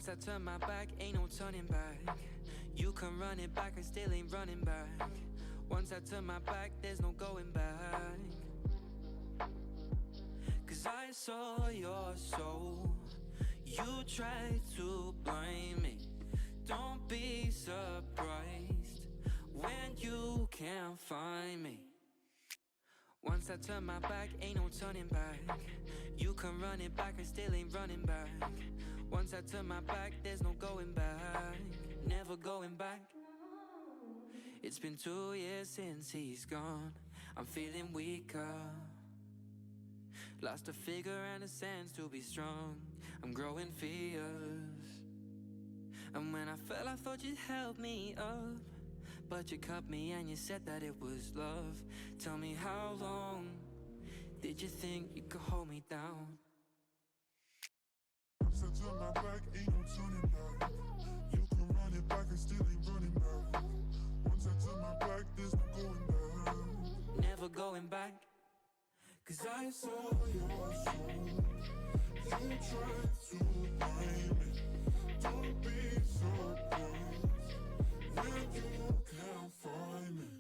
Once I turn my back, ain't no turning back. You can run it back, I still ain't running back. Once I turn my back, there's no going back. Cause I saw your soul. You tried to blind me. Don't be surprised when you can't find me. Once I turn my back, ain't no turning back. You can run it back, I still ain't running back. Once I turn my back, there's no going back. Never going back. It's been 2 years since he's gone. I'm feeling weaker. Lost a figure and a sense to be strong. I'm growing fears. And when I fell, I thought you'd help me up, but you cut me and you said that it was love. Tell me, how long did you think you could hold me down? Once I turn my back, ain't no turning back. You can run it back, I still ain't running back. Once I turn my back, there's no going back. Never going back. Cause I saw your soul. You tried to blind me. Don't be surprised when you can't find me.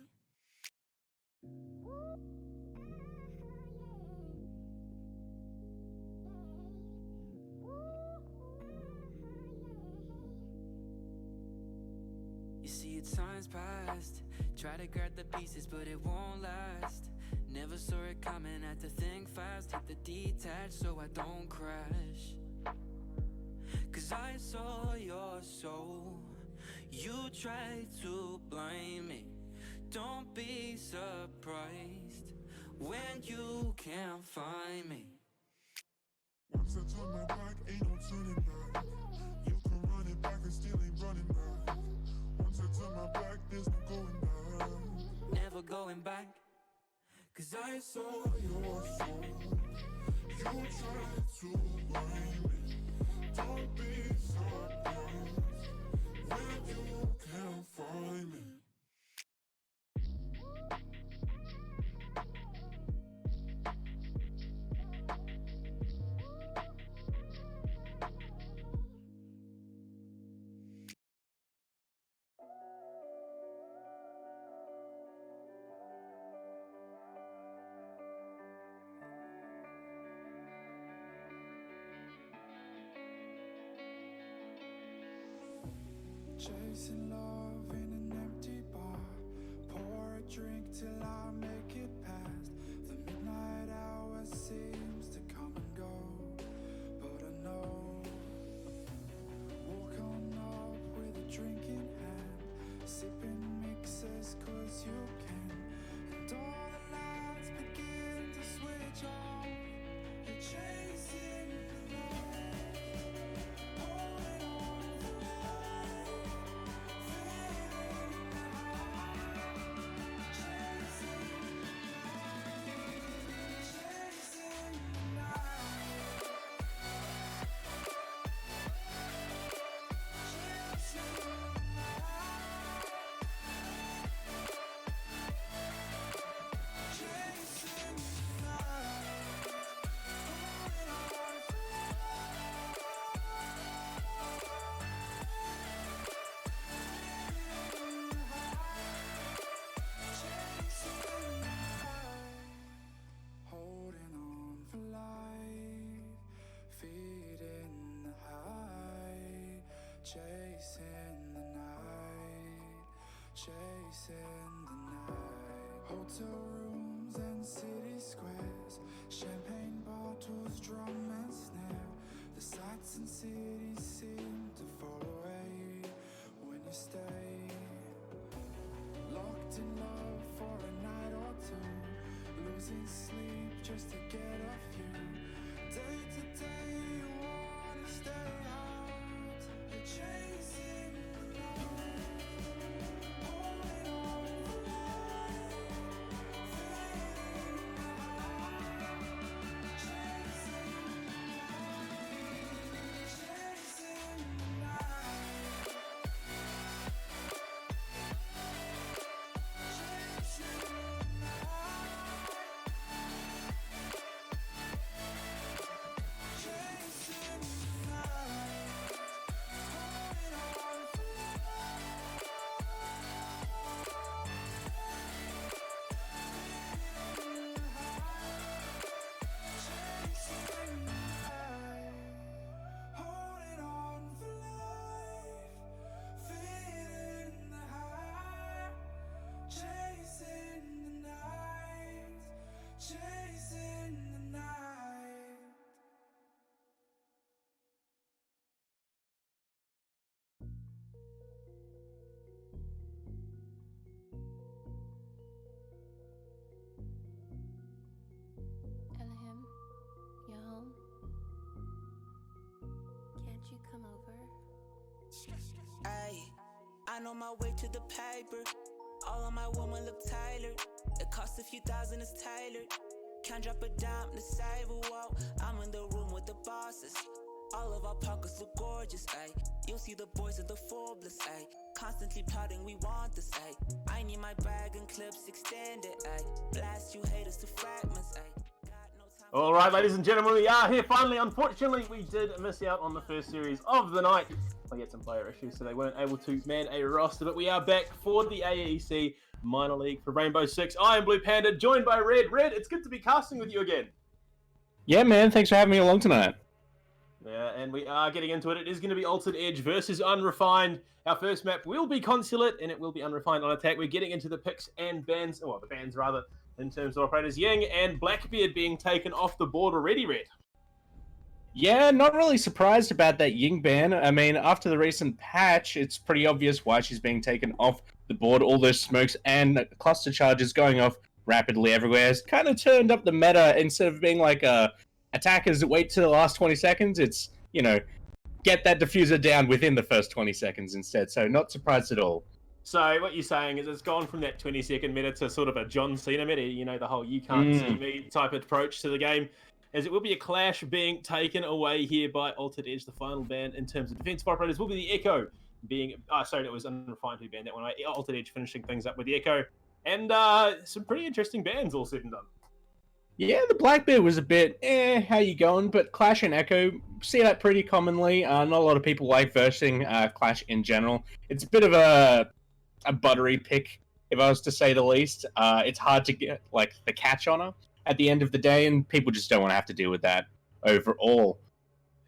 You see, time's past. Try to grab the pieces, but it won't last. Never saw it coming, had to think fast. Hit the detach so I don't crash. Cause I saw your soul. You tried to blind me. Don't be surprised when you can't find me. Once I turn my back, ain't no turning back. You can run it back, I still ain't running back. Once I turn my back, there's no going back. Never going back. Cause I saw your soul. You tried to blind me. Don't be surprised when you can't find me. Chasing love in an empty bar. Pour a drink till I make it past. The midnight hour seems to come and go, but I know. Walk on up with a drink in hand, sipping mixers cause you can. And all the lights begin to switch off. You're chasing the light, holding on for life. Holding on for life, feeding the high, chasing the night, chasing the night. Hotel rooms and city squares, champagne bottles, drum and snare. The sights and cities seem to fall away when you stay. Locked in love for a night or two, losing sleep just to get off you. Day to day you wanna stay out. You're chasing the light, holding on for life, feeling the high, chasing the light, chasing the night, chasing the night. come over? Ayy, I know my way to the paper. All of my women look tailored. It costs a few thousand, it's tailored. Can't drop a dime to save a wall. I'm in the room with the bosses. All of our pockets look gorgeous, ayy. You'll see the boys in the Forbes, ayy. Constantly plotting, we want this, ayy. I need my bag and clips extended, ayy. Blast you haters to fragments, ayy. All right, ladies and gentlemen, we are here finally. Unfortunately, we did miss out on the first series of the night. We had some player issues, so they weren't able to man a roster, but we are back for the AEC Minor League for Rainbow Six. I am BluePanda, joined by Red. Red, it's good to be casting with you again. Yeah, man, thanks for having me along tonight. Yeah, and we are getting into it. It is going to be Altered Edge versus Unrefined. Our first map will be Consulate, and it will be Unrefined on attack. We're getting into the picks and bans, well, the bans rather, in terms of operators. Ying and Blackbeard being taken off the board already, Red. Yeah, not really surprised about that Ying ban. I mean, after the recent patch, it's pretty obvious why she's being taken off the board. All those smokes and cluster charges going off rapidly everywhere has kind of turned up the meta. Instead of being like attackers that wait to the last 20 seconds, it's, you know, get that diffuser down within the first 20 seconds instead. So not surprised at all. So what you're saying is it's gone from that 20-second meta to sort of a John Cena meta, you know, the whole you can't see me type of approach to the game, as it will be a clash being taken away here by Altered Edge. The final ban in terms of defensive operators will be the Echo being, sorry, it was Unrefined who banned that one. Altered Edge finishing things up with the Echo, and some pretty interesting bans all said and done. Yeah, the Blackbeard was a bit, how you going? But Clash and Echo, see that pretty commonly. Not a lot of people like versing Clash in general. It's a bit of a buttery pick, if I was to say the least. It's hard to get like the catch on her at the end of the day, and people just don't want to have to deal with that overall.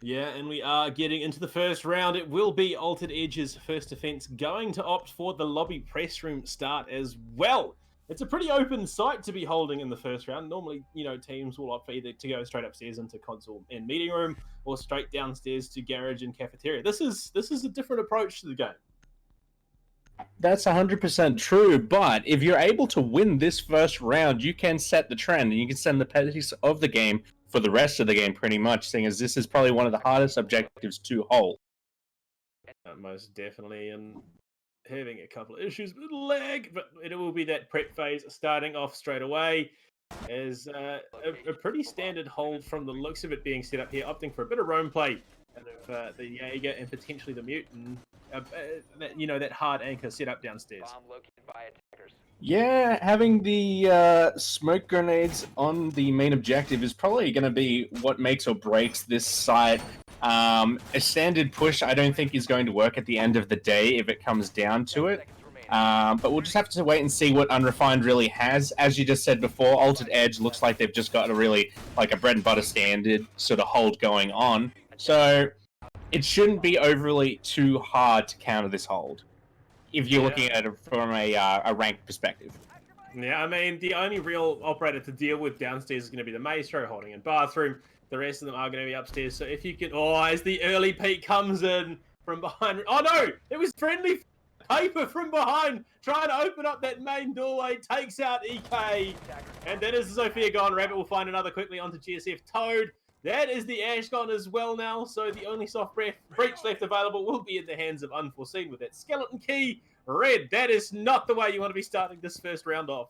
Yeah, and we are getting into the first round. It will be Altered Edge's first defense going to opt for the lobby press room start as well. It's a pretty open site to be holding in the first round. Normally, you know, teams will opt for either to go straight upstairs into console and meeting room, or straight downstairs to garage and cafeteria. This is a different approach to the game. That's 100% true, but if you're able to win this first round, you can set the trend, and you can send the pace of the game for the rest of the game pretty much, seeing as this is probably one of the hardest objectives to hold. Most definitely, and having a couple of issues with lag, but it will be that prep phase starting off straight away as a pretty standard hold from the looks of it being set up here, opting for a bit of roam play out of the Jaeger and potentially the Mutant. You know, that hard anchor set up downstairs. Yeah, having the smoke grenades on the main objective is probably going to be what makes or breaks this site. A standard push I don't think is going to work at the end of the day if it comes down to it. But we'll just have to wait and see what Unrefined really has. As you just said before, Altered Edge looks like they've just got a really, like a bread and butter standard sort of hold going on. So it shouldn't be overly too hard to counter this hold, if you're looking at it from a ranked perspective. Yeah, I mean, the only real operator to deal with downstairs is going to be the Maestro holding in bathroom. The rest of them are going to be upstairs. So if you can... Oh, as the early peek comes in from behind... Oh, no! It was friendly paper from behind, trying to open up that main doorway, takes out EK. And then as Sophia gone, Rabbit will find another quickly onto GSF. Toad. That is the Ash gone as well now, so the only soft breach left available will be in the hands of Unforeseen with that skeleton key. Red, that is not the way you want to be starting this first round off.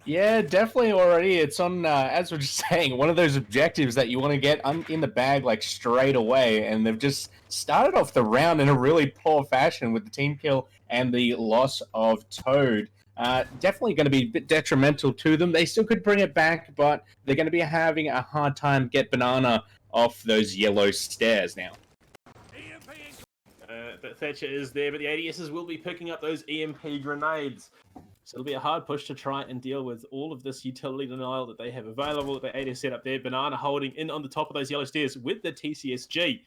Yeah, definitely already. It's on, as we're just saying, one of those objectives that you want to get in the bag like straight away, and they've just started off the round in a really poor fashion with the team kill and the loss of Toad. Definitely going to be a bit detrimental to them. They still could bring it back, but they're going to be having a hard time get Banana off those yellow stairs now. But Thatcher is there, but the ADSs will be picking up those EMP grenades. So it'll be a hard push to try and deal with all of this utility denial that they have available. The ADS set up there, Banana holding in on the top of those yellow stairs with the TCSG.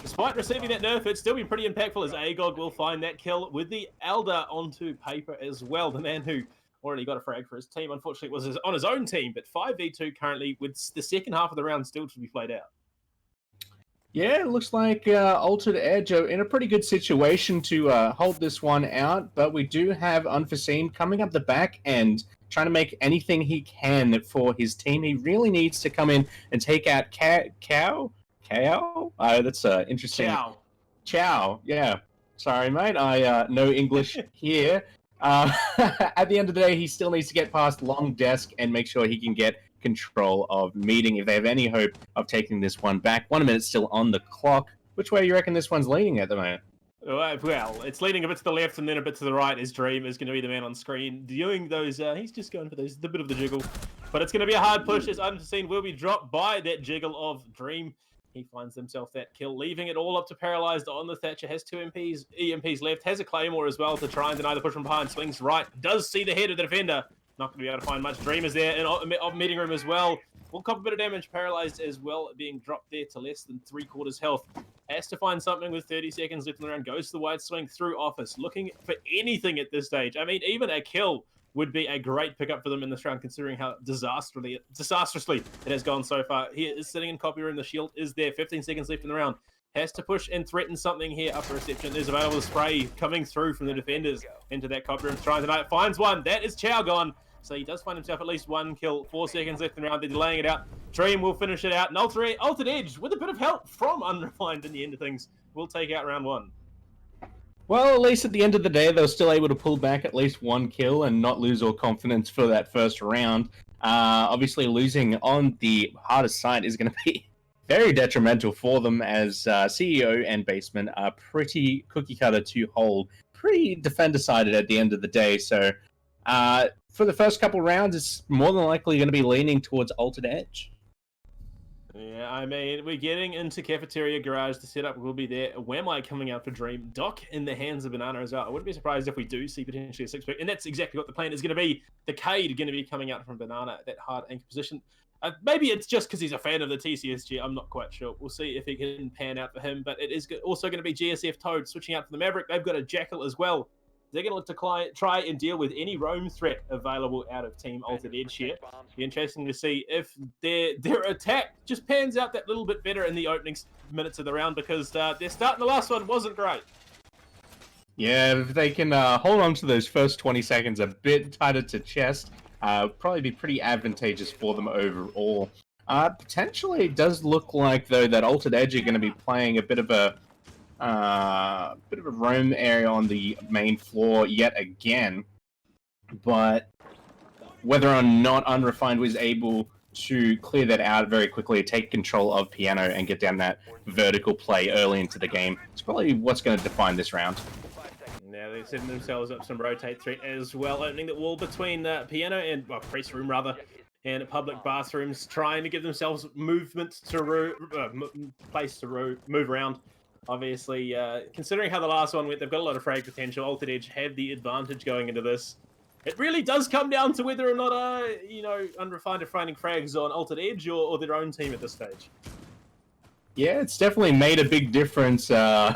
Despite receiving that nerf, it'd still be pretty impactful as Agog will find that kill with the Elder onto paper as well. The man who already got a frag for his team, unfortunately, was on his own team, but 5v2 currently with the second half of the round still to be played out. Yeah, it looks like Altered Edge are in a pretty good situation to hold this one out, but we do have Unforeseen coming up the back end, trying to make anything he can for his team. He really needs to come in and take out KO? That's interesting. Ciao. Ciao. Yeah. Sorry, mate. I know English here. At the end of the day, he still needs to get past Long Desk and make sure he can get control of Meeting if they have any hope of taking this one back. 1 minute still on the clock. Which way you reckon this one's leaning at the moment? Well, it's leaning a bit to the left and then a bit to the right. As Dream is going to be the man on screen doing those. He's just going for those, the bit of the jiggle, but it's going to be a hard push as Unforeseen will be dropped by that jiggle of Dream. He finds himself that kill, leaving it all up to Paralyzed on the Thatcher. Has two EMPs left, has a Claymore as well to try and deny the push from behind. Swings right, does see the head of the defender. Not going to be able to find much. Dream is there in Meeting Room as well. Will cop a bit of damage. Paralyzed as well, being dropped there to less than 3/4 health. Has to find something with 30 seconds left in the round. Goes to the wide swing through Office, looking for anything at this stage. I mean, even a kill would be a great pickup for them in this round, considering how disastrously it has gone so far. He is sitting in copy room. The shield is there. 15 seconds left in the round. Has to push and threaten something here. Upper reception. There's available spray coming through from the defenders into that copy room. Trying tonight. Finds one. That is Chow gone. So he does find himself at least one kill. 4 seconds left in the round. They're delaying it out. Dream will finish it out. And Altered Edge, with a bit of help from Unrefined in the end of things, will take out round one. Well, at least at the end of the day, they were still able to pull back at least one kill and not lose all confidence for that first round. Obviously, losing on the hardest side is going to be very detrimental for them, as CEO and Basement are pretty cookie cutter to hold, pretty defender-sided at the end of the day. So for the first couple rounds, it's more than likely going to be leaning towards Altered Edge. Yeah, I mean, we're getting into Cafeteria Garage. The setup will be there. Whammy coming out for Dream. Doc in the hands of Banana as well. I wouldn't be surprised if we do see potentially a 6-pick. And that's exactly what the plan is going to be. The Cade going to be coming out from Banana at that hard anchor position. Maybe it's just because he's a fan of the TCSG. I'm not quite sure. We'll see if it can pan out for him. But it is also going to be GSF Toad switching out for the Maverick. They've got a Jackal as well. They're going to look to try and deal with any roam threat available out of Team Altered Edge here. Be interesting to see if their attack just pans out that little bit better in the opening minutes of the round, because their start in the last one wasn't great. Yeah, if they can hold on to those first 20 seconds a bit tighter to chest, probably be pretty advantageous for them overall. Potentially, it does look like, though, that Altered Edge are going to be playing a bit of a roam area on the main floor yet again, but whether or not Unrefined was able to clear that out very quickly, take control of Piano and get down that vertical play early into the game, it's probably what's going to define this round. Now they're setting themselves up some rotate threat as well, opening the wall between Piano and, well, press room rather, and public bathrooms, trying to give themselves movement to place to move around. Obviously, considering how the last one went, they've got a lot of frag potential. Altered Edge had the advantage going into this. It really does come down to whether or not, Unrefined are finding frags on Altered Edge or their own team at this stage. Yeah, it's definitely made a big difference how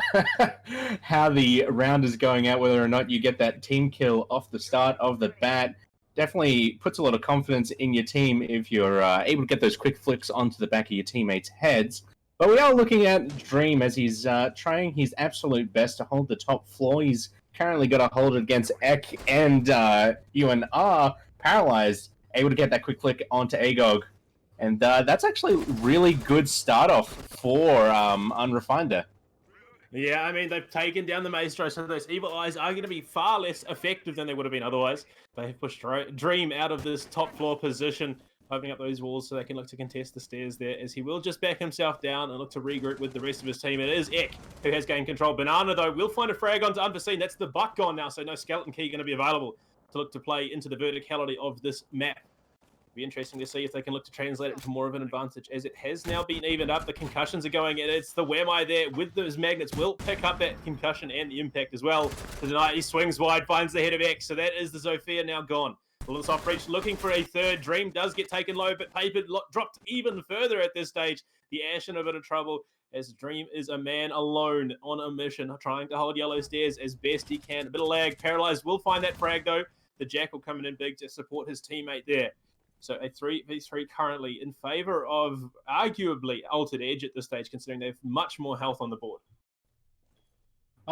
the round is going out, whether or not you get that team kill off the start of the bat. Definitely puts a lot of confidence in your team if you're able to get those quick flicks onto the back of your teammates' heads. But we are looking at Dream as he's trying his absolute best to hold the top floor. He's currently got a hold against Ek and UNR, Paralyzed, able to get that quick flick onto Agog. And that's actually really good start off for Unrefinder. Yeah, I mean, they've taken down the Maestro, so those Evil Eyes are going to be far less effective than they would have been otherwise. They've pushed Dream out of this top floor position, opening up those walls so they can look to contest the stairs there, as he will just back himself down and look to regroup with the rest of his team. It is Ek who has gained control. Banana, though, will find a frag onto Unforeseen. That's the buck gone now, so no skeleton key going to be available to look to play into the verticality of this map. It'll be interesting to see if they can look to translate it into more of an advantage, as it has now been evened up. The concussions are going, and it's the Whammy there with those magnets will pick up that concussion and the impact as well. So tonight he swings wide, finds the head of Ek, so that is the Zofia now gone. A little soft reach, looking for a third. Dream does get taken low, but Paper dropped even further at this stage. The Ash in a bit of trouble, as Dream is a man alone on a mission, trying to hold Yellow Stairs as best he can. A bit of lag. Paralyzed will find that frag, though. The Jackal coming in big to support his teammate there. So a 3v3 currently in favor of arguably Altered Edge at this stage, considering they have much more health on the board.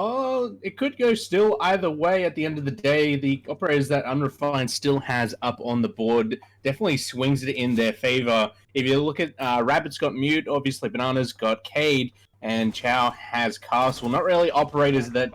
Oh, it could go still either way at the end of the day. The operators that Unrefined still has up on the board definitely swings it in their favor. If you look at Rabbit's got Mute, obviously Banana's got Cade, and Chow has Castle. Not really operators that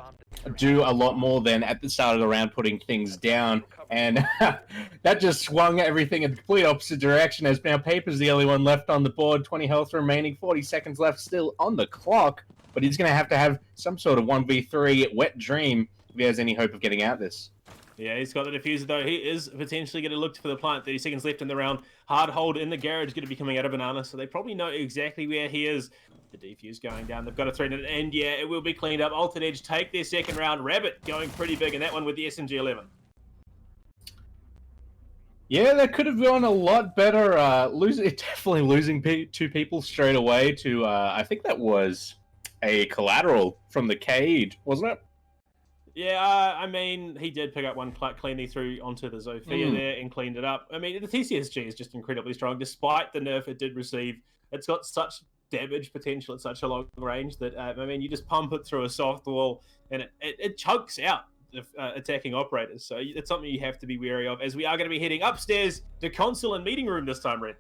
do a lot more than at the start of the round putting things down. And that just swung everything in the complete opposite direction, as now Paper's the only one left on the board. 20 health remaining, 40 seconds left still on the clock. But he's going to have some sort of 1v3 wet dream if he has any hope of getting out this. Yeah, he's got the diffuser though. He is potentially going to look for the plant. 30 seconds left in the round. Hard hold in the garage going to be coming out of Banana, so they probably know exactly where he is. The defuse going down. They've got to threaten it, and yeah, it will be cleaned up. Altered Edge take their second round. Rabbit going pretty big in that one with the SMG-11. Yeah, that could have gone a lot better. Definitely losing two people straight away to, I think that was a collateral from the Cade, wasn't it? Yeah, I mean, he did pick up one cleanly through onto the Zofia there and cleaned it up. I mean, the TCSG is just incredibly strong. Despite the nerf it did receive, it's got such damage potential at such a long range that, I mean, you just pump it through a soft wall and it chokes out attacking operators. So it's something you have to be wary of, as we are going to be heading upstairs to Consulate meeting room this time, Red.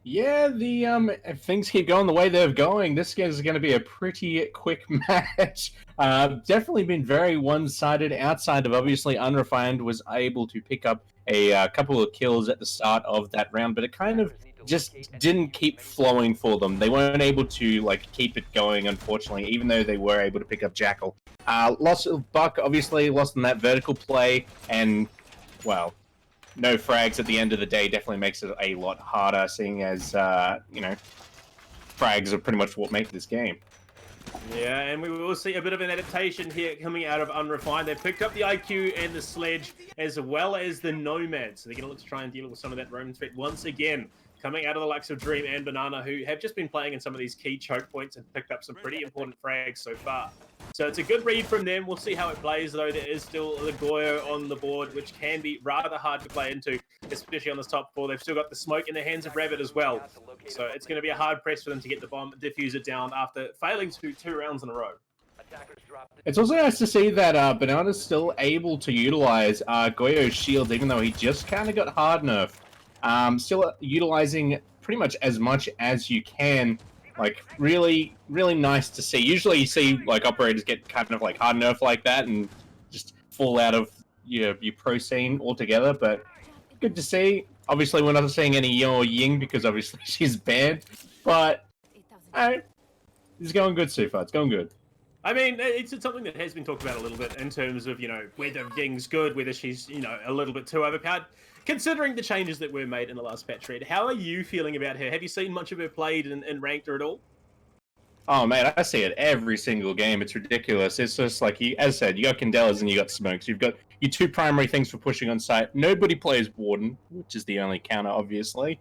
Yeah, if things keep going the way they're going, this is going to be a pretty quick match. Definitely been very one-sided. Outside of obviously Unrefined was able to pick up a couple of kills at the start of that round, but it kind of just didn't keep flowing for them. They weren't able to keep it going, unfortunately, even though they were able to pick up Jackal. Loss of Buck, obviously, lost in that vertical play, and well, no frags at the end of the day definitely makes it a lot harder, seeing as, frags are pretty much what make this game. Yeah, and we will see a bit of an adaptation here coming out of Unrefined. They've picked up the IQ and the Sledge, as well as the Nomad, so they're going to look to try and deal with some of that roaming threat once again. Coming out of the likes of Dream and Banana, who have just been playing in some of these key choke points and picked up some pretty important frags so far. So it's a good read from them. We'll see how it plays, though. There is still the Goyo on the board, which can be rather hard to play into, especially on this top four. They've still got the smoke in the hands of Rabbit as well. So it's going to be a hard press for them to get the bomb diffuser down after failing to 2 rounds in a row. It's also nice to see that Banana's still able to utilize Goyo's shield, even though he just kind of got hard nerfed. Still utilizing pretty much as much as you can. Really, really nice to see. Usually you see operators get kind of hard nerf like that and just fall out of your pro scene altogether, but good to see. Obviously we're not seeing any Yo Ying because obviously she's banned, but it's going good so far. It's going good. I mean, it's something that has been talked about a little bit in terms of, whether Ying's good, whether she's, a little bit too overpowered. Considering the changes that were made in the last patch, Red, how are you feeling about her? Have you seen much of her played and ranked her at all? Oh, man, I see it every single game. It's ridiculous. It's just as I said, you got Candelas and you got Smokes. You've got your 2 primary things for pushing on site. Nobody plays Warden, which is the only counter, obviously.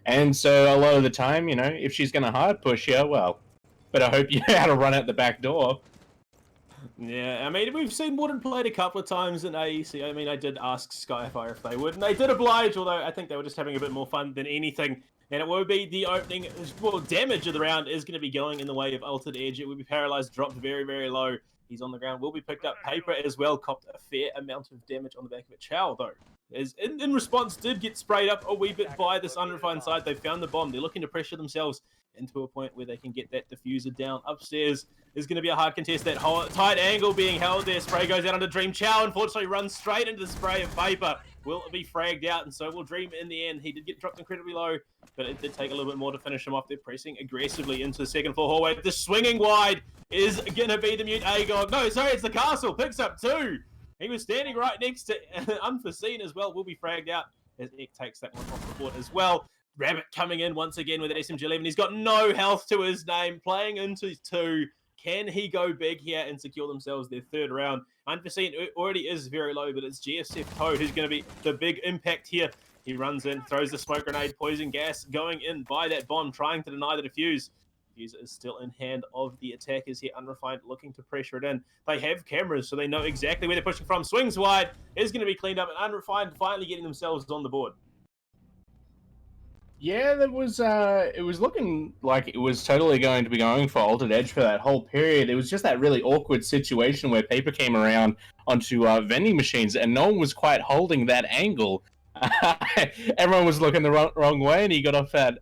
And so a lot of the time, if she's going to hard push you, well, but I hope you know how to run out the back door. Yeah, I mean, we've seen Warden played a couple of times in AEC. I mean, I did ask Skyfire if they would, and they did oblige, although I think they were just having a bit more fun than anything. And it will be the opening, damage of the round is going to be going in the way of Altered Edge. It will be paralyzed, dropped very, very low. He's on the ground, will be picked up. Paper as well, copped a fair amount of damage on the back of it. Chow, though, is in response, did get sprayed up a wee bit by this Unrefined side. They found the bomb. They're looking to pressure themselves into a point where they can get that diffuser down. Upstairs is going to be a hard contest. That tight angle being held there. Spray goes out onto Dream. Chow, unfortunately, runs straight into the spray of Paper. Will be fragged out, and so will Dream in the end. He did get dropped incredibly low, but it did take a little bit more to finish him off. They're pressing aggressively into the second floor hallway. The swinging wide is going to be the Mute Agog. No, sorry, it's the Castle. Picks up 2. He was standing right next to Unforeseen as well. Will be fragged out as Ek takes that one off the board as well. Rabbit coming in once again with an SMG-11. He's got no health to his name. Playing into 2. Can he go big here and secure themselves their 3rd round? Unforeseen already is very low, but it's GSF Toad who's going to be the big impact here. He runs in, throws the smoke grenade, poison gas going in by that bomb, trying to deny the defuse. Diffuser is still in hand of the attackers here. Unrefined looking to pressure it in. They have cameras, so they know exactly where they're pushing from. Swings wide, is going to be cleaned up, and Unrefined finally getting themselves on the board. Yeah, there was. It was looking like it was totally going to be going for Altered Edge for that whole period. It was just that really awkward situation where Paper came around onto vending machines, and no one was quite holding that angle. Everyone was looking the wrong way, and he got off that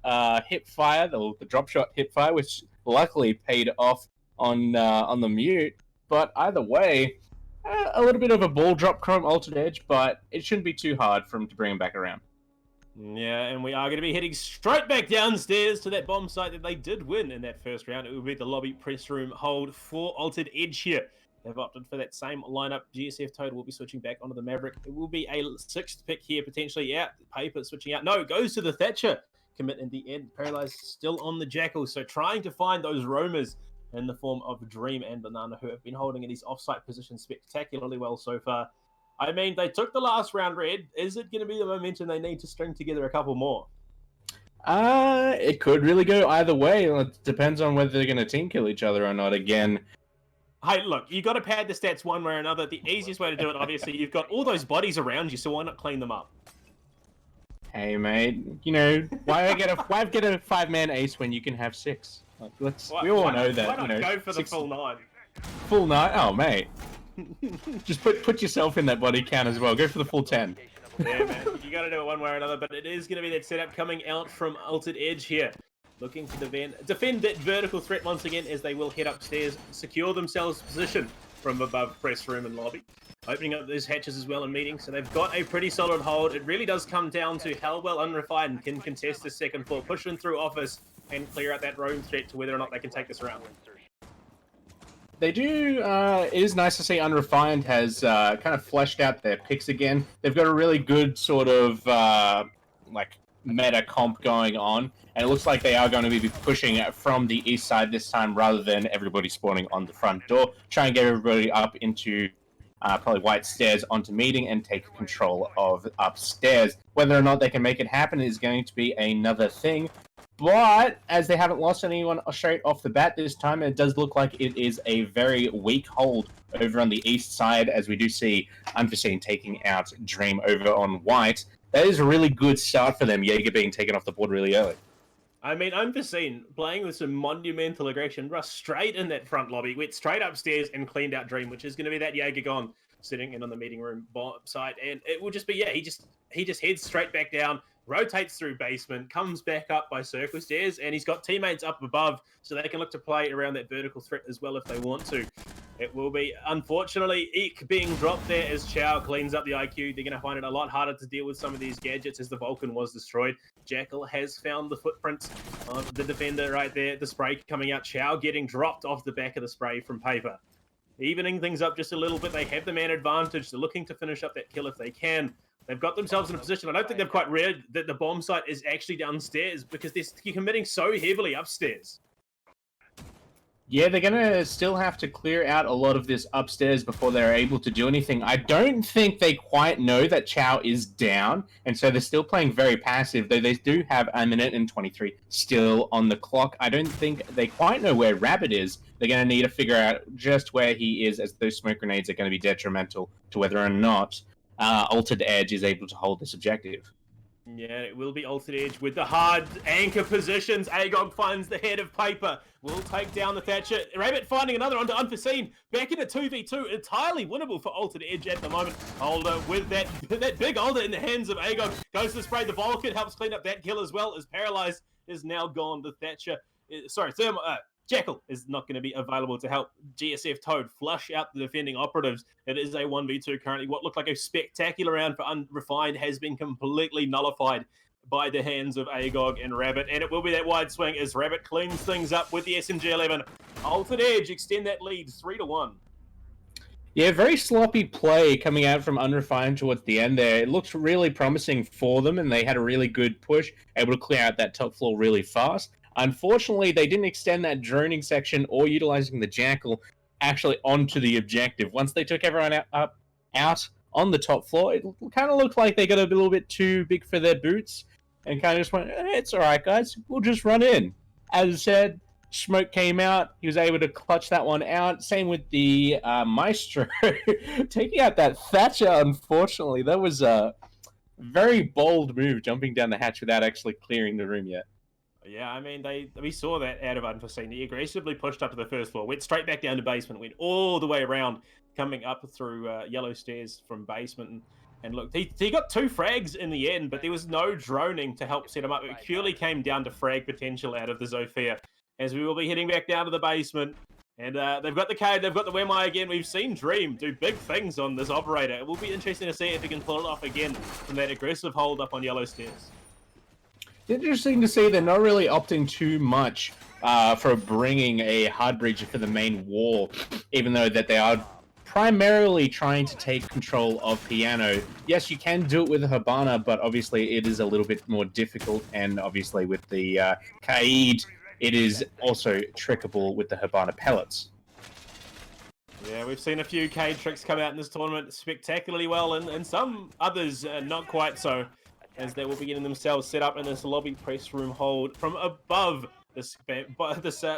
hip fire, the drop shot hip fire, which luckily paid off on the mute. But either way, a little bit of a ball drop from Altered Edge, but it shouldn't be too hard for him to bring him back around. Yeah, and we are going to be heading straight back downstairs to that bomb site that they did win in that first round. It will be the lobby press room hold for Altered Edge here. They've opted for that same lineup. GSF Toad will be switching back onto the Maverick. It will be a sixth pick here, potentially out. Paper switching out. No, goes to the Thatcher. Commit in the end. Paralyzed still on the Jackal. So trying to find those roamers in the form of Dream and Banana, who have been holding in these offsite positions spectacularly well so far. I mean, they took the last round, Red. Is it going to be the momentum they need to string together a couple more? It could really go either way. It depends on whether they're going to team kill each other or not again. Hey, look, you got to pad the stats one way or another. The easiest way to do it, obviously, you've got all those bodies around you, so why not clean them up? Hey, mate, you know, why get a 5-man ace when you can have 6? Like, we all know that. Why not go for the full 9? Full 9? Oh, mate. Just put yourself in that body count as well. Go for the full 10. Yeah, man. You got to do it one way or another, but it is going to be that setup coming out from Altered Edge here. Looking to defend that vertical threat once again as they will head upstairs, secure themselves position from above press room and lobby. Opening up those hatches as well in meetings, so they've got a pretty solid hold. It really does come down to how well Unrefined can contest the second floor, push them through office, and clear out that roam threat to whether or not they can take this round. They do. It is nice to see Unrefined has kind of fleshed out their picks again. They've got a really good sort of meta comp going on, and it looks like they are going to be pushing from the east side this time rather than everybody spawning on the front door. Try and get everybody up into probably white stairs onto meeting and take control of upstairs. Whether or not they can make it happen is going to be another thing. But as they haven't lost anyone straight off the bat this time, it does look like it is a very weak hold over on the east side, as we do see Unforeseen taking out Dream over on white. That is a really good start for them, Jaeger being taken off the board really early. I mean, Unforeseen, playing with some monumental aggression, rushed straight in that front lobby, went straight upstairs and cleaned out Dream, which is going to be that Jaeger gone sitting in on the meeting room side. And it will just be, yeah, he just heads straight back down, rotates through basement, comes back up by circle stairs, and he's got teammates up above, so they can look to play around that vertical threat as well if they want to. It will be, unfortunately, Eek being dropped there as Chow cleans up the IQ. They're going to find it a lot harder to deal with some of these gadgets as the Vulcan was destroyed. Jackal has found the footprints of the defender right there. The spray coming out. Chow getting dropped off the back of the spray from Paper. Evening things up just a little bit. They have the man advantage. They're looking to finish up that kill if they can. They've got themselves in a position. I don't think they've quite read that the bomb site is actually downstairs because they're committing so heavily upstairs. Yeah, they're going to still have to clear out a lot of this upstairs before they're able to do anything. I don't think they quite know that Chow is down, and so they're still playing very passive, though they do have a minute and 23 still on the clock. I don't think they quite know where Rabbit is. They're going to need to figure out just where he is, as those smoke grenades are going to be detrimental to whether or not Altered Edge is able to hold this objective. Yeah, it will be Altered Edge with the hard anchor positions. Agog finds the head of Paper. Will take down the Thatcher. Rabbit finding another onto Unforeseen. Back in a 2v2. Entirely winnable for Altered Edge at the moment. Holder with that big Holder in the hands of Agog. Goes to spray the Vulcan. Helps clean up that kill as well. As Paralyzed is now gone. The Thatcher... Jackal is not going to be available to help GSF Toad flush out the defending operatives. It is a 1v2 currently. What looked like a spectacular round for Unrefined has been completely nullified by the hands of Agog and Rabbit. And it will be that wide swing as Rabbit cleans things up with the SMG-11. Altered Edge extend that lead 3-1. Yeah, very sloppy play coming out from Unrefined towards the end there. It looked really promising for them, and they had a really good push, able to clear out that top floor really fast. Unfortunately, they didn't extend that droning section or utilizing the Jackal actually onto the objective. Once they took everyone out on the top floor, it kind of looked like they got a little bit too big for their boots and kind of just went, it's all right, guys. We'll just run in. As I said, Smoke came out. He was able to clutch that one out. Same with the Maestro. Taking out that Thatcher, unfortunately. That was very bold move, jumping down the hatch without actually clearing the room yet. Yeah, I mean, we saw that out of Unforeseen. He aggressively pushed up to the first floor, went straight back down to basement, went all the way around, coming up through yellow stairs from basement. And look, he got 2 frags in the end, but there was no droning to help set him up. It purely came down to frag potential out of the Zofia, as we will be heading back down to the basement. And they've got the Cade, they've got the Wemai again. We've seen Dream do big things on this operator. It will be interesting to see if he can pull it off again from that aggressive hold up on yellow stairs. Interesting to see they're not really opting too much for bringing a hard breacher for the main wall, even though that they are primarily trying to take control of Piano. Yes, you can do it with a Habana, but obviously it is a little bit more difficult, and obviously with the Kaid, it is also trickable with the Habana pellets. Yeah, we've seen a few Cade tricks come out in this tournament spectacularly well, and some others not quite so, as they will be getting themselves set up in this lobby press room hold from above this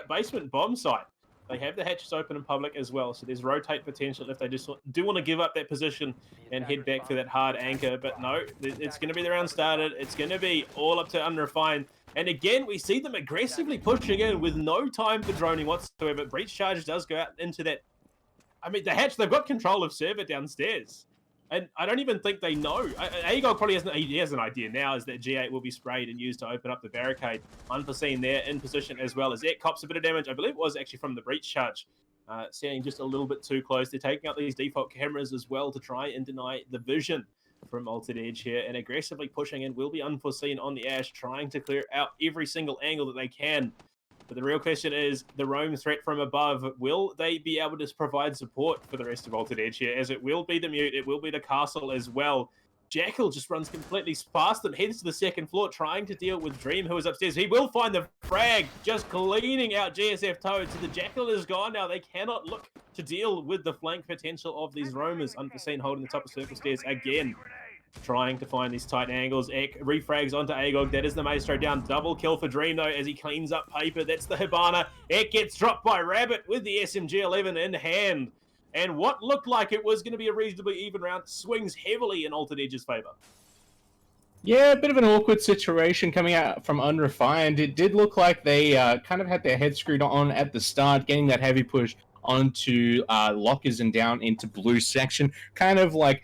basement bomb site. They have the hatches open in public as well, so there's rotate potential if they just do want to give up that position and head back for that hard anchor. But no, it's going to be the round started. It's going to be all up to Unrefined. And again, we see them aggressively pushing in with no time for droning whatsoever. Breach charge does go out into that. I mean, the hatch, they've got control of server downstairs. And I don't even think they know. Agog probably has an idea now, is that G8 will be sprayed and used to open up the barricade. Unforeseen there in position as well as it cops a bit of damage. I believe it was actually from the breach charge. Standing just a little bit too close. They're taking out these default cameras as well to try and deny the vision from Altered Edge here. And aggressively pushing in will be Unforeseen on the Ash, trying to clear out every single angle that they can. But the real question is, the roam threat from above, will they be able to provide support for the rest of Altered Edge here? As it will be the Mute, it will be the Castle as well. Jackal just runs completely past them, heads to the second floor, trying to deal with Dream, who is upstairs. He will find the frag, just cleaning out GSF Toad. So the Jackal is gone now. They cannot look to deal with the flank potential of these roamers. Unforeseen holding the top of circle stairs again, trying to find these tight angles. Ek refrags onto Agog. That is the Maestro down. Double kill for Dream, though, as he cleans up paper. That's the Hibana. Ek gets dropped by Rabbit with the SMG-11 in hand. And what looked like it was going to be a reasonably even round swings heavily in Altered Edge's favor. Yeah, a bit of an awkward situation coming out from Unrefined. It did look like they kind of had their head screwed on at the start, getting that heavy push onto lockers and down into blue section, kind of like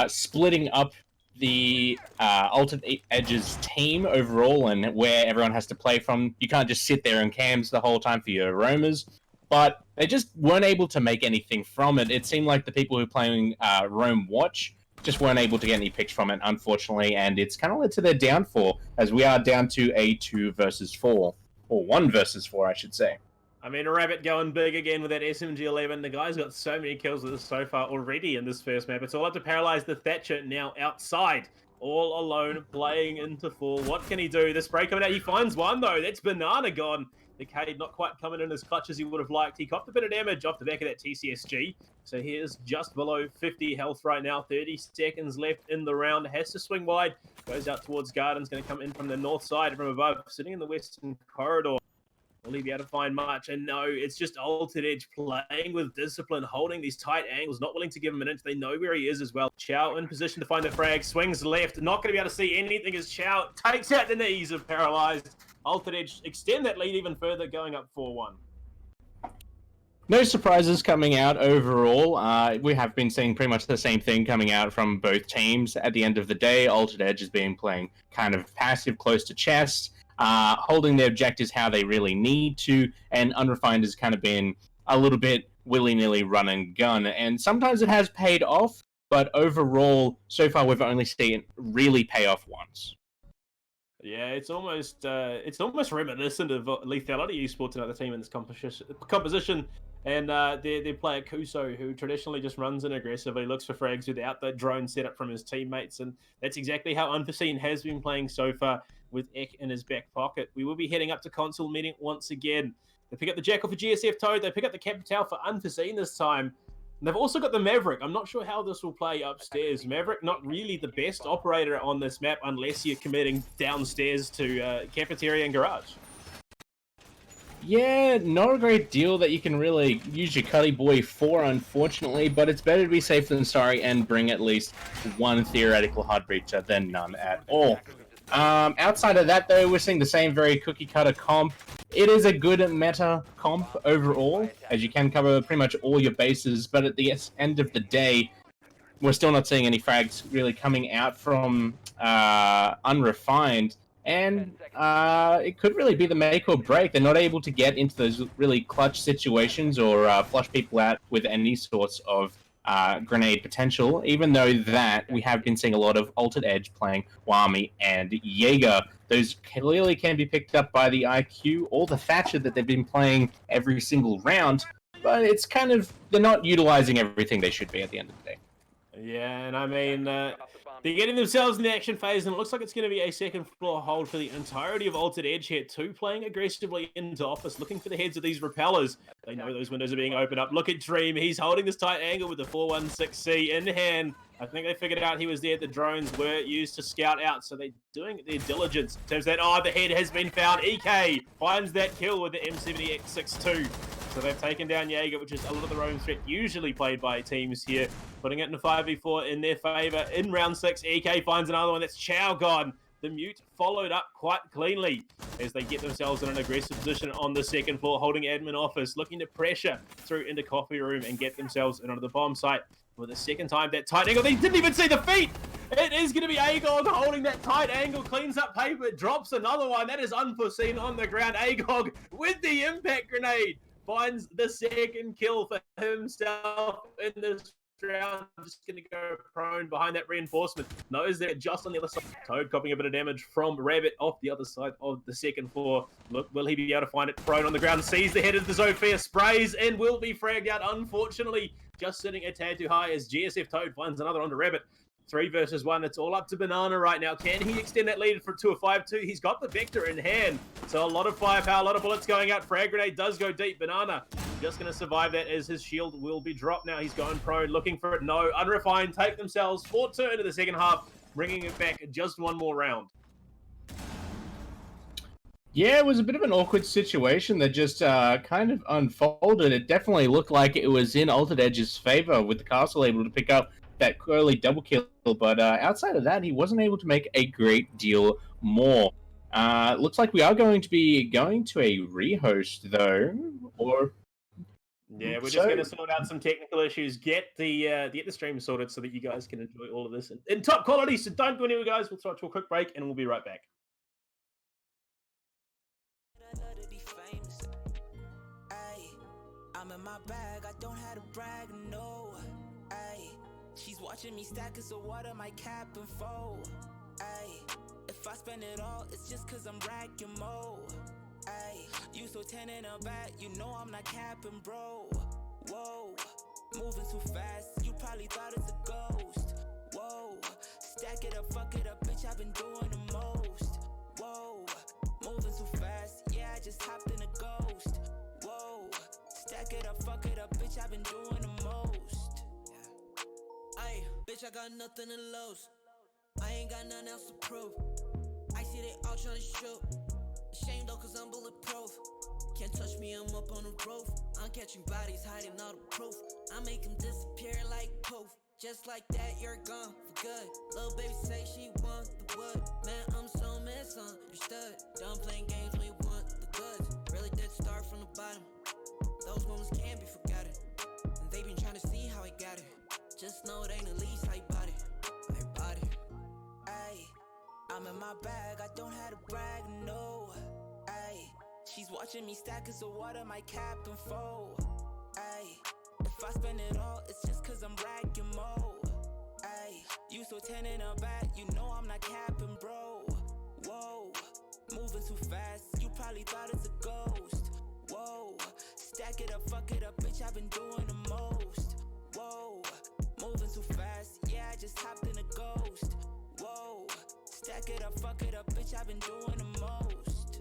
splitting up the Altered Edge's team overall and where everyone has to play from. You can't just sit there and cams the whole time for your roamers, but they just weren't able to make anything from it. It seemed like the people who were playing Roam Watch just weren't able to get any picks from it, unfortunately, and it's kind of led to their downfall, as we are down to a 2 versus 4, or 1 versus 4, I should say. I mean, a Rabbit going big again with that SMG-11. The guy's got so many kills with this so far already in this first map. It's all up to Paralyze the Thatcher now outside, all alone, playing into full. What can he do? The spray coming out. He finds one, though. That's Banana gone. The Cade not quite coming in as clutch as he would have liked. He copped a bit of damage off the back of that TCSG. So he is just below 50 health right now. 30 seconds left in the round. Has to swing wide. Goes out towards Gardens. Going to come in from the north side from above. Sitting in the western corridor. Will he be able to find much? And no, it's just Altered Edge playing with discipline, holding these tight angles, not willing to give him an inch. They know where he is as well. Chow in position to find the frag, swings left, not going to be able to see anything as Chow takes out the knees of Paralyzed. Altered Edge extend that lead even further, going up 4-1. No surprises coming out overall. We have been seeing pretty much the same thing coming out from both teams. At the end of the day, Altered Edge has been playing kind of passive, close to chest, holding their objectives how they really need to, and Unrefined has kind of been a little bit willy-nilly run and gun, and sometimes it has paid off, but overall, so far we've only seen it really pay off once. Yeah, it's almost reminiscent of Lethality Esports, another team in this composition. And their player Kuso, who traditionally just runs in aggressively, looks for frags without the drone setup from his teammates. And that's exactly how Unforeseen has been playing so far, with Ek in his back pocket. We will be heading up to Consulate meeting once again. They pick up the Jackal for GSF Toad. They pick up the Capital for Unforeseen this time. And they've also got the Maverick. I'm not sure how this will play upstairs. Maverick, not really the best operator on this map unless you're committing downstairs to cafeteria and garage. Yeah, not a great deal that you can really use your Cuddy Boy for, unfortunately, but it's better to be safe than sorry and bring at least one theoretical hard breacher than none at all. Outside of that, though, we're seeing the same very cookie-cutter comp. It is a good meta comp overall, as you can cover pretty much all your bases, but at the end of the day, we're still not seeing any frags really coming out from Unrefined, and it could really be the make or break. They're not able to get into those really clutch situations or flush people out with any sorts of grenade potential, even though that we have been seeing a lot of Altered Edge playing Wami and Jaeger. Those clearly can be picked up by the IQ or the Thatcher that they've been playing every single round, but it's kind of, they're not utilizing everything they should be at the end of the day. Yeah, and I mean, they're getting themselves in the action phase, and it looks like it's going to be a second floor hold for the entirety of Altered Edge here, too, playing aggressively into office, looking for the heads of these repellers. They know those windows are being opened up. Look at Dream. He's holding this tight angle with the 416C in hand. I think they figured out he was there. The drones were used to scout out, so they're doing their diligence. In terms of that, the head has been found. EK finds that kill with the M70X62. So they've taken down Jaeger, which is a lot of their own threat, usually played by teams here, putting it in a 5v4 in their favor. In round 6, EK finds another one. That's Chow gone. The mute followed up quite cleanly as they get themselves in an aggressive position on the second floor, holding admin office, looking to pressure through into coffee room and get themselves into the bomb site. For the second time, that tight angle, they didn't even see the feet. It is going to be Agog holding that tight angle, cleans up paper, drops another one. That is unforeseen on the ground. Agog with the impact grenade finds the second kill for himself in this round. Just going to go prone behind that reinforcement. Knows that just on the other side. Toad copying a bit of damage from Rabbit off the other side of the second floor. Look, will he be able to find it prone on the ground? Sees the head of the Zofia, sprays and will be fragged out. Unfortunately, just sitting a tad too high as GSF Toad finds another onto Rabbit. 3 versus 1. It's all up to Banana right now. Can he extend that lead to a 5-2? He's got the Vector in hand. So a lot of firepower, a lot of bullets going out. Frag grenade does go deep. Banana just going to survive that as his shield will be dropped now. He's going prone, looking for it. No. Unrefined take themselves 4-2 into the second half, bringing it back just one more round. Yeah, it was a bit of an awkward situation that just kind of unfolded. It definitely looked like it was in Altered Edge's favor with the castle able to pick up that early double kill, but outside of that, he wasn't able to make a great deal more. Looks like we are going to be going to a rehost, though, or... Yeah, we're just going to sort out some technical issues, get the stream sorted so that you guys can enjoy all of this in top quality, so don't go anywhere, guys. We'll start to a quick break, and we'll be right back. I'm in my bag, I don't have to brag, no. Ay, she's watching me stack it, so what am I capping for? Ay, if I spend it all, it's just cause I'm racking more. Ay, you so 10 in a back, you know I'm not capping, bro. Whoa, moving too fast, you probably thought it's a ghost. Whoa, stack it up, fuck it up, bitch, I've been doing the most. Whoa, moving too fast, yeah, I just hopped in a ghost. Whoa, stack it up, fuck it up, bitch, I've been doing the most. Ay, bitch, I got nothing to lose. I ain't got nothing else to prove. I see they all trying to shoot. Ashamed though, cause I'm bulletproof. Can't touch me, I'm up on the roof. I'm catching bodies, hiding all the proof. I make them disappear like poof. Just like that, you're gone for good. Little baby say she want the wood. Man, I'm so misunderstood. Done playing games, we want the goods. Really did start from the bottom. Those moments can't be forgotten. And they been trying to see how I got it. Just know it ain't the least how you bought it. I bought it. Ayy, I'm in my bag, I don't have to brag, no. Ayy, she's watching me stack it, so what am I capping for? Ayy, if I spend it all, it's just cause I'm racking more. Ayy, you so 10 in a back, you know I'm not capping, bro. Whoa, moving too fast, you probably thought it's a ghost. Whoa, stack it up, fuck it up, bitch, I've been doing the most. Whoa, moving too fast, yeah, I just hopped in a ghost. Whoa, stack it up, fuck it up, bitch, I've been doing the most.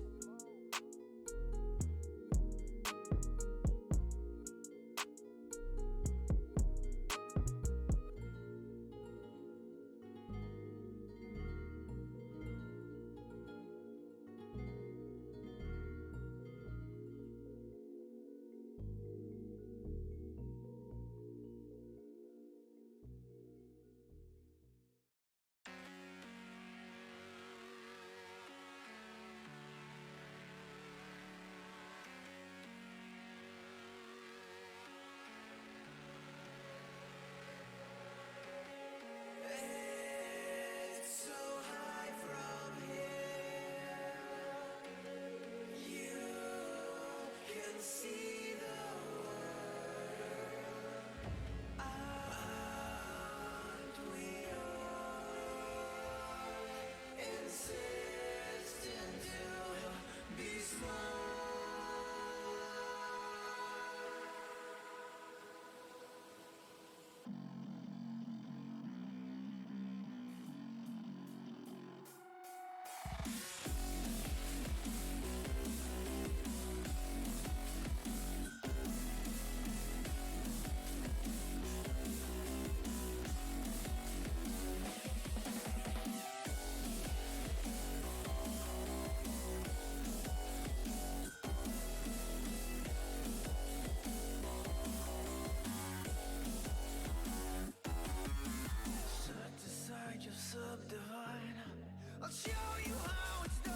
I'll show you how it's done.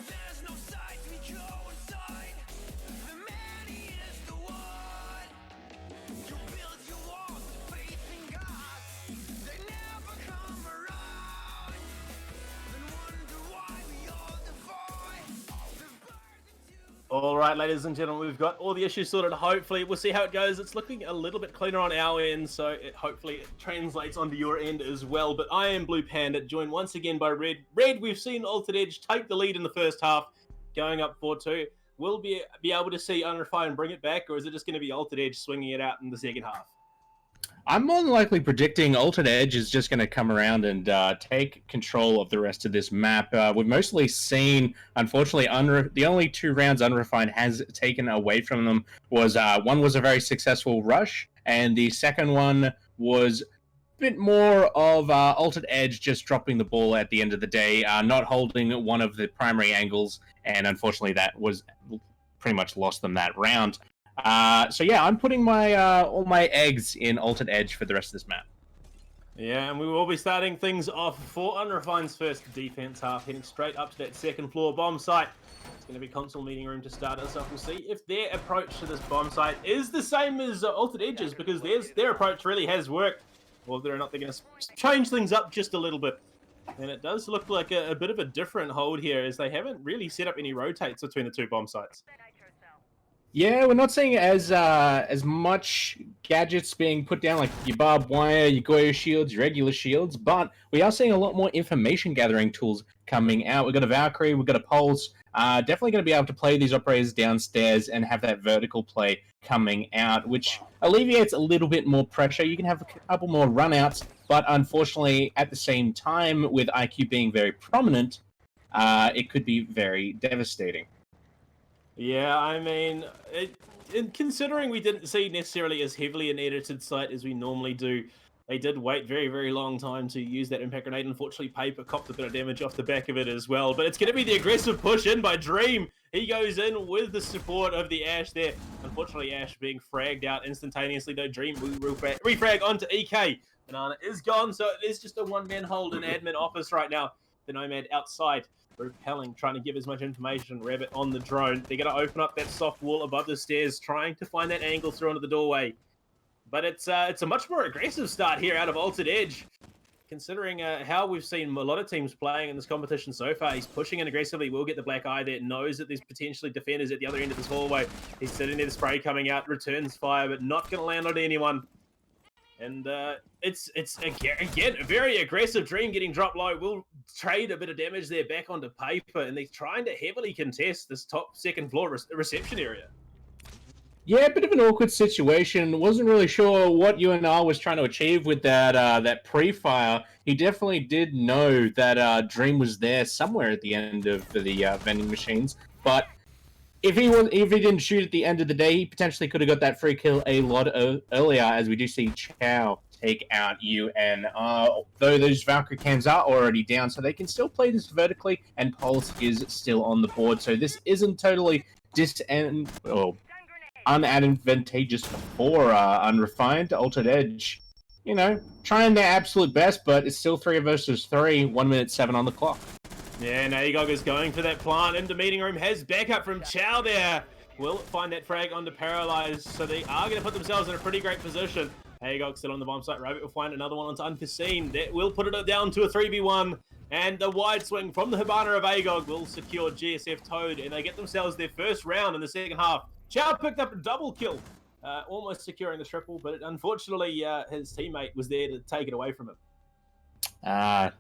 There's no sight we go inside. The man is the one. You build your walls of faith in God. They never come around. Then wonder why we all divide. All right, ladies and gentlemen, we've got all the issues sorted. Hopefully, we'll see how it goes. It's looking a little bit cleaner on our end, so hopefully it translates onto your end as well. But I am BluePanda, joined once again by Red. Red, we've seen Altered Edge take the lead in the first half, going up 4-2. Will be able to see Unrefined bring it back, or is it just going to be Altered Edge swinging it out in the second half? I'm more than likely predicting Altered Edge is just going to come around and take control of the rest of this map. We've mostly seen, unfortunately, the only 2 rounds Unrefined has taken away from them was one was a very successful rush, and the second one was a bit more of Altered Edge just dropping the ball at the end of the day, not holding one of the primary angles, and unfortunately that was pretty much lost them that round. So yeah, I'm putting my all my eggs in Altered Edge for the rest of this map. Yeah, and we will be starting things off for Unrefined's first defense half, heading straight up to that second floor bomb site. It's going to be console meeting room to start us off. We'll see if their approach to this bomb site is the same as Altered Edge's, because their approach really has worked. Or whether or not they're going to change things up just a little bit. And it does look like a bit of a different hold here, as they haven't really set up any rotates between the 2 bomb sites. Yeah, we're not seeing as much gadgets being put down, like your barbed wire, your Goyo shields, your regular shields, but we are seeing a lot more information gathering tools coming out. We've got a Valkyrie, we've got a Pulse. Definitely going to be able to play these operators downstairs and have that vertical play coming out, which alleviates a little bit more pressure. You can have a couple more runouts, but unfortunately, at the same time, with IQ being very prominent, it could be very devastating. Yeah, I mean, considering we didn't see necessarily as heavily an edited site as we normally do, they did wait very, very long time to use that impact grenade. Unfortunately, Paper copped a bit of damage off the back of it as well. But it's going to be the aggressive push in by Dream. He goes in with the support of the Ash there. Unfortunately, Ash being fragged out instantaneously, though. Dream will refrag onto EK. Banana is gone, so it is just a one-man hold in admin office right now. The Nomad outside, repelling, trying to give as much information. Rabbit on the drone. They're going to open up that soft wall above the stairs, trying to find that angle through onto the doorway. But it's a much more aggressive start here out of Altered Edge. Considering how we've seen a lot of teams playing in this competition so far, he's pushing in aggressively, will get the black eye there, knows that there's potentially defenders at the other end of this hallway. He's sitting there, the spray coming out, returns fire, but not going to land on anyone. And it's again, a very aggressive Dream getting dropped low. Will trade a bit of damage there back onto Paper, and they're trying to heavily contest this top second floor reception area. Yeah, a bit of an awkward situation. Wasn't really sure what UNR was trying to achieve with that pre-fire. He definitely did know that Dream was there somewhere at the end of the vending machines. But if he didn't shoot at the end of the day, he potentially could have got that free kill a lot earlier, as we do see Chow take out UNR. Though those Valkyrie cams are already down, so they can still play this vertically, and Pulse is still on the board. So this isn't totally unadvantageous for Unrefined. Altered Edge, you know, trying their absolute best, but it's still 3 versus 3, 1:07 on the clock. Yeah, now Agog going for that plant into meeting room, has backup from Chow there. Will find that frag onto Paralyze, so they are going to put themselves in a pretty great position. Agog still on the bomb site. Rabbit will find another one onto Unforeseen. That will put it down to a 3v1. And the wide swing from the Hibana of Agog will secure GSF Toad, and they get themselves their first round in the second half. Chow picked up a double kill, almost securing the triple, but unfortunately his teammate was there to take it away from him.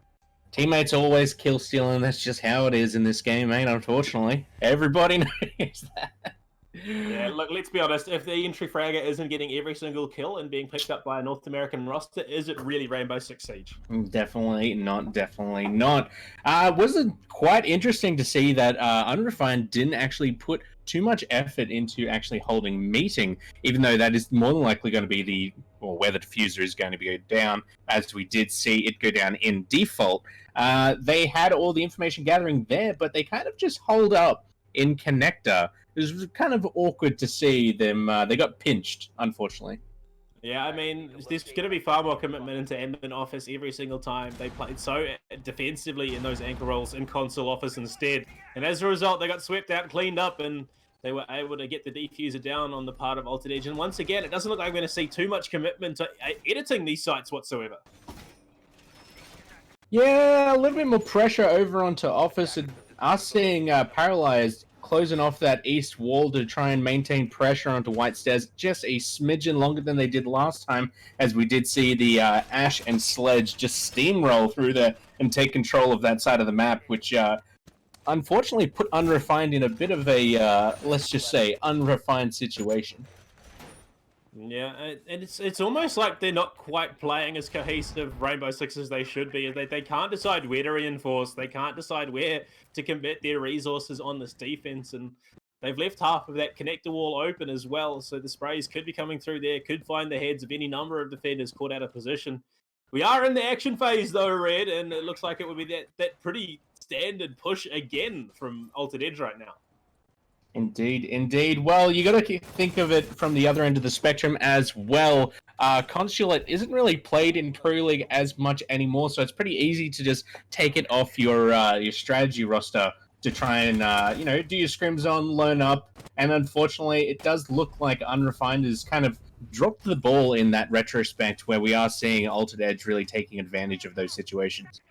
Teammates always kill stealing. That's just how it is in this game, mate. Unfortunately, everybody knows that. Yeah, look, let's be honest. If the entry fragger isn't getting every single kill and being picked up by a North American roster, is it really Rainbow Six Siege? Definitely not. Definitely not. Was it quite interesting to see that Unrefined didn't actually put too much effort into actually holding meeting, even though that is more than likely going to be where the diffuser is going to go down, as we did see it go down in default. They had all the information gathering there, but they kind of just hold up in connector. It was kind of awkward to see them. They got pinched, unfortunately. Yeah, I mean, there's going to be far more commitment into admin office every single time. They played so defensively in those anchor roles in console office instead. And as a result, they got swept out, cleaned up, and they were able to get the defuser down on the part of Altered Edge. And once again, it doesn't look like we're going to see too much commitment to editing these sites whatsoever. Yeah, a little bit more pressure over onto office. And us seeing Paralyzed closing off that east wall to try and maintain pressure onto White Stairs just a smidgen longer than they did last time, as we did see the Ash and Sledge just steamroll through there and take control of that side of the map, which unfortunately put Unrefined in a bit of a, let's just say, unrefined situation. Yeah, and it's almost like they're not quite playing as cohesive Rainbow Six as they should be. They can't decide where to reinforce. They can't decide where to commit their resources on this defense, and they've left half of that connector wall open as well. So the sprays could be coming through there, could find the heads of any number of defenders caught out of position. We are in the action phase though, Red, and it looks like it would be that pretty standard push again from Altered Edge right now. Indeed, indeed. Well, you got to think of it from the other end of the spectrum as well. Consulate isn't really played in Pro League as much anymore, so it's pretty easy to just take it off your strategy roster to try and do your scrim zone, learn up. And unfortunately, it does look like Unrefined has kind of dropped the ball in that retrospect, where we are seeing Altered Edge really taking advantage of those situations.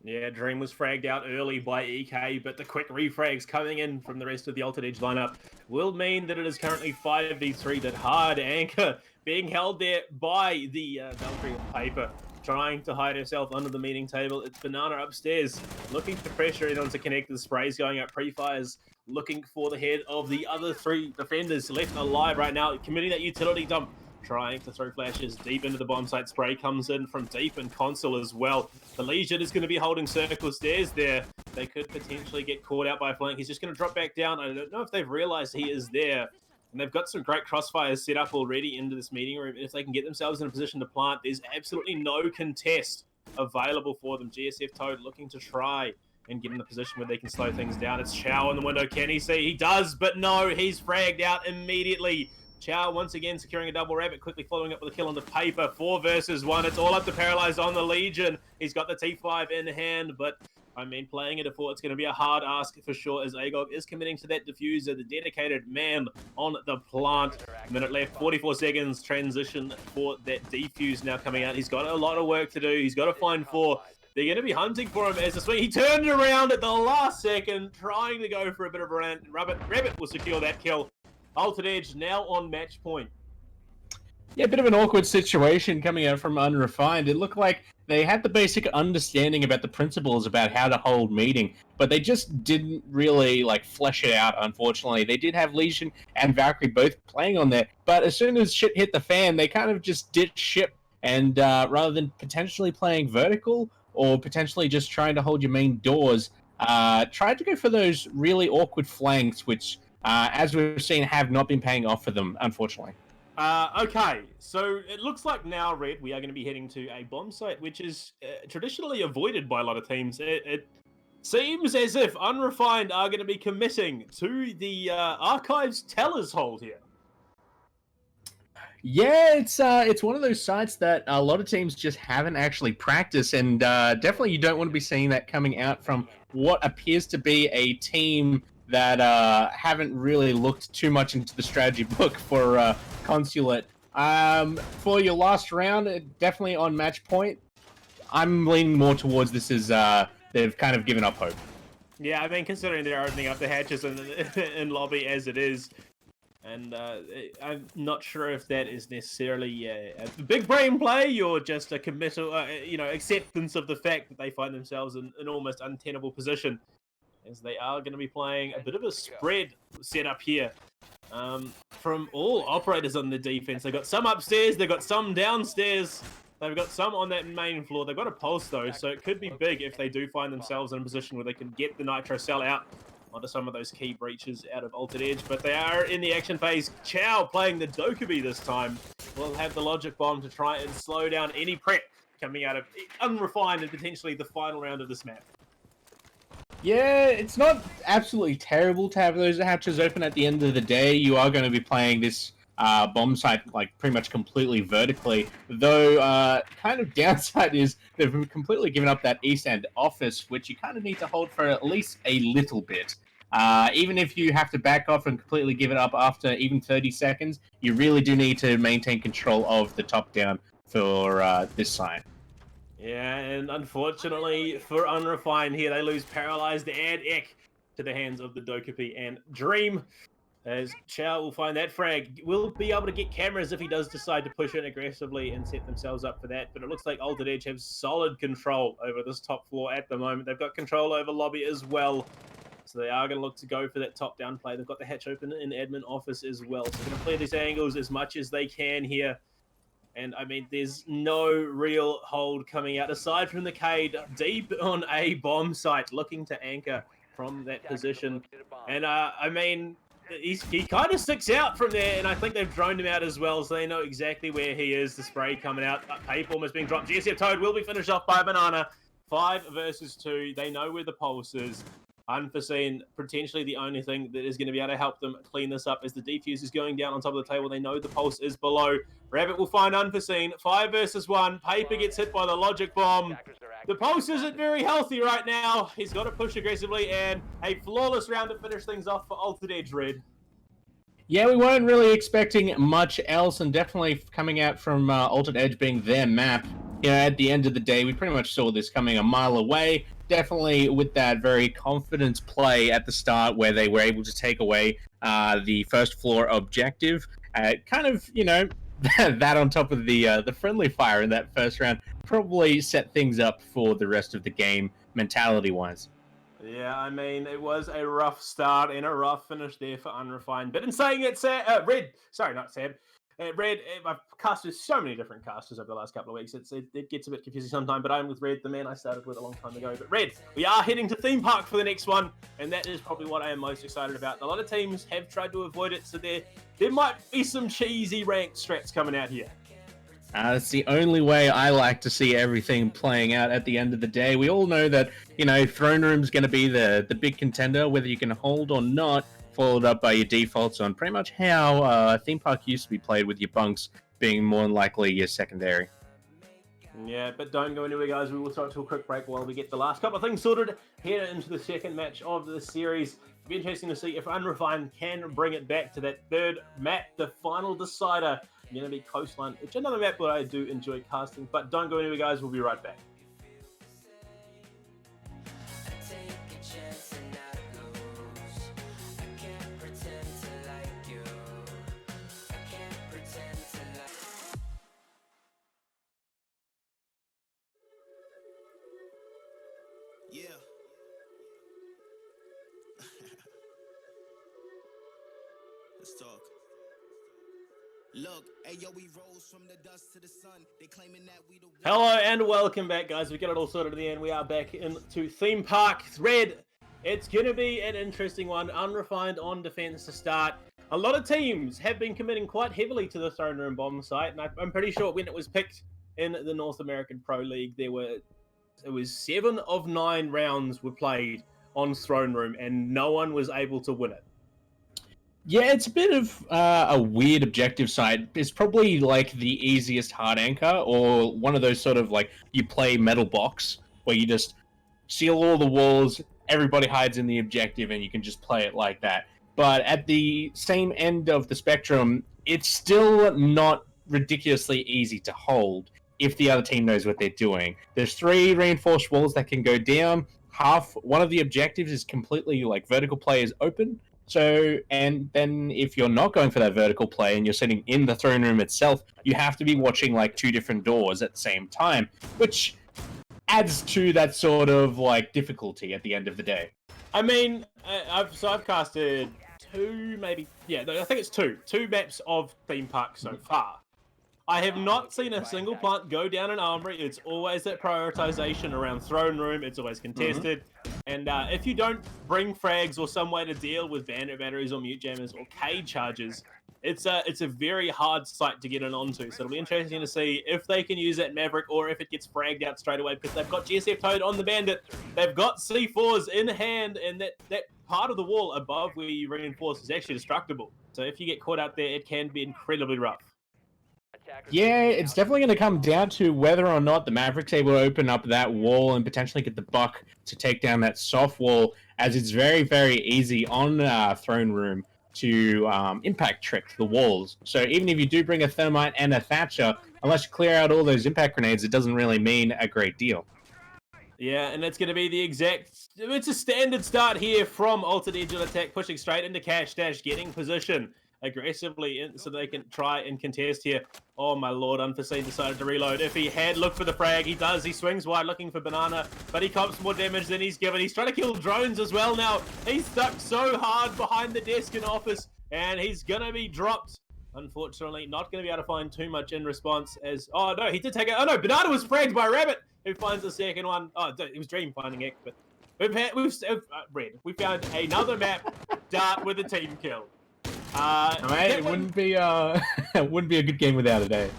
Yeah, Dream was fragged out early by EK, but the quick refrags coming in from the rest of the Altered Edge lineup will mean that it is currently 5v3. That hard anchor being held there by the Valkyrie on paper, trying to hide herself under the meeting table. It's Banana upstairs, looking to pressure in onto connect. The sprays going up, pre-fires, looking for the head of the other three defenders left alive right now, committing that utility dump. Trying to throw flashes deep into the bomb site. Spray comes in from deep in console as well. The Legion is going to be holding circle stairs there. They could potentially get caught out by a flank. He's just going to drop back down. I don't know if they've realized he is there. And they've got some great crossfires set up already into this meeting room. If they can get themselves in a position to plant, there's absolutely no contest available for them. GSF Toad looking to try and get in the position where they can slow things down. It's Chow in the window. Can he see? He does, but no, he's fragged out immediately. Chow once again securing a double rabbit, quickly following up with a kill on the paper. 4 versus 1. It's all up to Paralyzed on the Legion. He's got the T5 in hand, but I mean, playing it at 4, it's going to be a hard ask for sure, as Agog is committing to that diffuser, the dedicated man on the plant. Minute left, 44 seconds, transition for that defuse now coming out. He's got a lot of work to do. He's got to find 4. They're going to be hunting for him as the swing. He turned around at the last second, trying to go for a bit of a run. Rabbit will secure that kill. Altered Edge now on match point. Yeah, a bit of an awkward situation coming out from Unrefined. It looked like they had the basic understanding about the principles about how to hold meeting, but they just didn't really flesh it out, unfortunately. They did have Legion and Valkyrie both playing on there, but as soon as shit hit the fan, they kind of just ditched ship, and rather than potentially playing vertical or potentially just trying to hold your main doors, tried to go for those really awkward flanks, which as we've seen, have not been paying off for them, unfortunately. Okay, so it looks like now, Red, we are going to be heading to a bomb site, which is traditionally avoided by a lot of teams. It seems as if Unrefined are going to be committing to the Archives Teller's hold here. Yeah, it's one of those sites that a lot of teams just haven't actually practiced, and definitely you don't want to be seeing that coming out from what appears to be a team that haven't really looked too much into the strategy book for Consulate. For your last round, definitely on match point, I'm leaning more towards this is they've kind of given up hope. Yeah, I mean, considering they're opening up the hatches in lobby as it is, and I'm not sure if that is necessarily a big brain play or just a committal, acceptance of the fact that they find themselves in an almost untenable position, as they are going to be playing a bit of a spread setup here. From all operators on the defense, they've got some upstairs, they've got some downstairs, they've got some on that main floor. They've got a pulse though, so it could be big if they do find themselves in a position where they can get the Nitro Cell out onto some of those key breaches out of Altered Edge. But they are in the action phase. Chow playing the Dokkaebi this time will have the Logic Bomb to try and slow down any prep coming out of Unrefined and potentially the final round of this map. Yeah, it's not absolutely terrible to have those hatches open at the end of the day. You are going to be playing this bomb site like pretty much completely vertically, though kind of downside is they've completely given up that east end office, which you kind of need to hold for at least a little bit. Even if you have to back off and completely give it up after even 30 seconds, you really do need to maintain control of the top down for this site. Yeah, and unfortunately for Unrefined here, they lose Paralyzed and Ek to the hands of the Dokkaebi and Dream, as Chow will find that frag. Will be able to get cameras if he does decide to push in aggressively and set themselves up for that, but it looks like Altered Edge have solid control over this top floor at the moment. They've got control over lobby as well, so they are going to look to go for that top-down play. They've got the hatch open in admin office as well, so they're going to play these angles as much as they can here. And, I mean, there's no real hold coming out, aside from the Cade deep on a bomb site, looking to anchor from that position. And, I mean, he kind of sticks out from there, and I think they've droned him out as well, so they know exactly where he is. The spray coming out. Paperform is being dropped. GSF Toad will be finished off by Banana. 5 versus 2. They know where the pulse is. Unforeseen, potentially the only thing that is going to be able to help them clean this up as the defuse is going down on top of the table. They know the pulse is below. Rabbit will find Unforeseen. 5 versus 1. Paper gets hit by the Logic Bomb. The pulse isn't very healthy right now. He's got to push aggressively, and a flawless round to finish things off for Altered Edge Red. Yeah, we weren't really expecting much else, and definitely coming out from Altered Edge being their map. At the end of the day, we pretty much saw this coming a mile away. Definitely with that very confidence play at the start where they were able to take away the first floor objective. Kind of, that on top of the friendly fire in that first round probably set things up for the rest of the game mentality-wise. Yeah, I mean, it was a rough start and a rough finish there for Unrefined. But in saying it, Red, sorry, not Sam. Red, I've casted so many different casters over the last couple of weeks. It gets a bit confusing sometimes, but I'm with Red, the man I started with a long time ago. But Red, we are heading to Theme Park for the next one, and that is probably what I am most excited about. A lot of teams have tried to avoid it, so there might be some cheesy ranked strats coming out here. That's the only way I like to see everything playing out at the end of the day. We all know that, Throne Room's going to be the big contender, whether you can hold or not, followed up by your defaults on pretty much how Theme Park used to be played, with your bunks being more than likely your secondary. Yeah, but don't go anywhere, guys. We will start to a quick break while we get the last couple of things sorted. Head into the second match of the series. It'll be interesting to see if Unrefined can bring it back to that third map, the final decider. Going to be Coastline, which is another map that I do enjoy casting. But don't go anywhere, guys. We'll be right back. Yeah. Let's talk. Look, hey yo, we rose from the dust to the sun. They claiming that we the Hello and welcome back, guys. We got it all sorted at the end. We are back into Theme Park Red. It's going to be an interesting one. Unrefined on defense to start. A lot of teams have been committing quite heavily to the Throne Room bomb site, and I'm pretty sure when it was picked in the North American Pro League, it was 7 of 9 rounds were played on Throne Room, and no one was able to win it. Yeah, it's a bit of a weird objective site. It's probably like the easiest hard anchor, or one of those sort of like you play metal box where you just seal all the walls, everybody hides in the objective, and you can just play it like that. But at the same end of the spectrum, it's still not ridiculously easy to hold if the other team knows what they're doing. There's 3 reinforced walls that can go down. one of the objectives is completely like vertical play is open. So, and then if you're not going for that vertical play and you're sitting in the throne room itself, you have to be watching like 2 different doors at the same time, which adds to that sort of like difficulty at the end of the day. I mean, I've casted 2, maybe, yeah, I think it's 2 maps of theme park so far. I have not seen a single plant go down an armory. It's always that prioritization around throne room. It's always contested. And if you don't bring frags or some way to deal with bandit batteries or mute jammers or cage charges, it's a very hard site to get in onto. So it'll be interesting to see if they can use that Maverick or if it gets fragged out straight away, because they've got GSF Toad on the bandit. They've got C4s in hand, and that part of the wall above where you reinforce is actually destructible. So if you get caught out there, it can be incredibly rough. Yeah, it's definitely going to come down to whether or not the Maverick's able to open up that wall and potentially get the buck to take down that soft wall, as it's very, very easy on Throne Room to impact trick the walls. So even if you do bring a Thermite and a Thatcher, unless you clear out all those impact grenades, it doesn't really mean a great deal. Yeah, and it's going to be the exact... It's a standard start here from Altered Edge attack, pushing straight into Cash Dash, getting position aggressively so they can try and contest here. Oh my lord, Unforeseen decided to reload. If he had looked for the frag, he does. He swings wide looking for Banana, but he cops more damage than he's given. He's trying to kill drones as well now. He's stuck so hard behind the desk in office, and he's going to be dropped. Unfortunately, not going to be able to find too much in response as... Oh no, he did take it. Oh no, Banana was fragged by Rabbit, who finds the second one. Oh, it was Dream finding it, but Red. We found another map, Dart with a team kill. Mate, it wouldn't be it wouldn't be a good game without it, eh?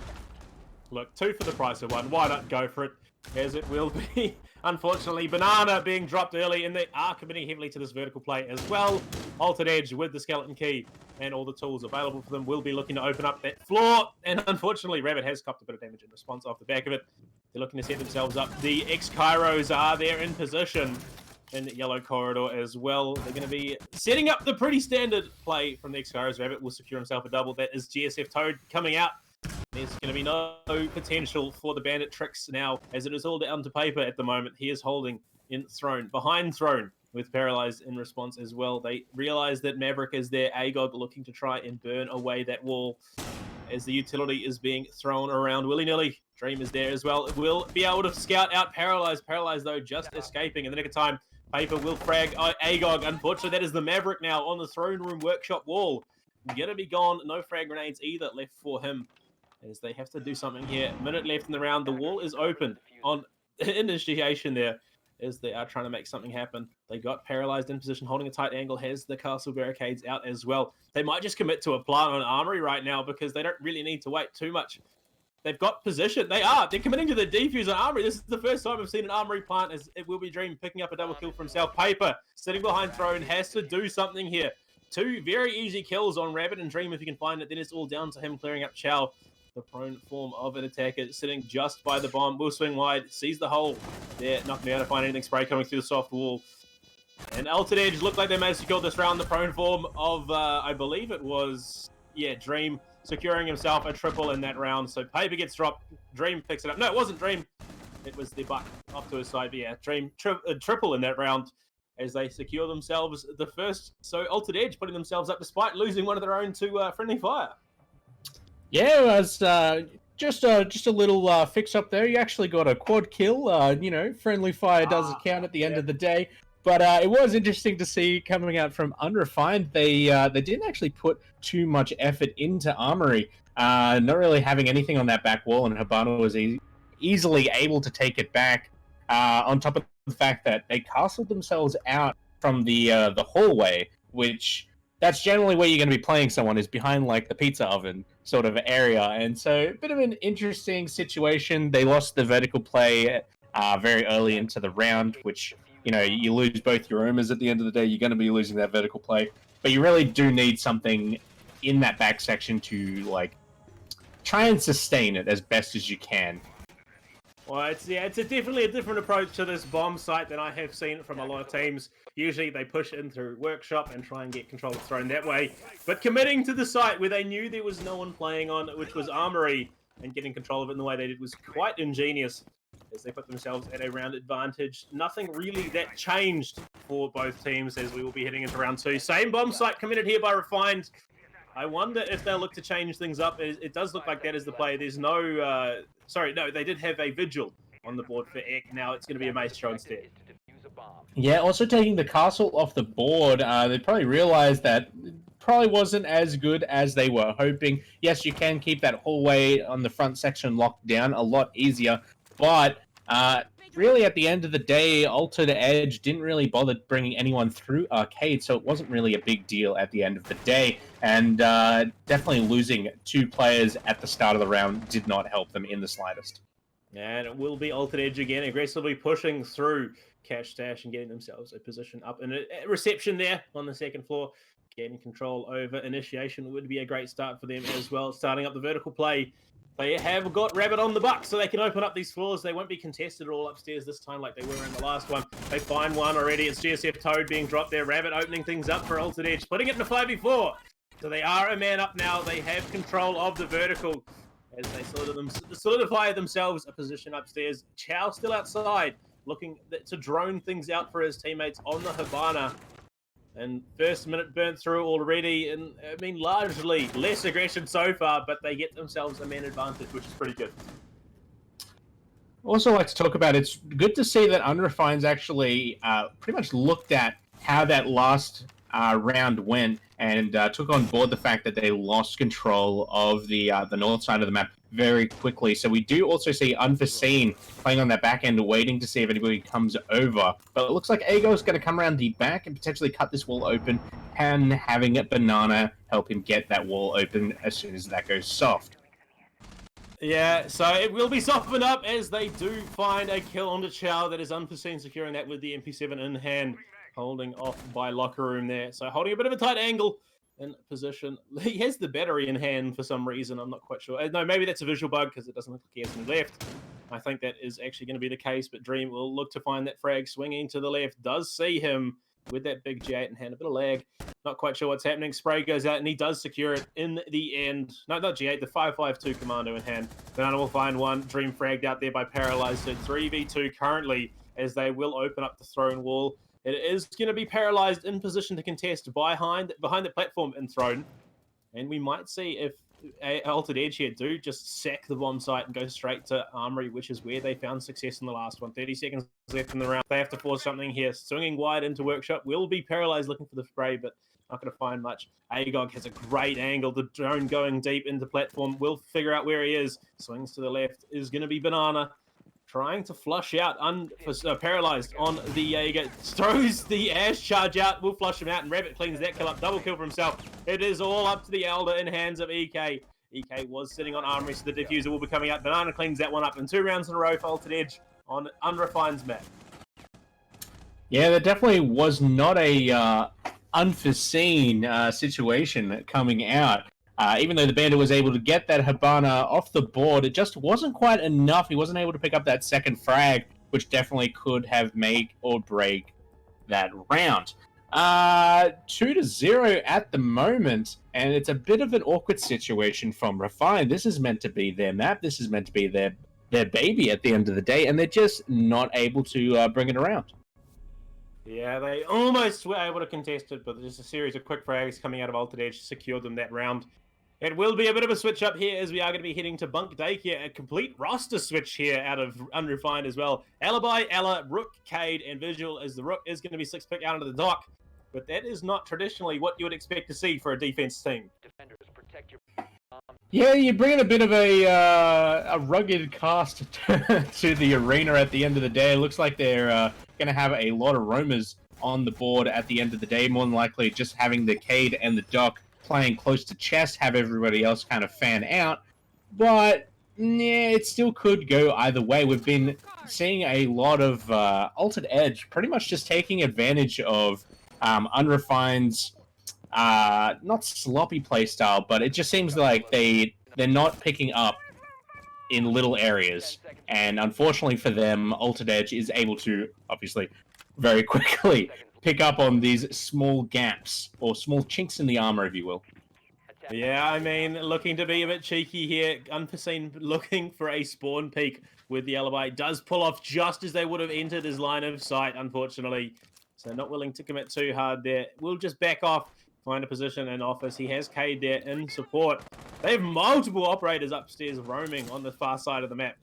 Look, 2 for the price of 1. Why not go for it? As it will be. Unfortunately, Banana being dropped early, and they are committing heavily to this vertical play as well. Altered Edge with the skeleton key and all the tools available for them will be looking to open up that floor. And unfortunately, Rabbit has copped a bit of damage in response off the back of it. They're looking to set themselves up. The X-Kairos are there in position in the yellow corridor as well. They're going to be setting up the pretty standard play from the X-Kairos. Rabbit will secure himself a double. That is GSF Toad coming out. There's going to be no potential for the bandit tricks now, as it is all down to paper at the moment. He is holding in Throne, behind Throne, with Paralyzed in response as well. They realize that Maverick is there, Agog looking to try and burn away that wall as the utility is being thrown around willy-nilly. Dream is there as well. Will be able to scout out Paralyzed. Paralyzed, though, just escaping in the nick of time. Paper will frag Agog. Unfortunately, that is the Maverick now on the Throne Room workshop wall. Gonna be gone. No frag grenades either left for him, as they have to do something here. Minute left in the round. The wall is open on initiation there, as they are trying to make something happen. They got Paralyzed in position, holding a tight angle, has the castle barricades out as well. They might just commit to a plant on Armory right now, because they don't really need to wait too much. They've got position. They're committing to the defuse on Armory. This is the first time I've seen an Armory plant, as it will be Dream picking up a double kill for himself. Paper, sitting behind Throne, has to do something here. 2 very easy kills on Rabbit and Dream if he can find it. Then it's all down to him clearing up Chow, the prone form of an attacker, sitting just by the bomb. Will swing wide, sees the hole. They're not going to be able to find anything. Spray coming through the soft wall. And Altered Edge looked like they managed to kill this round. The prone form of, I believe it was, Dream, securing himself a triple in that round. So Paper gets dropped. Dream picks it up. No, it wasn't Dream. It was the buck off to his side. But yeah, Dream triple in that round as they secure themselves the first. So Altered Edge putting themselves up despite losing one of their own to friendly fire. Yeah, it was just a little fix up there. You actually got a quad kill. Friendly fire does count at the end of the day. But it was interesting to see coming out from Unrefined. They didn't actually put too much effort into Armory, not really having anything on that back wall, and Habana was easily able to take it back. On top of the fact that they castled themselves out from the hallway, which that's generally where you're going to be playing someone, is behind like the pizza oven sort of area. And so a bit of an interesting situation. They lost the vertical play very early into the round, which, you lose both your Omas at the end of the day. You're going to be losing that vertical play, but you really do need something in that back section to like try and sustain it as best as you can. Well, it's definitely a different approach to this bomb site than I have seen from a lot of teams. Usually they push in through workshop and try and get control of Throne that way. But committing to the site where they knew there was no one playing on, which was Armory, and getting control of it in the way they did was quite ingenious. as they put themselves at a round advantage. Nothing really that changed for both teams as we will be heading into round 2. Same bomb site committed here by Refined. I wonder if they'll look to change things up. It does look like that is the play. There's no... sorry, no, they did have a Vigil on the board for Ek. Now it's going to be a Maestro instead. Yeah, also taking the castle off the board, they probably realized that it probably wasn't as good as they were hoping. Yes, you can keep that hallway on the front section locked down a lot easier, but really at the end of the day, Altered Edge didn't really bother bringing anyone through Arcade, so it wasn't really a big deal at the end of the day, and definitely losing 2 players at the start of the round did not help them in the slightest. And it will be Altered Edge again, aggressively pushing through Cash Stash and getting themselves a position up in a reception there on the second floor. Getting control over initiation would be a great start for them as well. Starting up the vertical play. They have got Rabbit on the buck, so they can open up these floors. They won't be contested all upstairs this time like they were in the last one. They find one already. It's GSF Toad being dropped there. Rabbit opening things up for Altered Edge, putting it in a 5v4. So they are a man up now. They have control of the vertical as they solidify themselves a position upstairs. Chow still outside, looking to drone things out for his teammates on the Havana. And first minute burnt through already, and I mean largely less aggression so far, but they get themselves a man advantage, which is pretty good. Also like to talk about, it's good to see that Unrefined's actually pretty much looked at how that last round went and took on board the fact that they lost control of the north side of the map very quickly. So we do also see Unforeseen playing on that back end, waiting to see if anybody comes over. But it looks like Ago's going to come around the back and potentially cut this wall open, and having a Banana help him get that wall open as soon as that goes soft. Yeah, so it will be softened up as they do find a kill onto Chow. That is Unforeseen securing that with the MP7 in hand, holding off by Locker Room there. So holding a bit of a tight angle in position. He has the battery in hand for some reason. I'm not quite sure. No, maybe that's a visual bug because it doesn't look like he has any left. I think that is actually going to be the case, but Dream will look to find that frag swinging to the left. Does see him with that big G8 in hand. A bit of lag. Not quite sure what's happening. Spray goes out and he does secure it in the end. No, not G8, the 5.52 Commando in hand. Banana will find one. Dream fragged out there by Paralyzed. So 3v2 currently as they will open up the throne wall. It is going to be Paralyzed in position to contest behind the platform in Throne. And we might see if Altered Edge here do just sack the bomb site and go straight to Armory, which is where they found success in the last one. 30 seconds left in the round. They have to force something here. Swinging wide into Workshop. Will be Paralyzed looking for the spray, but not going to find much. Agog has a great angle. The drone going deep into platform. Will figure out where he is. Swings to the left. Is going to be Banana. Trying to flush out, Paralyzed on the Jaeger. Throws the Ash charge out, will flush him out, and Rabbit cleans that kill up. Double kill for himself. It is all up to the Elder in hands of EK. EK was sitting on Armory, so the Diffuser will be coming out. Banana cleans that one up in 2 rounds in a row for Altered Edge on Unrefined's map. Yeah, there definitely was not a unforeseen situation coming out. Even though the Bandit was able to get that Habana off the board, it just wasn't quite enough. He wasn't able to pick up that second frag, which definitely could have make or break that round. 2-0 at the moment, and it's a bit of an awkward situation from Refined. This is meant to be their map. This is meant to be their baby at the end of the day, and they're just not able to bring it around. Yeah, they almost were able to contest it, but just a series of quick frags coming out of Altered Edge secured them that round. It will be a bit of a switch up here as we are going to be heading to Bunk Daycare. A complete roster switch here out of Unrefined as well. Alibi, Ella, Rook, Cade, and Visual as the Rook is going to be 6-pick out into the dock. But that is not traditionally what you would expect to see for a defense team. Yeah, you bring in a bit of a rugged cast to the arena at the end of the day. It looks like they're going to have a lot of roamers on the board at the end of the day. More than likely just having the Cade and the Doc playing close to chest, have everybody else kind of fan out. But yeah, it still could go either way. We've been seeing a lot of Altered Edge pretty much just taking advantage of Unrefined's not sloppy playstyle, but it just seems like they're not picking up in little areas. And unfortunately for them, Altered Edge is able to, obviously, very quickly pick up on these small gaps, or small chinks in the armor, if you will. Yeah, I mean, looking to be a bit cheeky here. Unforeseen looking for a spawn peak with the alibi. Does pull off just as they would have entered his line of sight, unfortunately. So not willing to commit too hard there. We'll just back off, find a position in office. He has Cade there in support. They have multiple operators upstairs roaming on the far side of the map.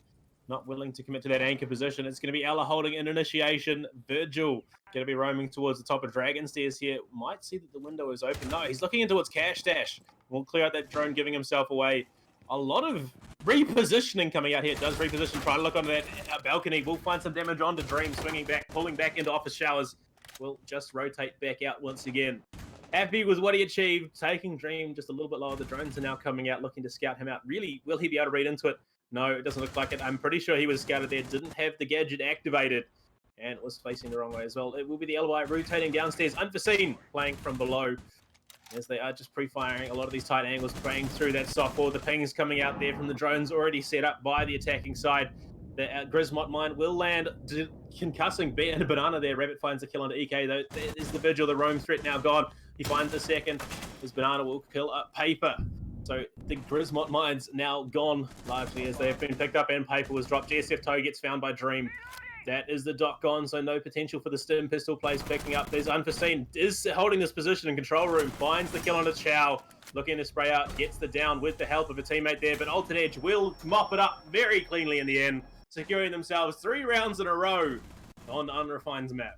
Not willing to commit to that anchor position. It's going to be Ella holding an initiation. Virgil going to be roaming towards the top of Dragon Stairs here. Might see that the window is open. No, he's looking into its cash stash. We'll clear out that drone, giving himself away. A lot of repositioning coming out here. It does reposition. Try to look onto that balcony. We'll find some damage onto Dream. Swinging back, pulling back into office showers. We'll just rotate back out once again. Happy with what he achieved. Taking Dream just a little bit lower. The drones are now coming out, looking to scout him out. Really, will he be able to read into it? No, it doesn't look like it. I'm pretty sure he was scouted there. Didn't have the gadget activated. And it was facing the wrong way as well. It will be the alibi rotating downstairs. Unforeseen playing from below. As they are just pre-firing a lot of these tight angles, playing through that softball. The pings coming out there from the drones already set up by the attacking side. The Grismot mine will land, concussing and Banana there. Rabbit finds a kill onto EK though. There is the Vigil, the roam threat now gone. He finds the second. His Banana will kill up Paper. So the Grismot mine's now gone largely as they have been picked up and Paper was dropped. GSF Toe gets found by Dream. That is the dot gone, so no potential for the stim pistol plays picking up. There's Unforeseen, is holding this position in control room, finds the kill on its Chow, looking to spray out, gets the down with the help of a teammate there, but Altered Edge will mop it up very cleanly in the end, securing themselves 3 rounds in a row on the Unrefined's map.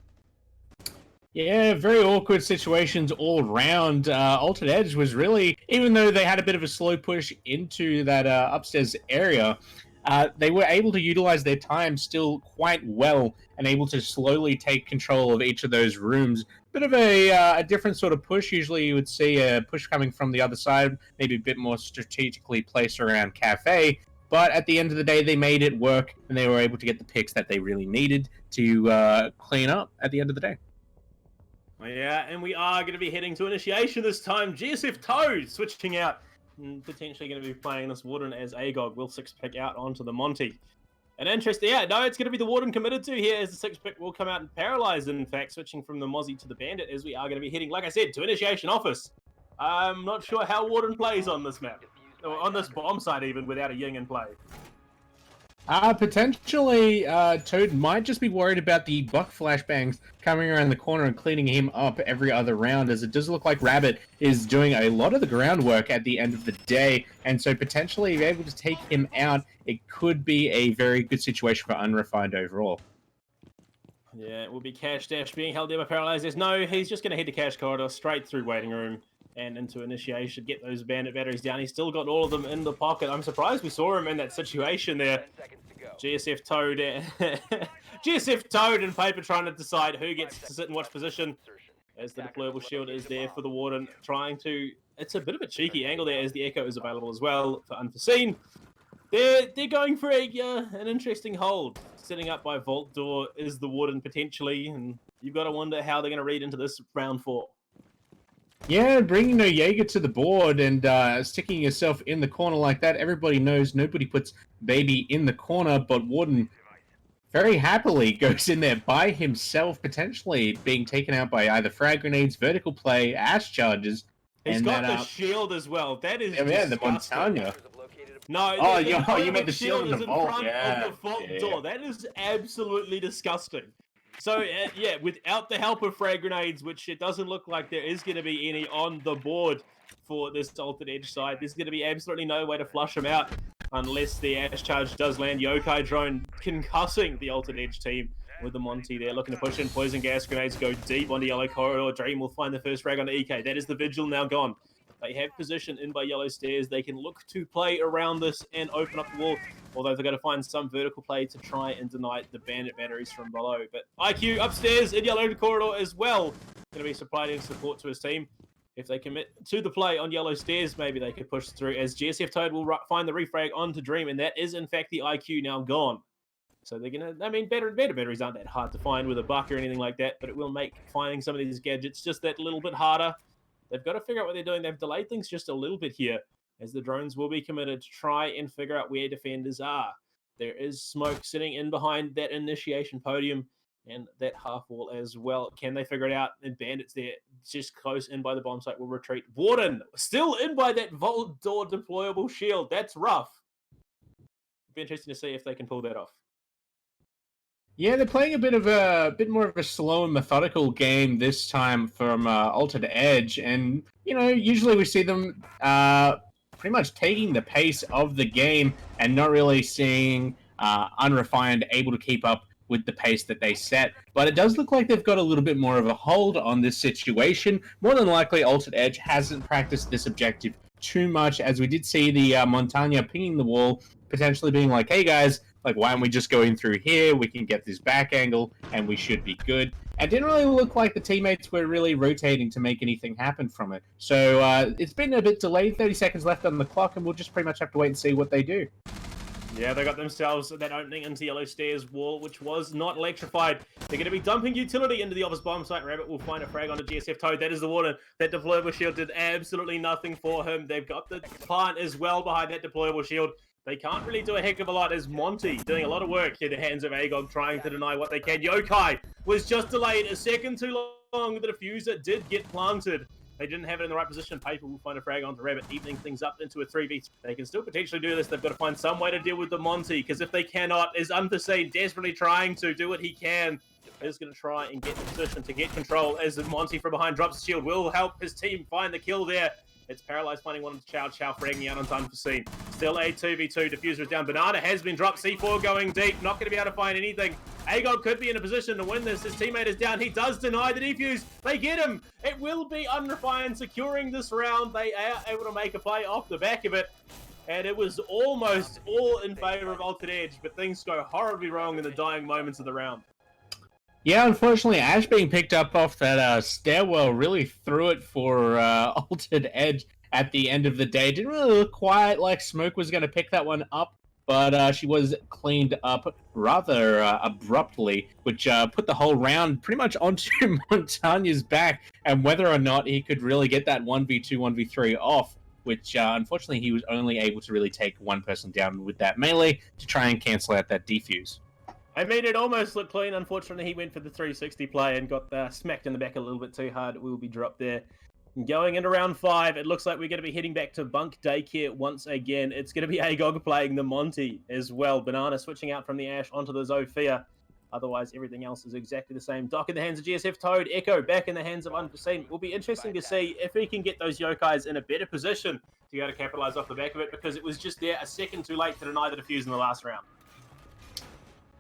Yeah, very awkward situations all round. Altered Edge was really, even though they had a bit of a slow push into that upstairs area, they were able to utilize their time still quite well and able to slowly take control of each of those rooms. Bit of a different sort of push. Usually you would see a push coming from the other side, maybe a bit more strategically placed around Cafe. But at the end of the day, they made it work and they were able to get the picks that they really needed to clean up at the end of the day. Yeah, and we are going to be heading to initiation this time. GSF Toad switching out. Potentially going to be playing this Warden as Agog. Will 6-pick out onto the Monty. And interesting, yeah, no, it's going to be the Warden committed to here as the 6-pick will come out and paralyze, in fact, switching from the Mozzie to the Bandit as we are going to be heading, like I said, to initiation office. I'm not sure how Warden plays on this map, or on this bomb site even, without a Ying in play. Potentially, Toad might just be worried about the Buck flashbangs coming around the corner and cleaning him up every other round, as it does look like Rabbit is doing a lot of the groundwork at the end of the day, and so potentially if able to take him out, it could be a very good situation for Unrefined overall. Yeah, it will be Cash Dash being held there by Paralyzers. No, he's just going to head to Cash Corridor, straight through Waiting Room, and into initiation, get those Bandit batteries down. He's still got all of them in the pocket. I'm surprised we saw him in that situation there. GSF Toad, GSF Toad and Paper trying to decide who gets to sit and watch position as the deployable shield is there for the Warden, trying to, it's a bit of a cheeky angle there as the Echo is available as well for Unforeseen. They're going for an interesting hold. Setting up by Vault Door is the Warden potentially, and you've got to wonder how they're going to read into this round 4. Yeah, bringing no Jaeger to the board and sticking yourself in the corner like that. Everybody knows nobody puts Baby in the corner, but Warden very happily goes in there by himself, potentially being taken out by either frag grenades, vertical play, ash charges. He's got the shield as well. That is the Montana. No, you meant the shield in the vault. Front of the vault door. That is absolutely disgusting. So, yeah, without the help of frag grenades, which it doesn't look like there is going to be any on the board for this Altered Edge side, there's going to be absolutely no way to flush them out unless the Ash Charge does land. Yokai Drone concussing the Altered Edge team with the Monty there, looking to push in. Poison gas grenades go deep onto Yellow Corridor. Dream will find the first frag onto EK. That is the Vigil now gone. They have position in by Yellow Stairs. They can look to play around this and open up the wall, although they're going to find some vertical play to try and deny the Bandit batteries from below. But IQ upstairs in Yellow Corridor as well, going to be supplying support to his team. If they commit to the play on Yellow Stairs, maybe they could push through, as GSF Toad will find the refrag onto Dream, and that is in fact the IQ now gone. So they're going to, I mean, better batteries aren't that hard to find with a buck or anything like that, but it will make finding some of these gadgets just that little bit harder. They've got to figure out what they're doing. They've delayed things just a little bit here, as the drones will be committed to try and figure out where defenders are. There is smoke sitting in behind that initiation podium. and that half wall as well. Can they figure it out? And Bandits there, just close in by the bomb site, will retreat. Warden still in by that vault door deployable shield. That's rough. Be interesting to see if they can pull that off. Yeah, they're playing a bit more of a slow and methodical game this time from Altered Edge, and usually we see them pretty much taking the pace of the game and not really seeing Unrefined able to keep up with the pace that they set. But it does look like they've got a little bit more of a hold on this situation. More than likely, Altered Edge hasn't practiced this objective too much, as we did see the Montagna pinging the wall, potentially being like, hey guys, like, why aren't we just going through here? We can get this back angle, and we should be good. And didn't really look like the teammates were really rotating to make anything happen from it. So it's been a bit delayed, 30 seconds left on the clock, and we'll just pretty much have to wait and see what they do. Yeah, they got themselves that opening into Yellow Stairs wall, which was not electrified. They're going to be dumping utility into the office bomb site. Rabbit will find a frag on the GSF Toad. That is the Warden. That deployable shield did absolutely nothing for him. They've got the plant as well behind that deployable shield. They can't really do a heck of a lot as Monty doing a lot of work in the hands of Agog, trying to deny what they can. Yokai was just delayed a second too long. The diffuser did get planted. They didn't have it in the right position. Paper will find a frag onto Rabbit, evening things up into a 3v3. They can still potentially do this. They've got to find some way to deal with the Monty, because if they cannot, is Unforeseen desperately trying to do what he can. Is going to try and get the position to get control as the Monty from behind drops the shield. Will help his team find the kill there. It's Paralyzed finding one of Chow fragging out onto Unforeseen. Still a 2v2. Diffuser is down. Banana has been dropped. C4 going deep. Not going to be able to find anything. Agog could be in a position to win this. His teammate is down. He does deny the defuse. They get him. It will be Unrefined securing this round. They are able to make a play off the back of it. And it was almost all in favor of Altered Edge, but things go horribly wrong in the dying moments of the round. Yeah, unfortunately, Ash being picked up off that stairwell really threw it for Altered Edge at the end of the day. Didn't really look quite like Smoke was going to pick that one up, but she was cleaned up rather abruptly, which put the whole round pretty much onto Montagna's back, and whether or not he could really get that 1v2, 1v3 off, which unfortunately he was only able to really take one person down with that melee to try and cancel out that defuse. I mean, it almost looked clean. Unfortunately, he went for the 360 play and got smacked in the back a little bit too hard. It will be dropped there. Going into round 5, it looks like we're going to be heading back to Bunk Daycare once again. It's going to be Agog playing the Monty as well. Banana switching out from the Ash onto the Zofia. Otherwise, everything else is exactly the same. Doc in the hands of GSF Toad. Echo back in the hands of Unforeseen. Will be interesting to see if he can get those Yokais in a better position to be able to capitalize off the back of it, because it was just there a second too late to deny the defuse in the last round.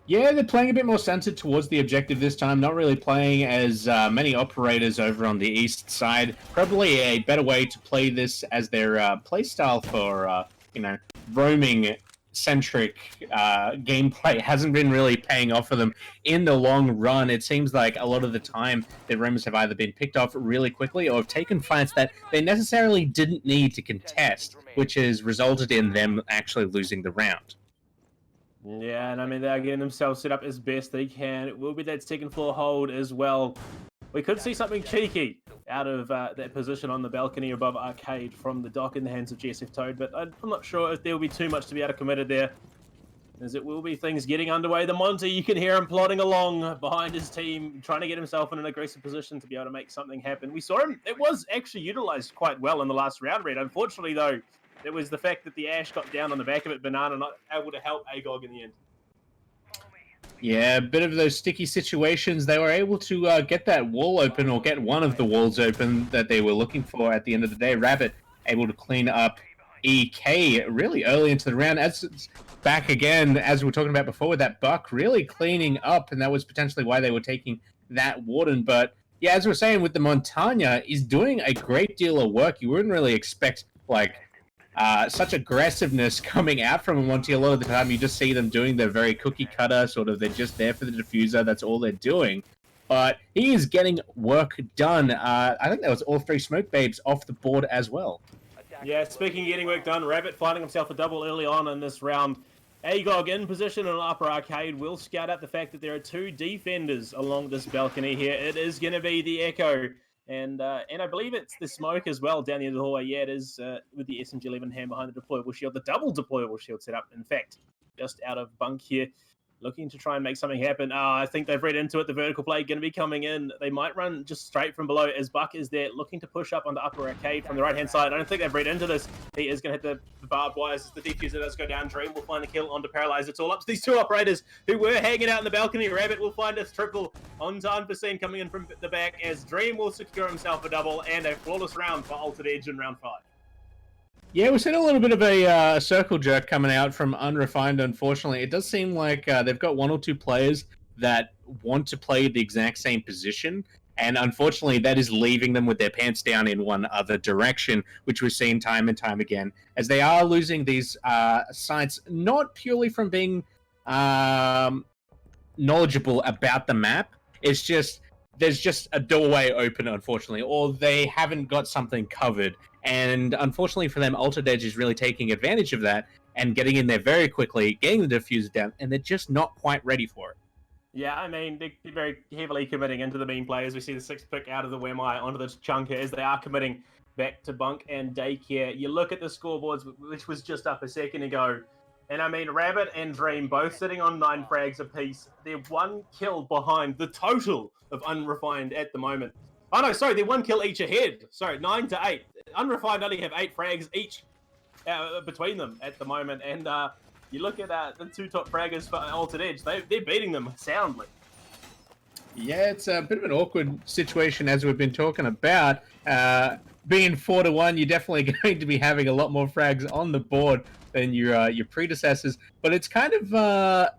Yeah, they're playing a bit more centered towards the objective this time, not really playing as many operators over on the east side. Probably a better way to play this as their playstyle for, roaming-centric gameplay hasn't been really paying off for them in the long run. It seems like a lot of the time their roamers have either been picked off really quickly or have taken fights that they necessarily didn't need to contest, which has resulted in them actually losing the round. Yeah, and I mean, they're getting themselves set up as best they can. It will be that second floor hold as well. We could see something cheeky out of that position on the balcony above Arcade from the Dock in the hands of GSF Toad, but I'm not sure if there will be too much to be able to commit it there, as it will be things getting underway. The Monty, you can hear him plodding along behind his team, trying to get himself in an aggressive position to be able to make something happen. We saw him, it was actually utilized quite well in the last round, Red. Unfortunately, though, it was the fact that the Ash got down on the back of it, Banana not able to help Agog in the end. Yeah, a bit of those sticky situations. They were able to get that wall open, or get one of the walls open that they were looking for at the end of the day. Rabbit able to clean up EK really early into the round. As it's back again, as we were talking about before, with that Buck really cleaning up, and that was potentially why they were taking that Warden. But yeah, as we were saying, with the Montagna, is doing a great deal of work. You wouldn't really expect, like, such aggressiveness coming out from Monty. A lot of the time you just see them doing their very cookie cutter, sort of, they're just there for the diffuser, that's all they're doing. But he is getting work done. I think that was all 3 Smoke Babes off the board as well. Yeah, speaking of getting work done, Rabbit finding himself a double early on in this round. Agog in position in upper arcade will scout out the fact that there are 2 defenders along this balcony here. It is going to be the Echo. And I believe it's the Smoke as well down the end of the hallway. Yeah, it is with the SMG-11 hand behind the deployable shield. The double deployable shield set up, in fact, just out of Bunk here. looking to try and make something happen. I think they've read into it. The vertical play going to be coming in. They might run just straight from below as Buck is there looking to push up on the upper arcade from the right-hand side. I don't think they've read into this. He is going to hit the barbed wires as the defuser does go down. Dream will find the kill onto Paralyze. It's all up to these two operators who were hanging out in the balcony. Rabbit will find a triple onto Unforeseen coming in from the back as Dream will secure himself a double and a flawless round for Altered Edge in round 5. Yeah, we've seen a little bit of a circle jerk coming out from Unrefined, unfortunately. It does seem like they've got one or two players that want to play the exact same position, and unfortunately that is leaving them with their pants down in one other direction, which we've seen time and time again, as they are losing these sites, not purely from being knowledgeable about the map. It's just, there's just a doorway open, unfortunately, or they haven't got something covered. And unfortunately for them, Altered Edge is really taking advantage of that and getting in there very quickly, getting the diffuser down, and they're just not quite ready for it. Yeah, I mean, they're very heavily committing into the main players. We see the 6th pick out of the Wemai onto the Chunker as they are committing back to Bunk and Daycare. You look at the scoreboards, which was just up a second ago, and I mean, Rabbit and Dream both sitting on 9 frags apiece. They're 1 kill behind the total of Unrefined at the moment. Oh no, sorry, they're 1 kill each ahead. Sorry, 9 to 8. Unrefined only have 8 frags each between them at the moment, and you look at the 2 top fraggers for Altered Edge, they're beating them soundly. Yeah, it's a bit of an awkward situation as we've been talking about. Being 4-1, you're definitely going to be having a lot more frags on the board than your predecessors, but it's kind of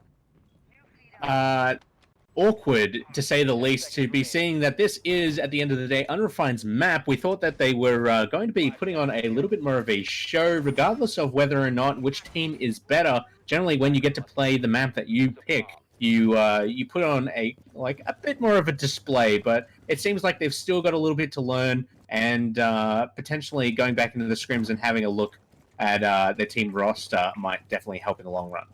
awkward, to say the least, to be seeing that this is, at the end of the day, Unrefined's map. We thought that they were going to be putting on a little bit more of a show, regardless of whether or not which team is better. Generally, when you get to play the map that you pick, you put on a bit more of a display, but it seems like they've still got a little bit to learn, and potentially going back into the scrims and having a look at their team roster might definitely help in the long run.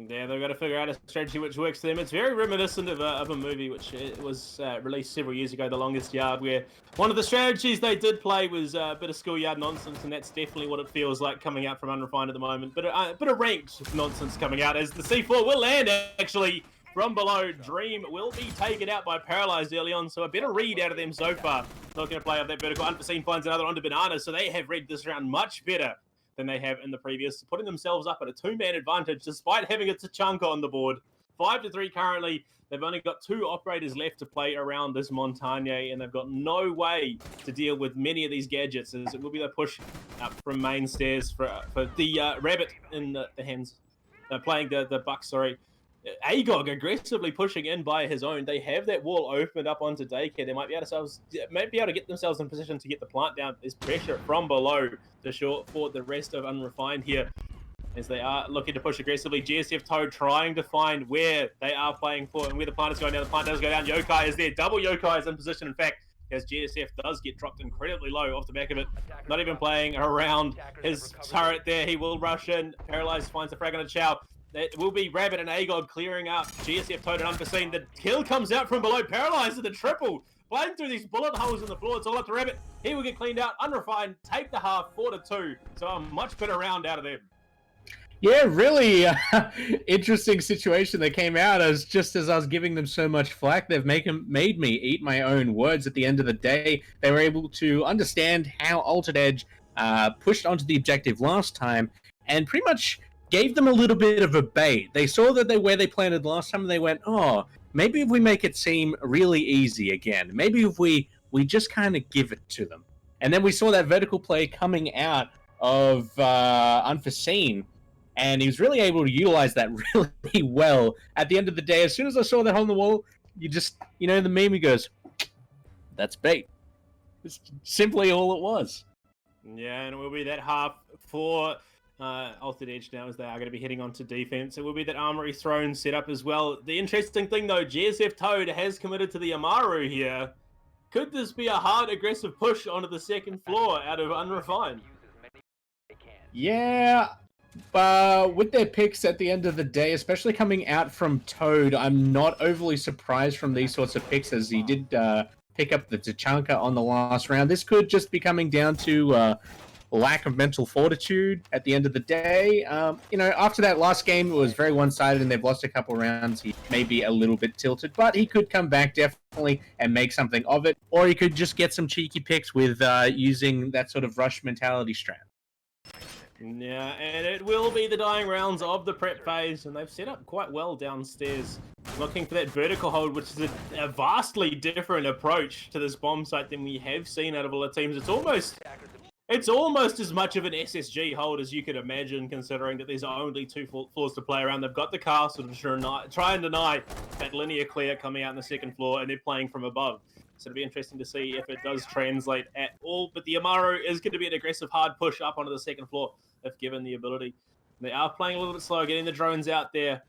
Yeah, they've got to figure out a strategy which works for them. It's very reminiscent of a movie which was released several years ago, The Longest Yard, where one of the strategies they did play was a bit of schoolyard nonsense, and that's definitely what it feels like coming out from Unrefined at the moment. But a bit of ranked nonsense coming out as the C4 will land, actually, from below. Dream will be taken out by Paralyzed early on, so a better read out of them so far. Not going to play off that vertical. Unforeseen finds another onto Banana, so they have read this round much better than they have in the previous, putting themselves up at a 2-man advantage despite having a Tachanka on the board. 5-3 currently. They've only got 2 operators left to play around this Montagne, and they've got no way to deal with many of these gadgets, as it will be the push up from main stairs for the Rabbit in the hands, playing the Buck, sorry. Agog aggressively pushing in by his own. They have that wall opened up onto Daycare. They might be able to get themselves in position to get the plant down. There's pressure from below to short for the rest of Unrefined here, as they are looking to push aggressively. GSF Toad trying to find where they are playing for and where the plant is going down. The plant does go down. Yokai is there. Double Yokai is in position. In fact, as GSF does get dropped incredibly low off the back of it. Not even playing around his turret there. He will rush in. Paralyzed finds the frag on a Chow. It will be Rabbit and Agog clearing up. GSF Toad and Unforeseen. The kill comes out from below. Paralyzed with the triple. Playing through these bullet holes in the floor. It's all up to Rabbit. He will get cleaned out. Unrefined. Take the half. 4-2. So a much better round out of them. Yeah, really interesting situation that came out just as I was giving them so much flack. They've made me eat my own words at the end of the day. They were able to understand how Altered Edge pushed onto the objective last time and pretty much gave them a little bit of a bait. They saw that where they planted last time, and they went, oh, maybe if we make it seem really easy again, maybe if we just kind of give it to them. And then we saw that vertical play coming out of Unforeseen, and he was really able to utilize that really well. At the end of the day, as soon as I saw that hole in the wall, the meme goes, that's bait. It's simply all it was. Yeah, and it will be that half for Altered Edge now, as they are going to be heading on to defense. It will be that Armory Throne set up as well. The interesting thing, though, GSF Toad has committed to the Amaru here. Could this be a hard, aggressive push onto the second floor out of Unrefined? Yeah, with their picks at the end of the day, especially coming out from Toad, I'm not overly surprised from these sorts of picks, as he did pick up the Tachanka on the last round. This could just be coming down to lack of mental fortitude at the end of the day. After that last game, it was very one-sided and they've lost a couple rounds. He may be a little bit tilted, but he could come back definitely and make something of it. Or he could just get some cheeky picks with using that sort of rush mentality strand. Yeah, and it will be the dying rounds of the prep phase, and they've set up quite well downstairs, looking for that vertical hold, which is a vastly different approach to this bomb site than we have seen out of all the teams. It's almost as much of an SSG hold as you could imagine, considering that there's only 2 floors to play around. They've got the castle to try and deny that linear clear coming out on the second floor, and they're playing from above. So it'll be interesting to see if it does translate at all. But the Amaru is going to be an aggressive hard push up onto the second floor if given the ability. They are playing a little bit slow, getting the drones out there.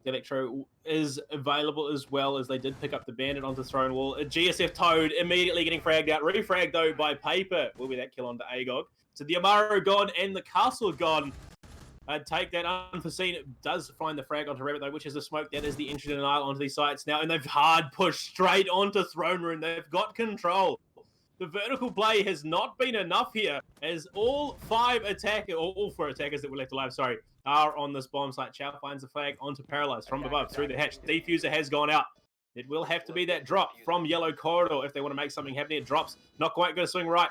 The Electro is available as well, as they did pick up the Bandit onto Throne Wall. A GSF Toad immediately getting fragged out. Refragged, though, by Paper. Will be that kill onto Agog. So the Amaru gone and the castle gone. Take that unforeseen. It does find the frag onto Rabbit, though, which is a smoke. That is the entry denial onto these sites now. And they've hard pushed straight onto Throne Room. They've got control. The vertical play has not been enough here, as all 4 attackers that were left alive, are on this bomb site. Chow finds the flag onto Paralyze from above through the hatch. Defuser has gone out. It will have to be that drop from Yellow Corridor if they want to make something happen. It drops. Not quite going to swing right.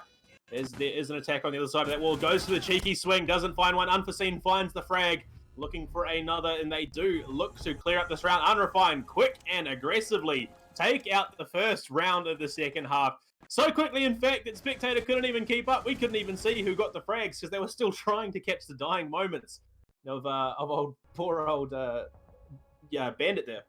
There is an attack on the other side of that wall. Goes for the cheeky swing. Doesn't find one. Unforeseen finds the frag. Looking for another, and they do look to clear up this round. Unrefined, quick and aggressively take out the first round of the second half. So quickly, in fact, that Spectator couldn't even keep up. We couldn't even see who got the frags because they were still trying to catch the dying moments of poor old Bandit there.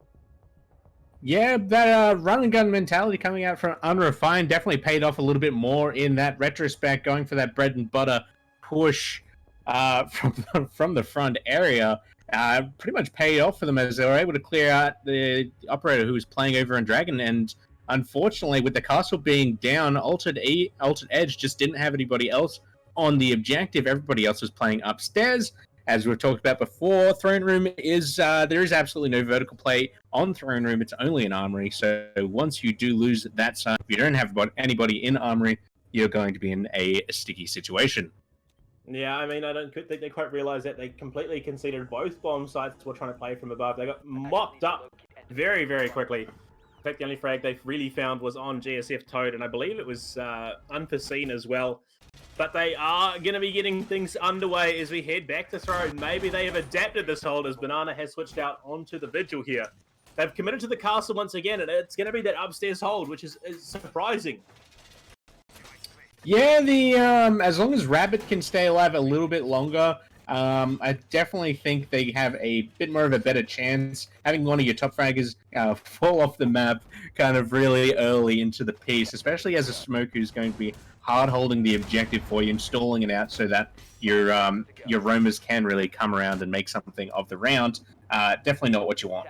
Yeah, that run and gun mentality coming out from Unrefined definitely paid off a little bit more in that retrospect, going for that bread and butter push from the front area. Pretty much paid off for them as they were able to clear out the operator who was playing over in Dragon. And unfortunately, with the castle being down, Altered Edge just didn't have anybody else on the objective. Everybody else was playing upstairs. As we've talked about before, Throne Room is there is absolutely no vertical play on Throne Room. It's only an armory. So once you do lose that side, if you don't have anybody in armory, you're going to be in a sticky situation. Yeah, I mean, I don't think they quite realised that they completely conceded both bomb sites were trying to play from above. They got mopped up very, very quickly. In fact, the only frag they really found was on GSF Toad, and I believe it was unforeseen as well. But they are going to be getting things underway as we head back to Throne. Maybe they have adapted this hold as Banana has switched out onto the Vigil here. They've committed to the castle once again, and it's going to be that upstairs hold, which is surprising. Yeah, as long as Rabbit can stay alive a little bit longer, I definitely think they have a bit more of a better chance. Having one of your top fraggers fall off the map kind of really early into the piece, especially as a smoke who's going to be hard holding the objective for you and stalling it out so that your roamers can really come around and make something of the round. Definitely not what you want.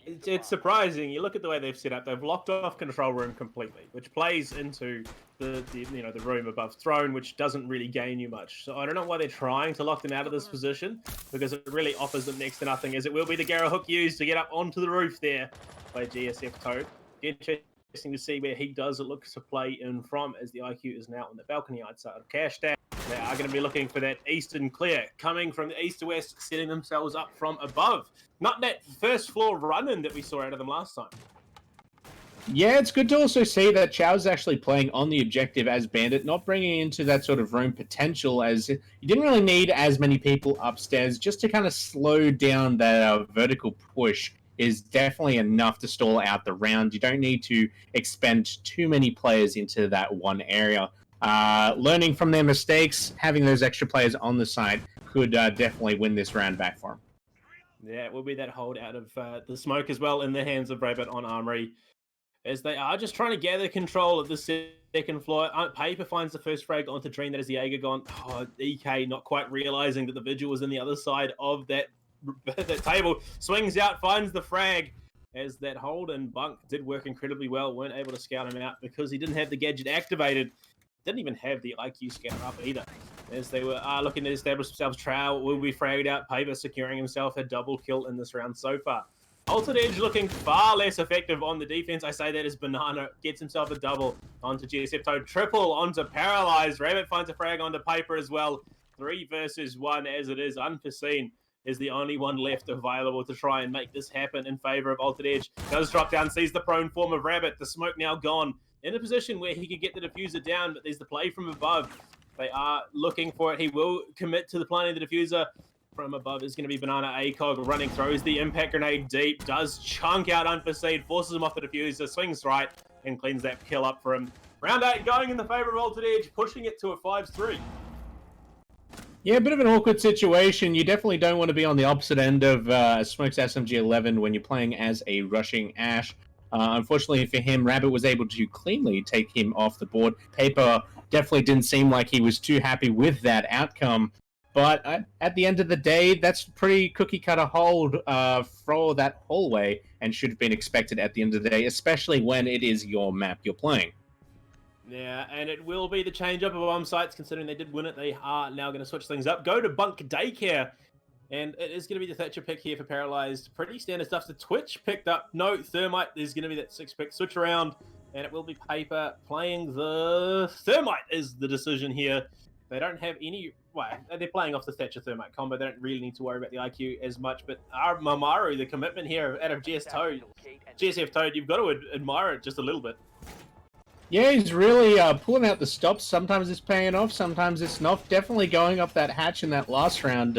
It's surprising. You look at the way they've set up. They've locked off control room completely, which plays into the room above Throne, which doesn't really gain you much. So I don't know why they're trying to lock them out of this position, because it really offers them next to nothing, as it will be the Garrow hook used to get up onto the roof there by GSF Toad. Interesting to see where he does look to play in from, as the IQ is now on the balcony outside of Cashdown. They are going to be looking for that eastern clear, coming from the east to west, setting themselves up from above. Not that first floor run-in that we saw out of them last time. Yeah, it's good to also see that Chow's actually playing on the objective as Bandit, not bringing into that sort of roam potential, as you didn't really need as many people upstairs. Just to kind of slow down that vertical push is definitely enough to stall out the round. You don't need to expend too many players into that one area. Learning from their mistakes, having those extra players on the side could definitely win this round back for them. Yeah, it will be that hold out of the smoke as well in the hands of Rabbit on Armory, as they are just trying to gather control of the second floor. Paper finds the first frag onto Dream. That is the Jaeger gone. EK not quite realizing that the Vigil was on the other side of that table. Swings out, finds the frag, as that hold and bunk did work incredibly well. Weren't able to scout him out because he didn't have the gadget activated. Didn't even have the IQ scanner up either, as they were looking to establish themselves. Trail will be fragged out. Paper securing himself a double kill in this round so far. Altered Edge looking far less effective on the defense. I say that as Banana gets himself a double onto GSF Toad. Triple onto Paralyzed. Rabbit finds a frag onto Piper as well. 3 versus 1 as it is. Unforeseen is the only one left available to try and make this happen in favor of Altered Edge. Does drop down, sees the prone form of Rabbit. The smoke now gone. In a position where he can get the diffuser down, but there's the play from above. They are looking for it. He will commit to the planting of the diffuser. From above is going to be Banana ACOG running, throws the impact grenade deep, does chunk out Unforeseen, forces him off the diffuser, swings right, and cleans that kill up for him. Round 8 going in the favor of Altered Edge, pushing it to a 5-3. Yeah, a bit of an awkward situation. You definitely don't want to be on the opposite end of Smoke's SMG-11 when you're playing as a rushing Ash. Unfortunately for him, Rabbit was able to cleanly take him off the board. Paper definitely didn't seem like he was too happy with that outcome. But at the end of the day, that's pretty cookie-cutter hold for that hallway and should have been expected at the end of the day, especially when it is your map you're playing. Yeah, and it will be the change-up of bomb sites, considering they did win it. They are now going to switch things up. Go to Bunk Daycare, and it is going to be the Thatcher pick here for Paralyzed. Pretty standard stuff. The Twitch picked up. No, Thermite is going to be that 6 pick. Switch around, and it will be Paper playing the Thermite is the decision here. They don't have any... Well, they're playing off the Thatcher Thermite combo. They don't really need to worry about the IQ as much. But our Mamaru, the commitment here out of GSF Toad, you've got to admire it just a little bit. Yeah, he's really pulling out the stops. Sometimes it's paying off, sometimes it's not. Definitely going up that hatch in that last round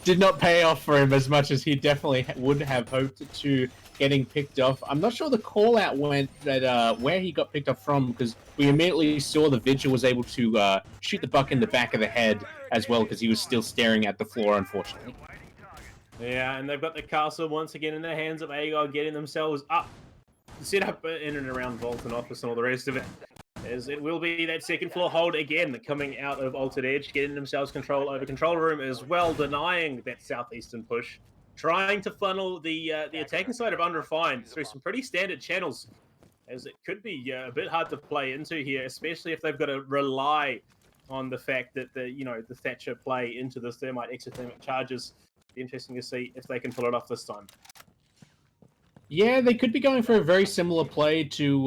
did not pay off for him as much as he definitely would have hoped to getting picked off. I'm not sure the call out went that where he got picked off from, because we immediately saw the Vigil was able to shoot the buck in the back of the head as well, because he was still staring at the floor, unfortunately. Yeah, and they've got the castle once again in the hands of Aegon, getting themselves up, set up in and around Vault and Office and all the rest of it. As it will be that second floor hold again, coming out of Altered Edge, getting themselves control over control room as well, denying that southeastern push, trying to funnel the attacking side of Unrefined through some pretty standard channels, as it could be a bit hard to play into here, especially if they've got to rely on the fact that the Thatcher play into the Thermite exothermic charges. Be interesting to see if they can pull it off this time. Yeah, they could be going for a very similar play to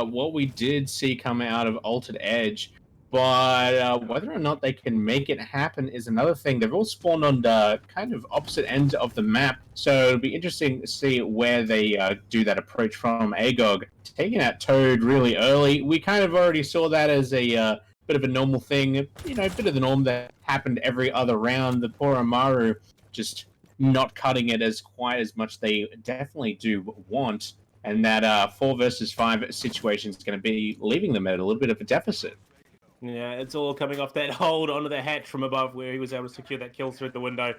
what we did see come out of Altered Edge, but whether or not they can make it happen is another thing. They've all spawned on the kind of opposite ends of the map, so it'll be interesting to see where they do that approach from. Agog taking out Toad really early. We kind of already saw that as a bit of a normal thing, a bit of the norm that happened every other round. The poor Amaru just not cutting it as quite as much they definitely do want, and that 4 versus 5 situation is going to be leaving them at a little bit of a deficit. Yeah, it's all coming off that hold onto the hatch from above where he was able to secure that kill through the window.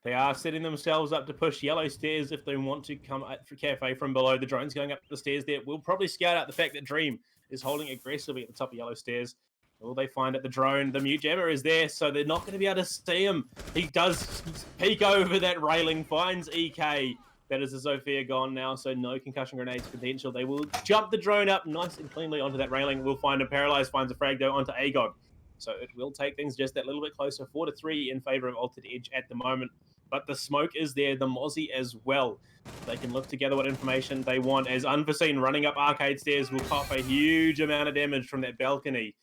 They are setting themselves up to push yellow stairs if they want to come at Cafe from below. The drone's going up the stairs there. We'll probably scout out the fact that Dream is holding aggressively at the top of yellow stairs. Will they find at the drone? The mute jammer is there, so they're not going to be able to see him. He does peek over that railing, finds EK. That is a Zofia gone now, so no concussion grenades potential. They will jump the drone up nice and cleanly onto that railing. We'll find him paralyzed, finds a fragdo onto Agog. So it will take things just that little bit closer, 4-3 in favor of Altered Edge at the moment. But the smoke is there, the Mozzie as well. They can look together what information they want, as Unforeseen running up arcade stairs will cop a huge amount of damage from that balcony.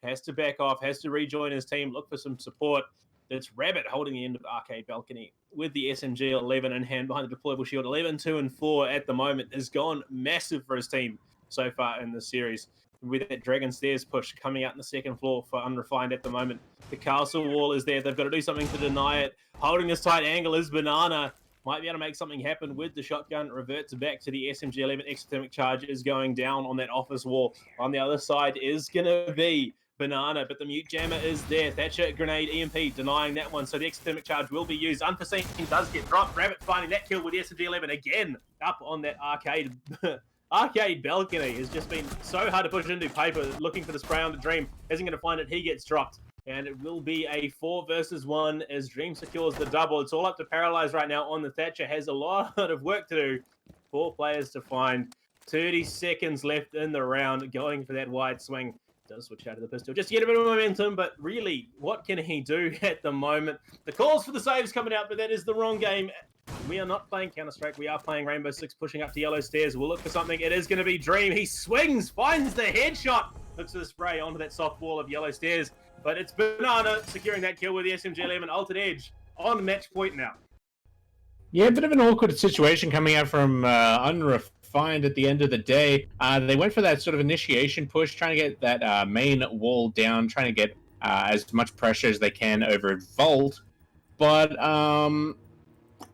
Has to back off, has to rejoin his team, look for some support. It's Rabbit holding the end of the arcade balcony with the SMG-11 in hand behind the deployable shield. 11, 2, and 4 at the moment has gone massive for his team so far in the series. With that Dragon Stairs push coming out in the second floor for Unrefined at the moment. The castle wall is there. They've got to do something to deny it. Holding this tight angle is Banana. Might be able to make something happen with the shotgun. Reverts back to the SMG-11. Exothermic charge is going down on that office wall. On the other side is going to be Banana, but the mute jammer is there. Thatcher, grenade, EMP, denying that one. So the exothermic charge will be used. Unforeseen does get dropped. Rabbit finding that kill with the SMG-11 again up on that arcade. Arcade balcony has just been so hard to push into. Paper looking for the spray on the Dream. Isn't going to find it. He gets dropped. And it will be a 4 versus 1 as Dream secures the double. It's all up to Paralyze right now on the Thatcher. Has a lot of work to do. 4 players to find. 30 seconds left in the round. Going for that wide swing does switch out of the pistol just to get a bit of momentum, but really, what can he do at the moment? The calls for the saves coming out, but that is the wrong game. We are not playing Counter-Strike. We are playing Rainbow Six, pushing up to yellow stairs. We'll look for something. It is going to be Dream. He swings, finds the headshot. Looks for the spray onto that soft wall of yellow stairs. But it's Banana securing that kill with the SMG-11 Altered Edge on match point now. Yeah, a bit of an awkward situation coming out from Unrefined at the end of the day. They went for that sort of initiation push, trying to get that main wall down, trying to get as much pressure as they can over Vault. But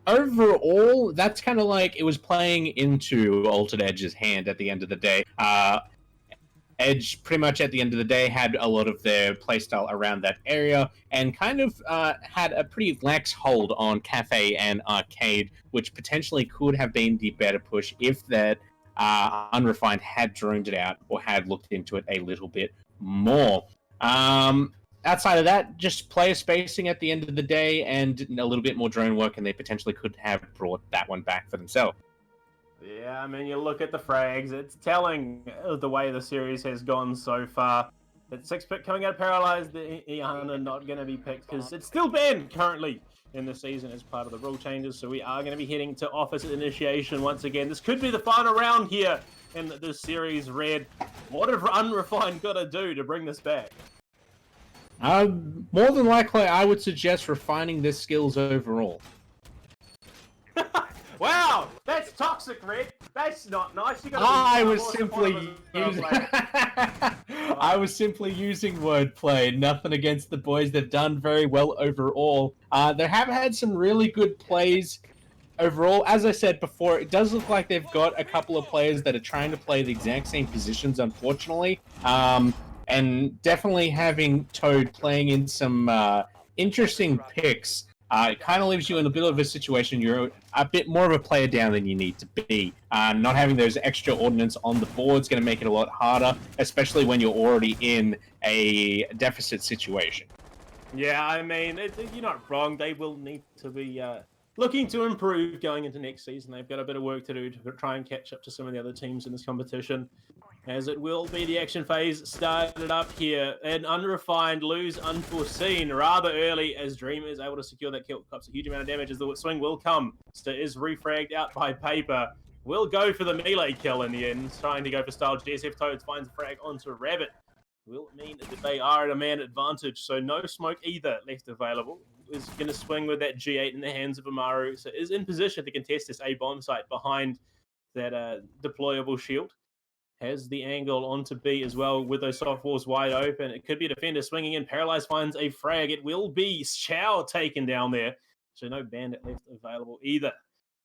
overall, that's kind of like it was playing into Altered Edge's hand at the end of the day. Edge, pretty much at the end of the day, had a lot of their playstyle around that area and kind of had a pretty lax hold on Cafe and Arcade, which potentially could have been the better push if that Unrefined had droned it out or had looked into it a little bit more. Outside of that, just player spacing at the end of the day and a little bit more drone work, and they potentially could have brought that one back for themselves. Yeah, I mean, you look at the frags, it's telling the way the series has gone so far. That 6-pick coming out paralyzed, the Iana not going to be picked because it's still banned currently in the season as part of the rule changes. So we are going to be heading to office initiation once again. This could be the final round here in this series, Red. What have Unrefined got to do to bring this back? More than likely, I would suggest refining their skills overall. Wow, that's toxic, Red. That's not nice. I was simply using I was simply using wordplay. Nothing against the boys. They've done very well overall. They have had some really good plays overall. As I said before, it does look like they've got a couple of players that are trying to play the exact same positions, unfortunately. And definitely having Toad playing in some interesting picks. It kind of leaves you in a bit of a situation. You're a bit more of a player down than you need to be. Not having those extra ordnance on the board is going to make it a lot harder, especially when you're already in a deficit situation. Yeah, I mean, you're not wrong. They will need to be looking to improve going into next season. They've got a bit of work to do to try and catch up to some of the other teams in this competition, as it will be the action phase started up here. And Unrefined lose Unforeseen rather early as Dream is able to secure that kill. Cops a huge amount of damage as the swing will come. Is refragged out by Paper. Will go for the melee kill in the end, trying to go for style. GSF Toads finds a frag onto Rabbit. Will mean that they are at a man advantage, so no smoke either left available. Is going to swing with that G8 in the hands of Amaru, so is in position to contest this A bomb site behind that deployable shield. Has the angle onto B as well with those soft walls wide open. It could be a defender swinging in. Paralyzed finds a frag. It will be Chow taken down there, so no bandit left available either.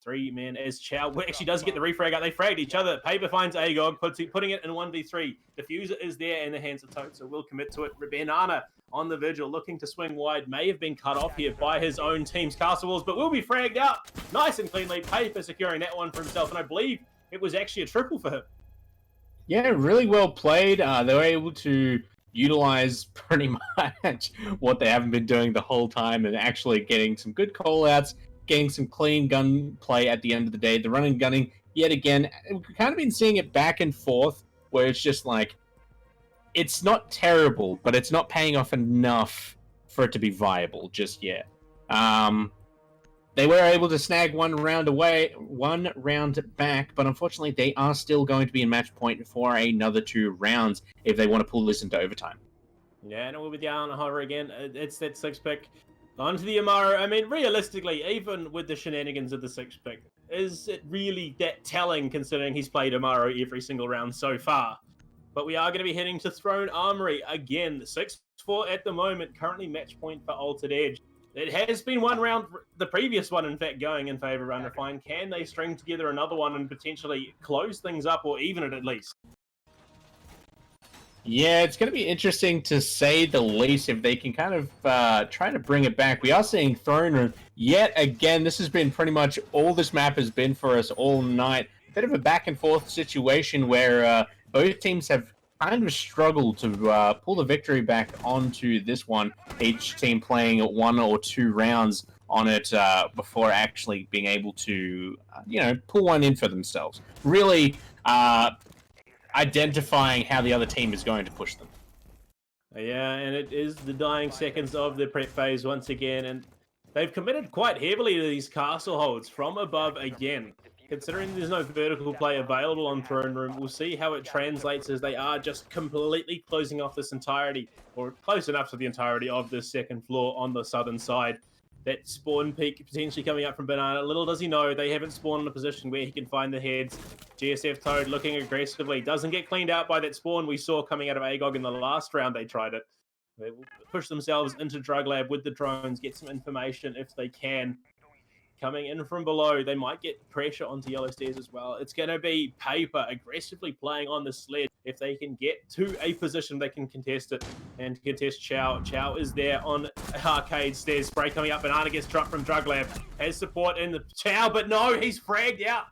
3-man as Chow actually does get the refrag out. They fragged each other. Paper finds Agog, putting it in 1v3. Diffuser is there in the hands of Tote, so will commit to it. Banana on the vigil, looking to swing wide. May have been cut off here by his own team's castle walls, but will be fragged out. Nice and cleanly. Paper securing that one for himself, and I believe it was actually a triple for him. Yeah, really well played. They were able to utilize pretty much what they haven't been doing the whole time and actually getting some good call-outs, getting some clean gun play at the end of the day. The running gunning, yet again, we've kind of been seeing it back and forth, where it's just like, it's not terrible, but it's not paying off enough for it to be viable just yet. They were able to snag one round back, but unfortunately they are still going to be in match point for another 2 rounds if they want to pull this into overtime. Yeah, and it will be down on Hover again. It's that 6-pick. Onto the Amaru. I mean, realistically, even with the shenanigans of the 6-pick, is it really that telling considering he's played Amaru every single round so far? But we are going to be heading to Throne Armory again. 6-4 at the moment, currently match point for Altered Edge. It has been one round, the previous one, in fact, going in favor of Unrefined. Can they string together another one and potentially close things up or even it at least? Yeah, it's going to be interesting to say the least if they can kind of try to bring it back. We are seeing Throne yet again. This has been pretty much all this map has been for us all night. A bit of a back and forth situation where both teams have kind of struggled to pull the victory back onto this one. Each team playing 1 or 2 rounds on it before actually being able to, pull one in for themselves. Really identifying how the other team is going to push them. Yeah, and it is the dying seconds of the prep phase once again, and they've committed quite heavily to these castle holds from above again. Considering there's no vertical play available on Throne Room, we'll see how it translates as they are just completely closing off this entirety, or close enough to the entirety of this second floor on the southern side. That spawn peak potentially coming up from Banana. Little does he know, they haven't spawned in a position where he can find the heads. GSF Toad looking aggressively. Doesn't get cleaned out by that spawn we saw coming out of Agog in the last round they tried it. They will push themselves into Drug Lab with the drones, get some information if they can. Coming in from below, they might get pressure onto Yellow Stairs as well. It's going to be Paper aggressively playing on the sled. If they can get to a position, they can contest it and contest Chow. Chow is there on Arcade Stairs. Spray coming up. Banana gets dropped from Drug Lab. Has support in the Chow, but no, he's fragged out.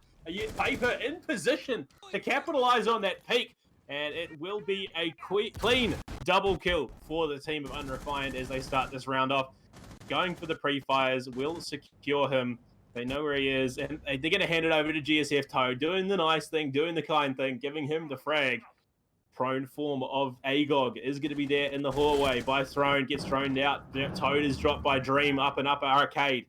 Paper in position to capitalize on that peak. And it will be a clean double kill for the team of Unrefined as they start this round off. Going for the pre-fires, will secure him. They know where he is, and they're going to hand it over to GSF Toad, doing the nice thing, doing the kind thing, giving him the frag. Prone form of Agog is going to be there in the hallway by Throne, gets thrown out. Toad is dropped by Dream up and up Arcade.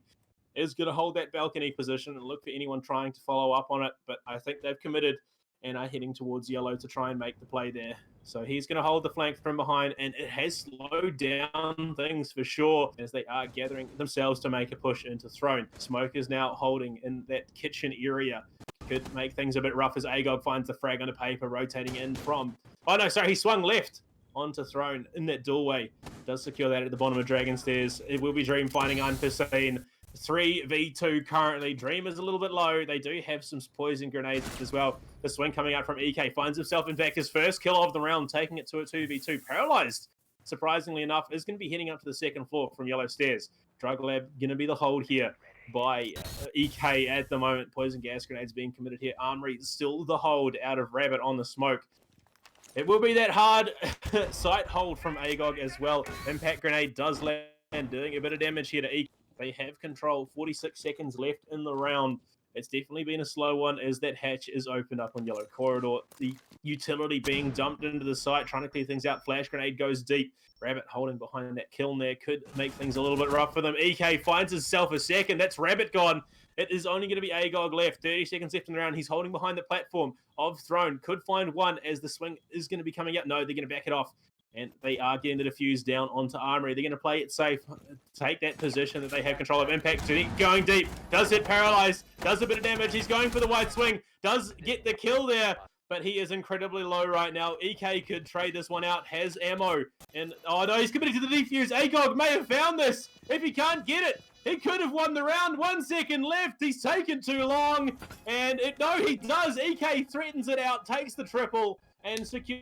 Is going to hold that balcony position and look for anyone trying to follow up on it, but I think they've committed and are heading towards Yellow to try and make the play there. So he's going to hold the flank from behind, and it has slowed down things for sure as they are gathering themselves to make a push into Throne. Smoke is now holding in that kitchen area. Could make things a bit rough as Agog finds the frag under Paper, rotating in from... Oh no, sorry, he swung left onto Throne in that doorway. Does secure that at the bottom of Dragon Stairs. It will be Dream finding Unforeseen. 3v2 currently. Dream is a little bit low. They do have some poison grenades as well. The swing coming out from EK finds himself, in fact, his first kill of the round, taking it to a 2v2. Paralyzed, surprisingly enough, is going to be heading up to the second floor from Yellow Stairs. Drug Lab going to be the hold here by EK at the moment. Poison gas grenades being committed here. Armory still the hold out of Rabbit on the smoke. It will be that hard sight hold from Agog as well. Impact grenade does land, doing a bit of damage here to EK. They have control. 46 seconds left in the round. It's definitely been a slow one as that hatch is opened up on Yellow Corridor. The utility being dumped into the site, trying to clear things out. Flash grenade goes deep. Rabbit holding behind that kiln there could make things a little bit rough for them. EK finds himself a second. That's Rabbit gone. It is only going to be Agog left. 30 seconds left in the round. He's holding behind the platform of Throne. Could find one as the swing is going to be coming up. No, they're going to back it off. And they are getting the defuse down onto Armory. They're going to play it safe, take that position that they have control of. Impact going deep, does hit paralyzed, does a bit of damage. He's going for the wide swing, does get the kill there, but he is incredibly low right now. EK could trade this one out, has ammo, and oh no, he's committed to the defuse. Agog may have found this. If he can't get it, he could have won the round. 1 second left. He's taken too long, and no, he does. EK threatens it out, takes the triple, and secures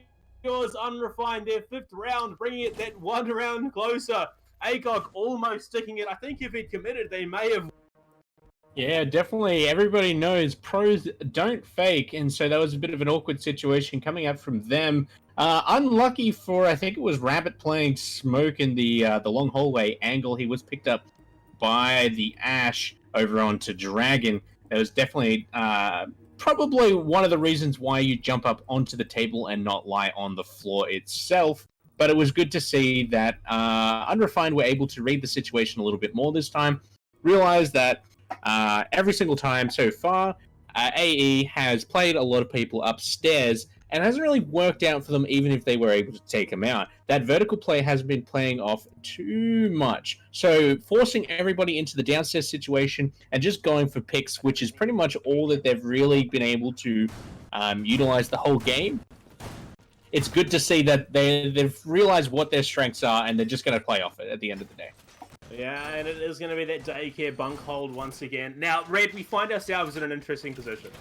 Unrefined their 5th round, bringing it that 1 round closer. Agog almost sticking it. I think if he'd committed, they may have. Yeah, definitely. Everybody knows pros don't fake, and so that was a bit of an awkward situation coming up from them. Unlucky for, I think it was Rabbit playing Smoke in the long hallway angle. He was picked up by the Ash over onto Dragon. It was definitely probably one of the reasons why you jump up onto the table and not lie on the floor itself. But it was good to see that Unrefined were able to read the situation a little bit more this time. Realize that every single time so far, AE has played a lot of people upstairs and hasn't really worked out for them even if they were able to take them out. That vertical play hasn't been playing off too much. So forcing everybody into the downstairs situation and just going for picks, which is pretty much all that they've really been able to utilize the whole game. It's good to see that they've realized what their strengths are and they're just going to play off it at the end of the day. Yeah, and it is going to be that daycare bunk hold once again. Now, Red, we find ourselves in an interesting position.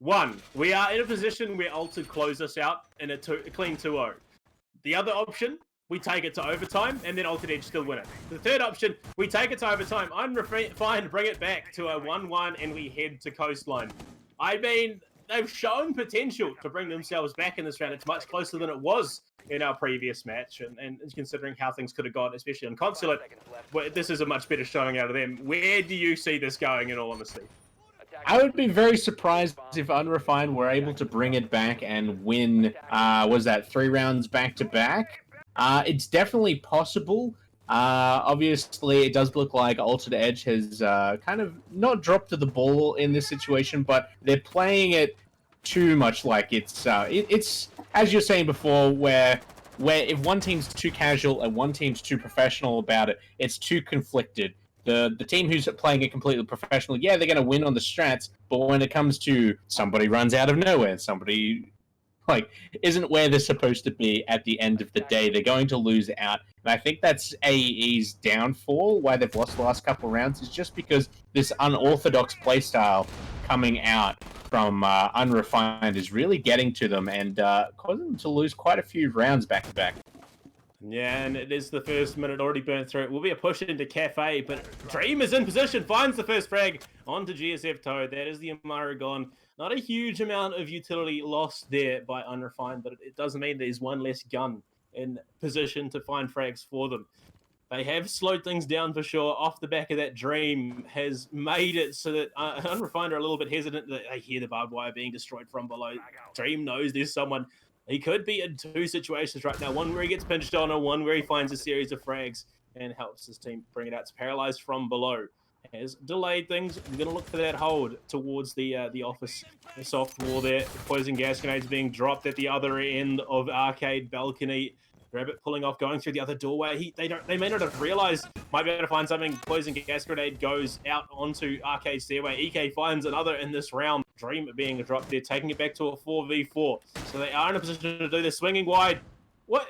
1, we are in a position where Altered close us out in a clean 2-0. The other option, we take it to overtime, and then Altered Edge still win it. The third option, we take it to overtime, Unrefined, bring it back to a 1-1, and we head to Coastline. I mean, they've shown potential to bring themselves back in this round. It's much closer than it was in our previous match, and considering how things could have gone, especially on Consulate, this is a much better showing out of them. Where do you see this going, in all honesty? I would be very surprised if Unrefined were able to bring it back and win, was that 3 rounds back-to-back? It's definitely possible. Obviously, it does look like Altered Edge has kind of not dropped to the ball in this situation, but they're playing it too much like it's as you're saying before, where if one team's too casual and one team's too professional about it, it's too conflicted. The team who's playing it completely professional, yeah, they're going to win on the strats, but when it comes to somebody runs out of nowhere, somebody isn't where they're supposed to be at the end of the day, they're going to lose out. And I think that's AE's downfall, why they've lost the last couple of rounds, is just because this unorthodox playstyle coming out from Unrefined is really getting to them and causing them to lose quite a few rounds back to back. Yeah, and it is the first minute already burnt through. It will be a push into Cafe, but Dream is in position, finds the first frag onto GSF Toad. That is the Amara gone. Not a huge amount of utility lost there by Unrefined, but it does mean there's one less gun in position to find frags for them. They have slowed things down for sure. Off the back of that, Dream has made it so that Unrefined are a little bit hesitant. They hear the barbed wire being destroyed from below. Dream knows there's someone. He could be in two situations right now. One where he gets pinched on, or one where he finds a series of frags and helps his team bring it out. It's paralyzed from below. Has delayed things. I'm going to look for that hold towards the office. The soft wall there. Poison gas grenades being dropped at the other end of Arcade balcony. Rabbit pulling off, going through the other doorway. They may not have realized. Might be able to find something. Poison gas grenade goes out onto Arcade stairway. EK finds another in this round. Dream being dropped there, taking it back to a 4v4. So they are in a position to do this. Swinging wide. What?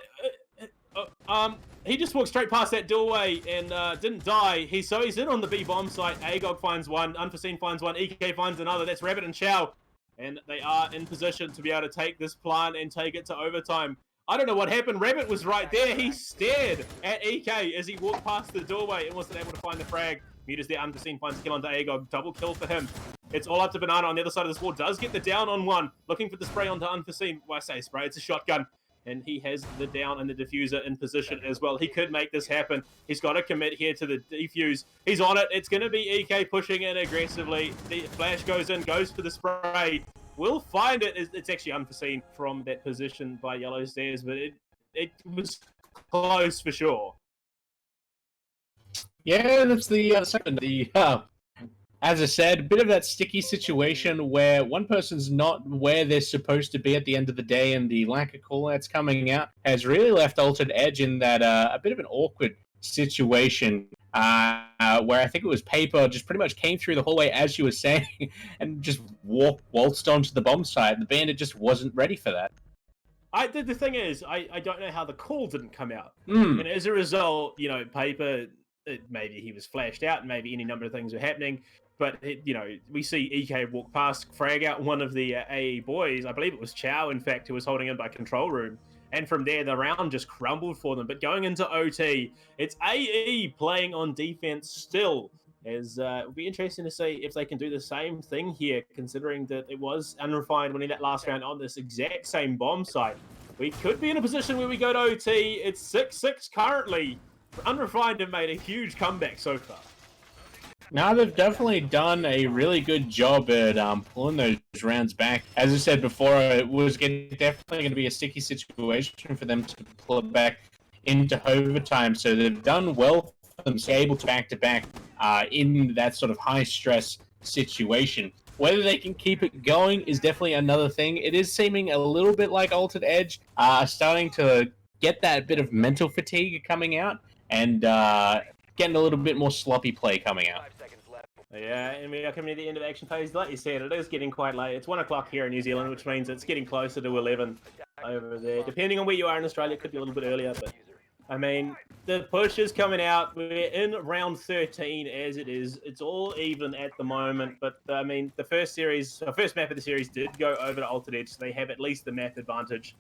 He just walked straight past that doorway and didn't die. He's in on the B bomb site. Agog finds one. Unforeseen finds one. EK finds another. That's Rabbit and Chow. And they are in position to be able to take this plant and take it to overtime. I don't know what happened. Rabbit was right there. He stared at EK as he walked past the doorway and wasn't able to find the frag. Mutas there, Unforeseen finds a kill onto Agog. Double kill for him. It's all up to Banana on the other side of this wall. Does get the down on one. Looking for the spray onto Unforeseen. Well, I say spray, it's a shotgun. And he has the down and the diffuser in position as well. He could make this happen. He's got to commit here to the defuse. He's on it. It's going to be EK pushing in aggressively. The flash goes in, goes for the spray. We'll find it. It's actually Unforeseen from that position by Yellow Stairs, but it was close for sure. Yeah, that's the second. As I said, a bit of that sticky situation where one person's not where they're supposed to be at the end of the day, and the lack of callouts coming out has really left Altered Edge in that a bit of an awkward situation where I think it was Paper just pretty much came through the hallway as you were saying and just waltzed onto the bomb site. The Bandit just wasn't ready for that. The thing is, I don't know how the call didn't come out. And as a result, Paper, maybe he was flashed out, and maybe any number of things were happening. But, we see EK walk past, frag out one of the AE boys. I believe it was Chow, in fact, who was holding in by control room. And from there, the round just crumbled for them. But going into OT, it's AE playing on defense still. It'll be interesting to see if they can do the same thing here, considering that it was Unrefined winning that last round on this exact same bomb site. We could be in a position where we go to OT. It's 6-6 currently. Unrefined have made a huge comeback so far. Now they've definitely done a really good job at pulling those rounds back. As I said before, it was definitely going to be a sticky situation for them to pull it back into overtime. So they've done well for them to be able to back in that sort of high stress situation. Whether they can keep it going is definitely another thing. It is seeming a little bit like Altered Edge, starting to get that bit of mental fatigue coming out and getting a little bit more sloppy play coming out. Yeah, and we are coming to the end of action phase. Like you said, it is getting quite late. It's 1 o'clock here in New Zealand, which means it's getting closer to 11 over there. Depending on where you are in Australia, it could be a little bit earlier, but I mean, the push is coming out. We're in round 13 as it is. It's all even at the moment, but I mean, the first map of the series did go over to Altered Edge, so they have at least the map advantage.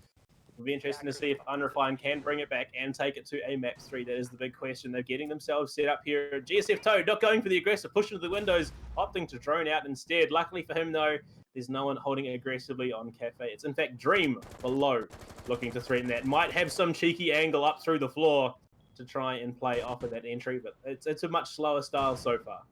It'll be interesting to see if Unrefined can bring it back and take it to a map 3. That is the big question. They're getting themselves set up here. GSF Toad not going for the aggressive, push into the windows, opting to drone out instead. Luckily for him, though, there's no one holding aggressively on Cafe. It's in fact Dream below looking to threaten that. Might have some cheeky angle up through the floor to try and play off of that entry, but it's a much slower style so far.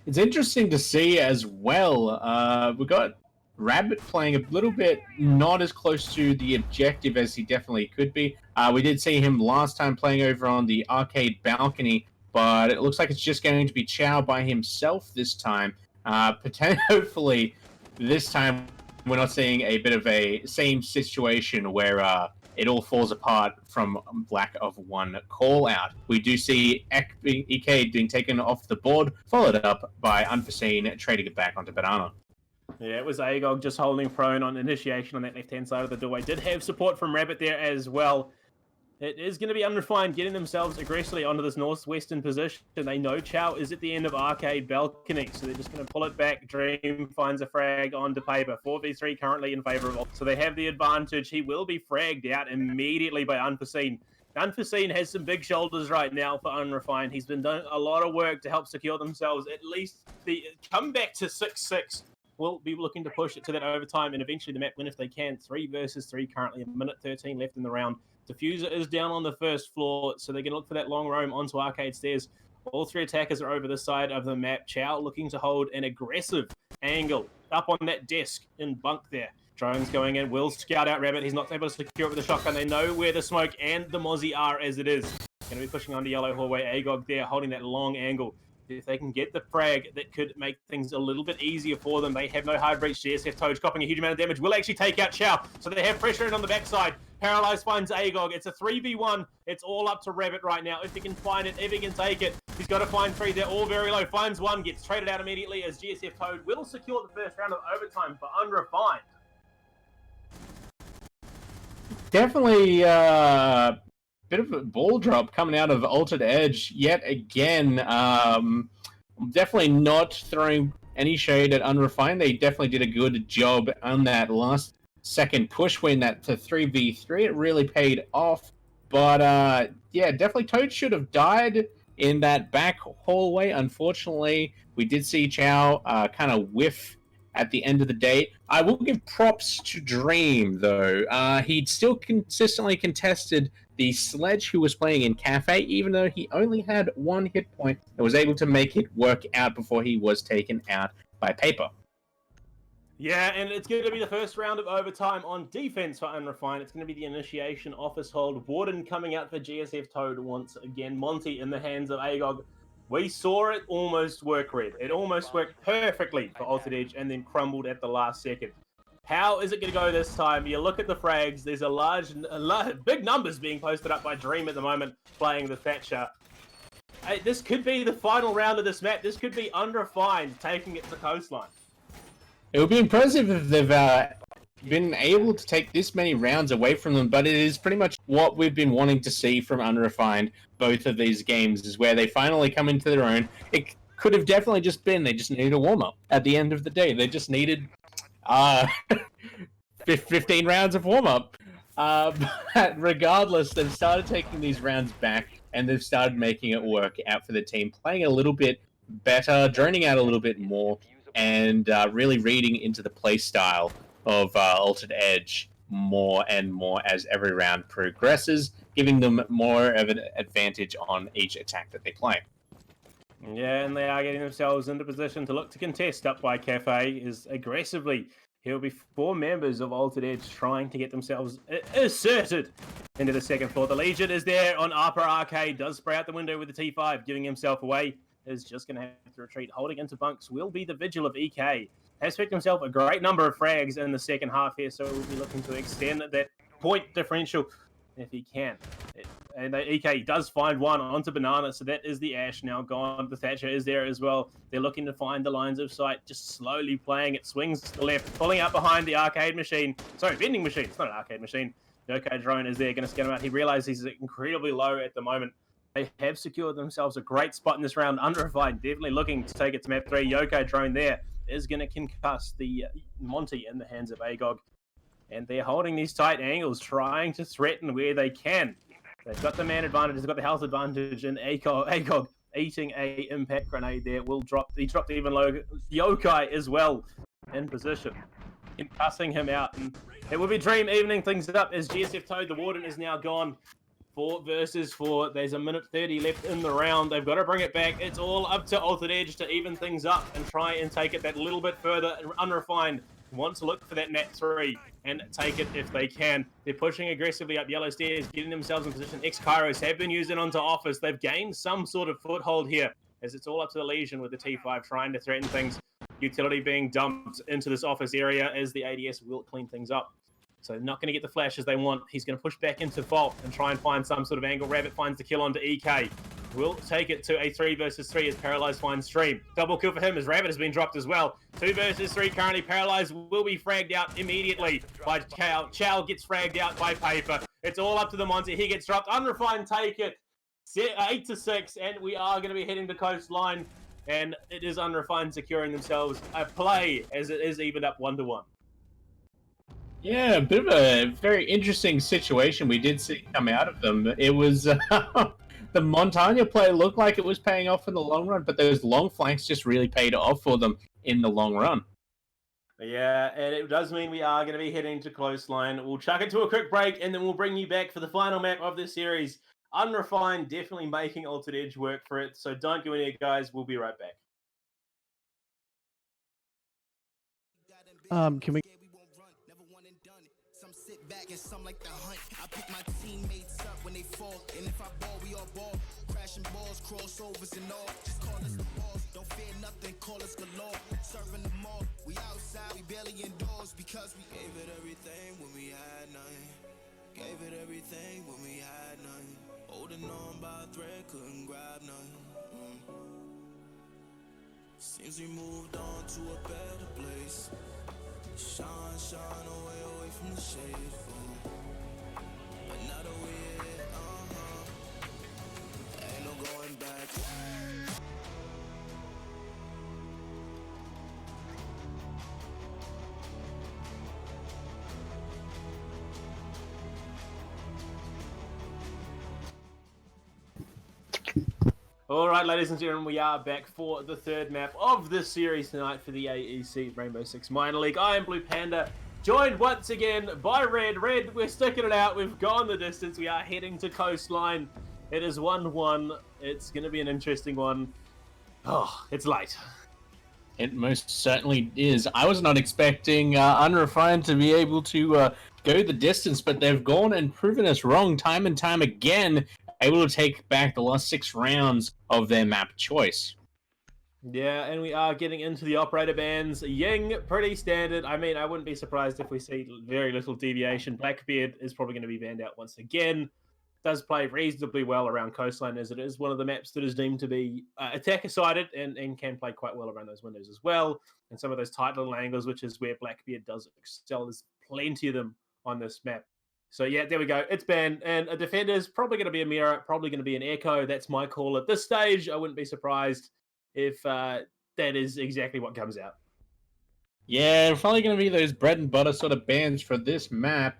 It's interesting to see as well. We've got Rabbit playing a little bit not as close to the objective as he definitely could be. We did see him last time playing over on the arcade balcony, but it looks like it's just going to be Chow by himself this time. Hopefully, this time we're not seeing a bit of a same situation where it all falls apart from lack of one call out. We do see EK being taken off the board, followed up by Unforeseen trading it back onto Banana. Yeah, it was Agog just holding prone on initiation on that left-hand side of the doorway. Did have support from Rabbit there as well. It is going to be Unrefined getting themselves aggressively onto this northwestern position. They know Chow is at the end of arcade balcony, so they're just going to pull it back. Dream finds a frag onto paper. 4v3 currently in favor of, so they have the advantage. He will be fragged out immediately by Unforeseen. Unforeseen has some big shoulders right now for Unrefined. He's been doing a lot of work to help secure themselves at least the comeback to 6-6. Will be looking to push it to that overtime and eventually the map win if they can. 3 versus 3 currently, a minute 13 left in the round. Diffuser is down on the first floor, so they're going to look for that long roam onto arcade stairs. All 3 attackers are over the side of the map. Chow looking to hold an aggressive angle up on that desk in bunk there. Drones going in, will scout out Rabbit. He's not able to secure it with the shotgun. They know where the smoke and the Mozzie are as it is. Going to be pushing onto yellow hallway. Agog there holding that long angle. If they can get the frag, that could make things a little bit easier for them. They have no hard breach. GSF Toad copping a huge amount of damage. Will actually take out Chow. So they have pressure in on the backside. Paralyzed finds Agog. It's a 3v1. It's all up to Rabbit right now. If he can find it, if he can take it. He's got to find 3. They're all very low. Finds 1. Gets traded out immediately as GSF Toad will secure the first round of overtime for Unrefined. Definitely bit of a ball drop coming out of Altered Edge yet again. Definitely not throwing any shade at Unrefined. They definitely did a good job on that last second push win, that to 3v3. It really paid off. But yeah, definitely Toad should have died in that back hallway. Unfortunately, we did see Chow kind of whiff at the end of the day. I will give props to Dream, though. He'd still consistently contested the Sledge who was playing in Cafe, even though he only had 1 hit point and was able to make it work out before he was taken out by Paper. Yeah, and it's going to be the first round of overtime on defense for Unrefined. It's going to be the initiation office hold. Warden coming out for GSF Toad once again. Monty in the hands of Agog. We saw it almost work, Red. It almost worked perfectly for Altered Edge and then crumbled at the last second. How is it going to go this time? You look at the frags. There's big numbers being posted up by Dream at the moment, playing the Thatcher. Hey, this could be the final round of this map. This could be Unrefined taking it to Coastline. It would be impressive if they've been able to take this many rounds away from them, but it is pretty much what we've been wanting to see from Unrefined. Both of these games is where they finally come into their own. It could have definitely just been they just needed a warm-up at the end of the day. They just needed 15 rounds of warm-up. But regardless, they've started taking these rounds back, and they've started making it work out for the team, playing a little bit better, droning out a little bit more, and really reading into the play style of Altered Edge more and more as every round progresses, giving them more of an advantage on each attack that they play. Yeah, and they are getting themselves into position to look to contest up by Cafe is aggressively. Here will be 4 members of Altered Edge trying to get themselves asserted into the second floor. The Legion is there on Upper Arcade, does spray out the window with the T5, giving himself away. Is just going to have to retreat. Holding into bunks will be the Vigil of EK. Has picked himself a great number of frags in the second half here, so we'll be looking to extend that point differential if he can. And EK does find 1 onto Banana, so that is the Ash now gone. The Thatcher is there as well. They're looking to find the lines of sight, just slowly playing it. Swings to the left, pulling out behind the arcade machine. Sorry, vending machine. It's not an arcade machine. The OK drone is there, going to scan him out. He realizes he's incredibly low at the moment. They have secured themselves a great spot in this round. Unrefined, definitely looking to take it to map 3. Yokai drone there is going to concuss the Monty in the hands of Agog. And they're holding these tight angles, trying to threaten where they can. They've got the man advantage, they've got the health advantage, and Agog eating a impact grenade there will drop. He dropped even low. Yokai as well in position, concussing him out. And it will be Dream evening things up as GSF Toad, the Warden, is now gone. 4 versus 4. There's a minute 30 left in the round. They've got to bring it back. It's all up to Altered Edge to even things up and try and take it that little bit further. Unrefined want to look for that nat 3 and take it if they can. They're pushing aggressively up yellow stairs, getting themselves in position. X-Kairos have been used in onto Office. They've gained some sort of foothold here, as it's all up to the Legion with the T5 trying to threaten things. Utility being dumped into this Office area as the ADS will clean things up. So not going to get the flashes they want. He's going to push back into Vault and try and find some sort of angle. Rabbit finds the kill onto EK. Will take it to a 3 versus 3 as Paralyzed finds Stream. Double kill for him as Rabbit has been dropped as well. 2 versus 3 currently. Paralyzed will be fragged out immediately by Chow. Chow gets fragged out by Paper. It's all up to the Monty. He gets dropped. Unrefined take it. 8-6, and we are going to be heading to Coastline. And it is Unrefined securing themselves a play as it is evened up 1-1. Yeah, a bit of a very interesting situation we did see come out of them. It was the Montagna play looked like it was paying off in the long run, but those long flanks just really paid off for them in the long run. Yeah, and it does mean we are going to be heading to Coastline. We'll chuck it to a quick break, and then we'll bring you back for the final map of this series. Unrefined definitely making Altered Edge work for it, so don't go anywhere, guys. We'll be right back. Can we? Some sit back and some like the hunt. I pick my teammates up when they fall, and if I ball, we all ball. Crashing balls, crossovers and all. Just call us the balls. Don't fear nothing, call us galore. Serving them all. We outside, we barely indoors because we gave it everything when we had nothing. Gave it everything when we had nothing. Holding on by a thread, couldn't grab nothing. Seems we moved on to a better place. Shine away from the shade. But now that we're here, ain't no going back. All right, ladies and gentlemen, we are back for the third map of this series tonight for the AEC Rainbow Six Minor League. I am BluePanda, joined once again by Red. Red, we're sticking it out. We've gone the distance. We are heading to Coastline. It is 1-1. It's going to be an interesting one. Oh, it's late. It most certainly is. I was not expecting Unrefined to be able to go the distance, but they've gone and proven us wrong time and time again, able to take back the last 6 rounds of their map choice. Yeah, and we are getting into the operator bans. Ying, pretty standard. I mean, I wouldn't be surprised if we see very little deviation. Blackbeard is probably going to be banned out once again. Does play reasonably well around Coastline, as it is one of the maps that is deemed to be attacker-sided and can play quite well around those windows as well. And some of those tight little angles, which is where Blackbeard does excel. There's plenty of them on this map. So yeah, there we go. It's banned. And a defender is probably going to be a mirror, probably going to be an echo. That's my call at this stage. I wouldn't be surprised if that is exactly what comes out. Yeah, probably going to be those bread and butter sort of bans for this map.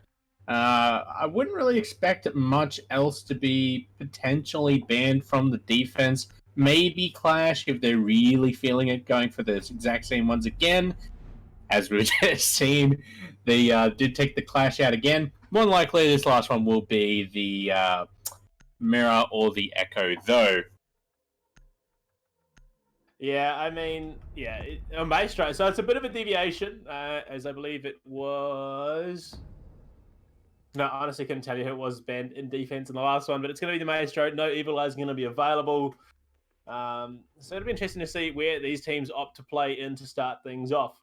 I wouldn't really expect much else to be potentially banned from the defense. Maybe Clash if they're really feeling it, going for the exact same ones again. As we've just seen, they did take the Clash out again. More than likely, this last one will be the Mirror or the Echo, though. Yeah, I mean, yeah, a Maestro. So it's a bit of a deviation, as I believe it was... No, I honestly couldn't tell you who it was banned in defense in the last one, but it's going to be the Maestro. No Evil Eye is going to be available. So it'll be interesting to see where these teams opt to play in to start things off.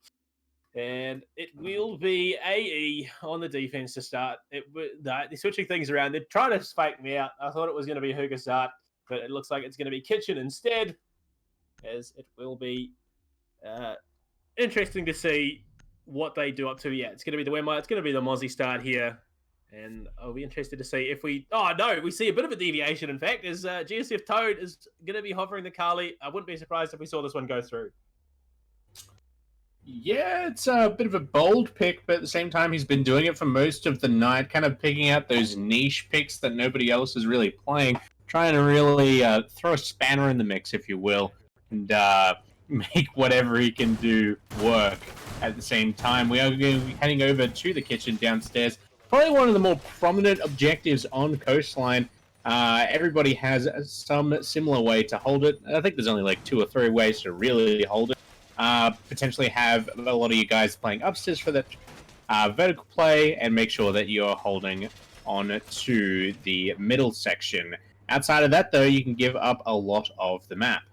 And it will be AE on the defense to start. They're switching things around. They're trying to fake me out. I thought it was going to be Hugasat, but it looks like it's going to be Kitchen instead, as it will be interesting to see what they do up to. Yeah, it's going to be the Wemmer. It's going to be the Mozzie start here. And I'll be interested to see if we... Oh, no, we see a bit of a deviation, in fact, as GSF Toad is going to be hovering the Kali. I wouldn't be surprised if we saw this one go through. Yeah, it's a bit of a bold pick, but at the same time, he's been doing it for most of the night, kind of picking out those niche picks that nobody else is really playing, trying to really throw a spanner in the mix, if you will, and make whatever he can do work at the same time. We are going to be heading over to the kitchen downstairs. Probably one of the more prominent objectives on Coastline. Everybody has some similar way to hold it. I think there's only like 2 or 3 ways to really hold it. potentially have a lot of you guys playing upstairs for that vertical play, and make sure that you're holding on to the middle section. Outside of that, though, you can give up a lot of the map.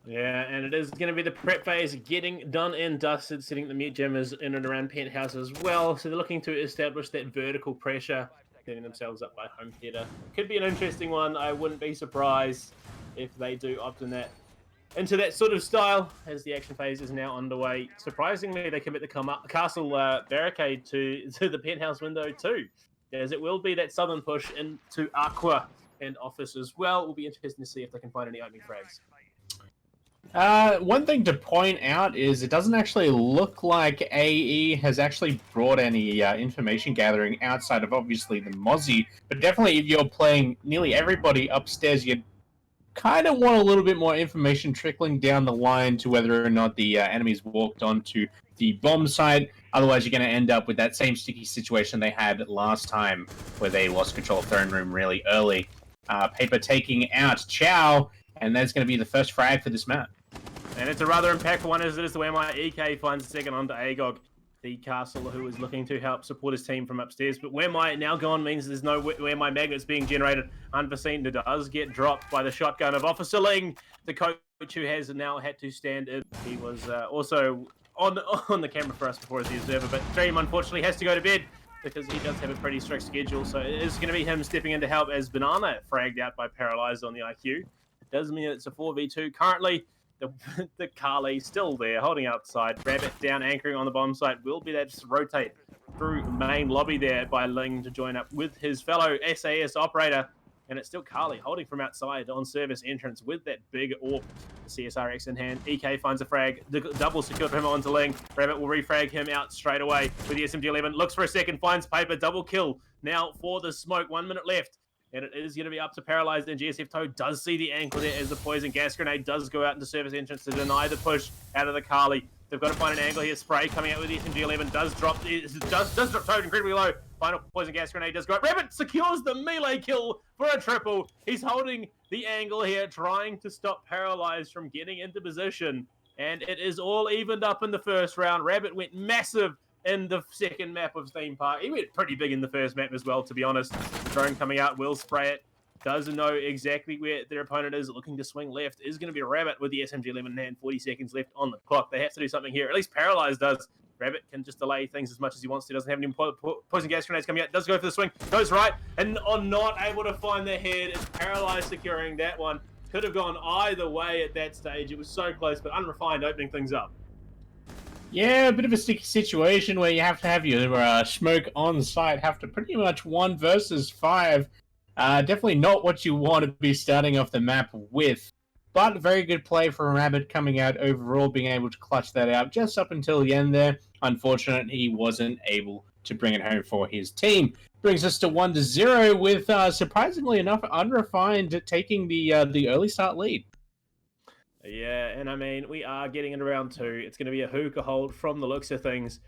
Yeah, and it is going to be the prep phase getting done and dusted, sitting the mute jammers in and around penthouse as well. So they're looking to establish that vertical pressure, setting themselves up by home theater. Could be an interesting one. I wouldn't be surprised if they do opt in that into that sort of style as the action phase is now underway. Surprisingly, they commit the castle barricade to the penthouse window too, as it will be that southern push into Aqua and Office as well. It will be interesting to see if they can find any opening frags. One thing to point out is it doesn't actually look like AE has actually brought any information gathering outside of obviously the Mozzie, but definitely if you're playing nearly everybody upstairs, you kind of want a little bit more information trickling down the line to whether or not the enemies walked onto the bomb site. Otherwise, you're going to end up with that same sticky situation they had last time where they lost control of Throne Room really early. Paper taking out Chow, and that's going to be the first frag for this map. And it's a rather impactful one as it is the Wemai EK finds a second onto Agog, the castle who is looking to help support his team from upstairs. But Wemai now gone means there's no Wemai magnets being generated. Unforeseen does get dropped by the shotgun of Officer Ling, the coach who has now had to stand in. He was also on the camera for us before as the observer, but Dream unfortunately has to go to bed because he does have a pretty strict schedule. So it is going to be him stepping in to help as Banana fragged out by Paralyzed on the IQ. It does mean it's a 4v2 currently. The Carly still there, holding outside. Rabbit down, anchoring on the bomb site. Will be that just rotate through main lobby there by Ling to join up with his fellow SAS operator. And it's still Carly holding from outside on service entrance with that big AWP. The CSRX in hand. EK finds a frag. The double secured for him onto Ling. Rabbit will refrag him out straight away with the SMG-11. Looks for a second, finds Paper. Double kill now for the smoke. 1 minute left. And it is going to be up to Paralyzed, and GSF Toad does see the ankle there as the poison gas grenade does go out into service entrance to deny the push out of the Carly. They've got to find an angle here. Spray coming out with the SMG-11 does drop Toad incredibly low. Final poison gas grenade does go out. Rabbit secures the melee kill for a triple. He's holding the angle here, trying to stop Paralyzed from getting into position. And it is all evened up in the first round. Rabbit went massive in the second map of Theme Park. He went pretty big in the first map as well, to be honest. The drone coming out will spray it. Doesn't know exactly where their opponent is. Looking to swing left. Is going to be Rabbit with the SMG-11 in hand. 40 seconds left on the clock. They have to do something here. At least Paralyzed does. Rabbit can just delay things as much as he wants to. Doesn't have any poison gas grenades coming out. Does go for the swing. Goes right. And on not able to find the head. It's Paralyzed securing that one. Could have gone either way at that stage. It was so close, but Unrefined opening things up. Yeah, a bit of a sticky situation where you have to have your smoke on site, have to pretty much 1 versus 5. Definitely not what you want to be starting off the map with. But very good play for Rabbit coming out overall, being able to clutch that out just up until the end there. Unfortunately, he wasn't able to bring it home for his team. Brings us to 1-0 with, surprisingly enough, Unrefined taking the early start lead. Yeah, and I mean, we are getting into round 2. It's going to be a hookah hold from the looks of things,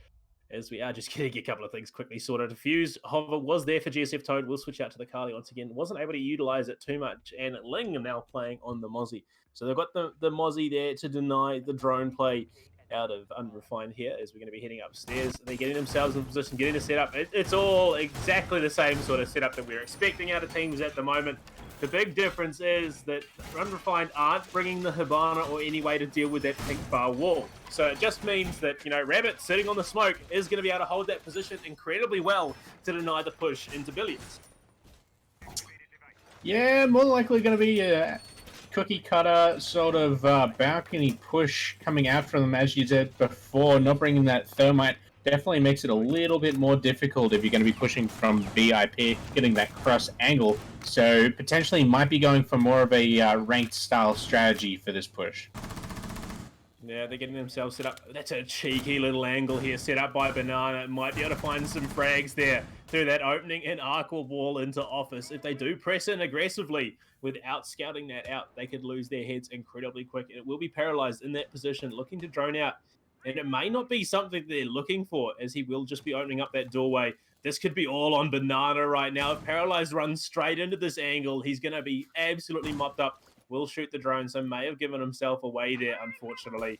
as we are just getting a couple of things quickly sorted. Fuse, however, was there for GSF Toad. We'll switch out to the Carly once again. Wasn't able to utilize it too much, and Ling are now playing on the Mozzie. So they've got the Mozzie there to deny the drone play out of Unrefined here, as we're going to be heading upstairs. They're getting themselves in position, getting the setup. It's all exactly the same sort of setup that we're expecting out of teams at the moment. The big difference is that Unrefined aren't bringing the Hibana or any way to deal with that pink bar wall. So it just means that, you know, Rabbit sitting on the smoke is going to be able to hold that position incredibly well to deny the push into Billions. Yeah, more likely going to be a cookie cutter sort of balcony push coming out from them, as you did before. Not bringing that thermite definitely makes it a little bit more difficult if you're going to be pushing from VIP, getting that cross angle. So potentially might be going for more of a ranked style strategy for this push. Yeah, they're getting themselves set up. That's a cheeky little angle here set up by Banana. Might be able to find some frags there through that opening and Aqua wall into Office. If they do press in aggressively without scouting that out, they could lose their heads incredibly quick. And it will be Paralyzed in that position, looking to drone out. And it may not be something they're looking for, as he will just be opening up that doorway. This could be all on Banana right now. If Paralyzed runs straight into this angle, he's going to be absolutely mopped up will shoot the drone, so may have given himself away there, unfortunately.